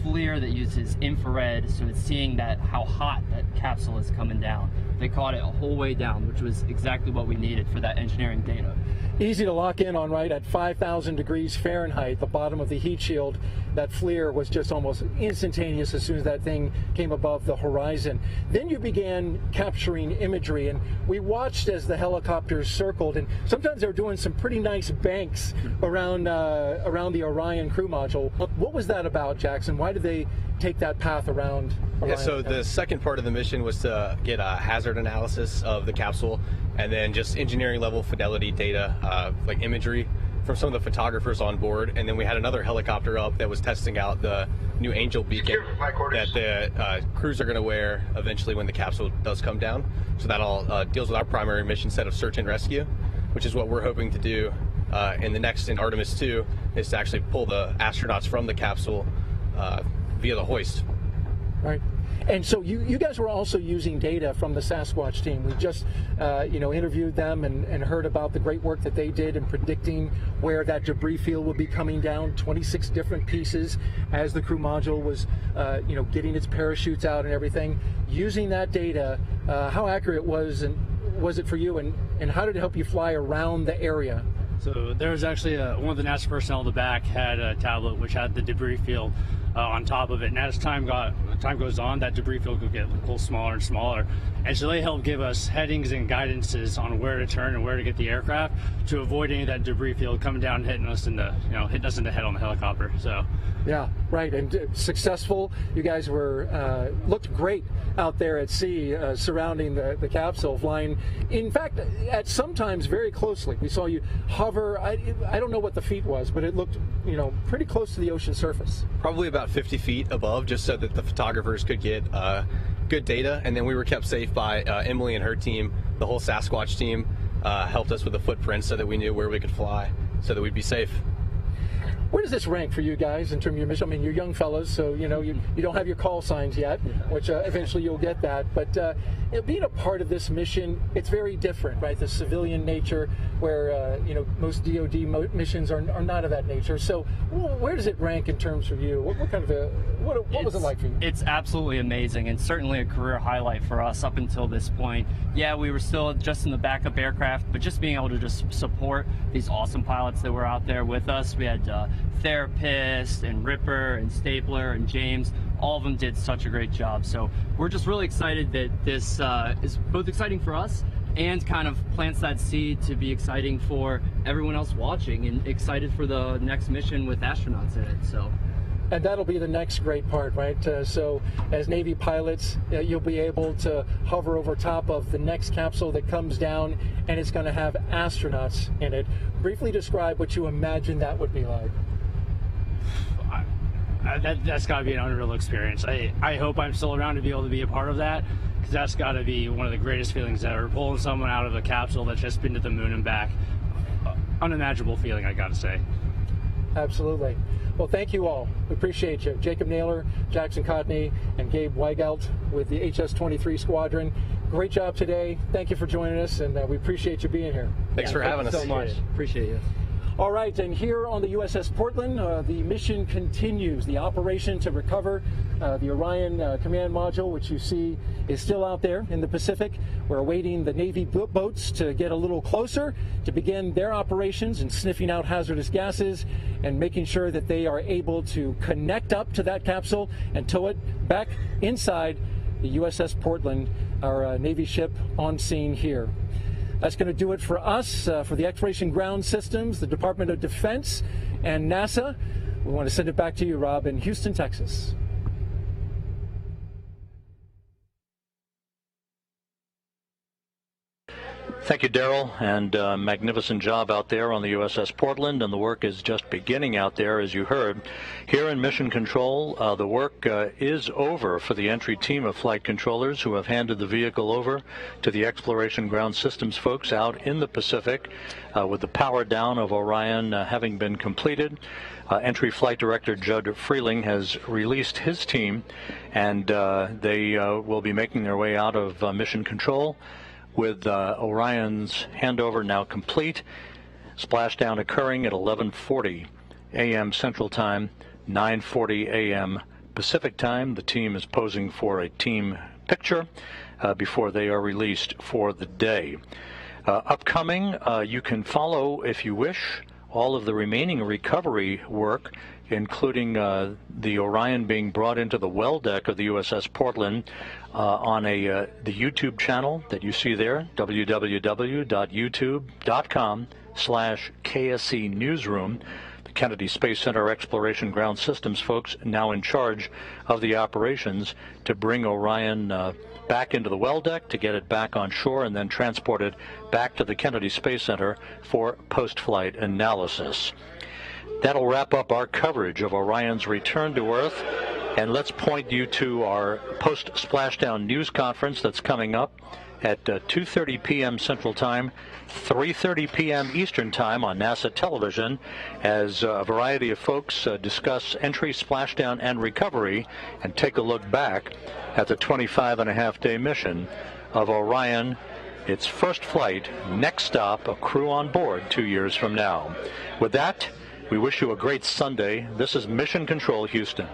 FLIR that uses infrared, so it's seeing that how hot that capsule is coming down. They caught it a whole way down, which was exactly what we needed for that engineering data. easy to lock in on, right? At 5,000 degrees Fahrenheit, the bottom of the heat shield, that FLIR was just almost instantaneous as soon as that thing came above the horizon. Then you began capturing imagery, and we watched as the helicopters circled, and sometimes they were doing some pretty nice banks around the Orion crew module. What was that about, Jackson? Why did they take that path around Orion? Yeah, so the second part of the mission was to get a hazard analysis of the capsule, and then just engineering level fidelity data, like imagery from some of the photographers on board. And then we had another helicopter up that was testing out the new Angel beacon that the crews are going to wear eventually when the capsule does come down. So that all deals with our primary mission set of search and rescue, which is what we're hoping to do in Artemis 2, is to actually pull the astronauts from the capsule via the hoist. Right. And so you guys were also using data from the Sasquatch team. We just interviewed them and heard about the great work that they did in predicting where that debris field would be coming down, 26 different pieces as the crew module was getting its parachutes out and everything. Using that data, how accurate was it for you, and how did it help you fly around the area? So there was actually one of the NASA personnel in the back had a tablet which had the debris field on top of it, and as time goes on, that debris field could get a little smaller and smaller. And so they helped give us headings and guidances on where to turn and where to get the aircraft to avoid any of that debris field coming down and hitting us in the head on the helicopter. So yeah, right, and successful. You guys were looked great out there at sea, surrounding the capsule, flying. In fact, at sometimes very closely. We saw you hover. I don't know what the feet was, but it looked pretty close to the ocean surface. Probably about 50 feet above, just so that the photographers could get good data. And then we were kept safe by Emily and her team. The whole Sasquatch team helped us with the footprints so that we knew where we could fly, so that we'd be safe. Where does this rank for you guys in terms of your mission? I mean, you're young fellas, so you don't have your call signs yet, which eventually you'll get that. But being a part of this mission, it's very different, right? The civilian nature, where most DoD missions are not of that nature. So where does it rank in terms for you? What kind of what was it like for you? It's absolutely amazing, and certainly a career highlight for us up until this point. Yeah, we were still just in the backup aircraft, but just being able to just support these awesome pilots that were out there with us. We had Therapist and Ripper and Stapler and James. All of them did such a great job. So we're just really excited that this is both exciting for us and kind of plants that seed to be exciting for everyone else watching, and excited for the next mission with astronauts in it. So. And that'll be the next great part, right? So as Navy pilots, you'll be able to hover over top of the next capsule that comes down, and it's going to have astronauts in it. Briefly describe what you imagine that would be like. That's got to be an unreal experience. I hope I'm still around to be able to be a part of that, because that's got to be one of the greatest feelings ever. Pulling someone out of a capsule that's just been to the moon and back. Unimaginable feeling, I got to say. Absolutely. Well, thank you all. We appreciate you. Jacob Naylor, Jackson Cotney, and Gabe Weigelt with the HS-23 Squadron. Great job today. Thank you for joining us, and we appreciate you being here. Thanks for having us. So much. Appreciate you. All right, and here on the USS Portland, the mission continues. The operation to recover the Orion command module, which you see is still out there in the Pacific. We're awaiting the Navy boats to get a little closer to begin their operations and sniffing out hazardous gases and making sure that they are able to connect up to that capsule and tow it back inside the USS Portland, our Navy ship on scene here. That's going to do it for us, for the Exploration Ground Systems, the Department of Defense, and NASA. We want to send it back to you, Rob, in Houston, Texas. Thank you, Daryl, and magnificent job out there on the USS Portland, and the work is just beginning out there, as you heard. Here in Mission Control, the work is over for the entry team of flight controllers who have handed the vehicle over to the Exploration Ground Systems folks out in the Pacific, with the power down of Orion having been completed. Entry Flight Director Judd Freeling has released his team, and they will be making their way out of Mission Control, with Orion's handover now complete. Splashdown occurring at 11:40 a.m. Central Time, 9:40 a.m. Pacific Time. The team is posing for a team picture before they are released for the day. Upcoming, you can follow, if you wish, all of the remaining recovery work, including the Orion being brought into the well deck of the USS Portland on the YouTube channel that you see there, www.youtube.com/KSC Newsroom. The Kennedy Space Center Exploration Ground Systems folks now in charge of the operations to bring Orion back into the well deck, to get it back on shore, and then transport it back to the Kennedy Space Center for post-flight analysis. That'll wrap up our coverage of Orion's return to Earth, and let's point you to our post-splashdown news conference that's coming up at 2:30 p.m. Central Time, 3:30 p.m. Eastern Time on NASA television, as a variety of folks discuss entry, splashdown, and recovery, and take a look back at the 25-and-a-half-day mission of Orion, its first flight, next stop, a crew on board 2 years from now. With that, we wish you a great Sunday. This is Mission Control Houston.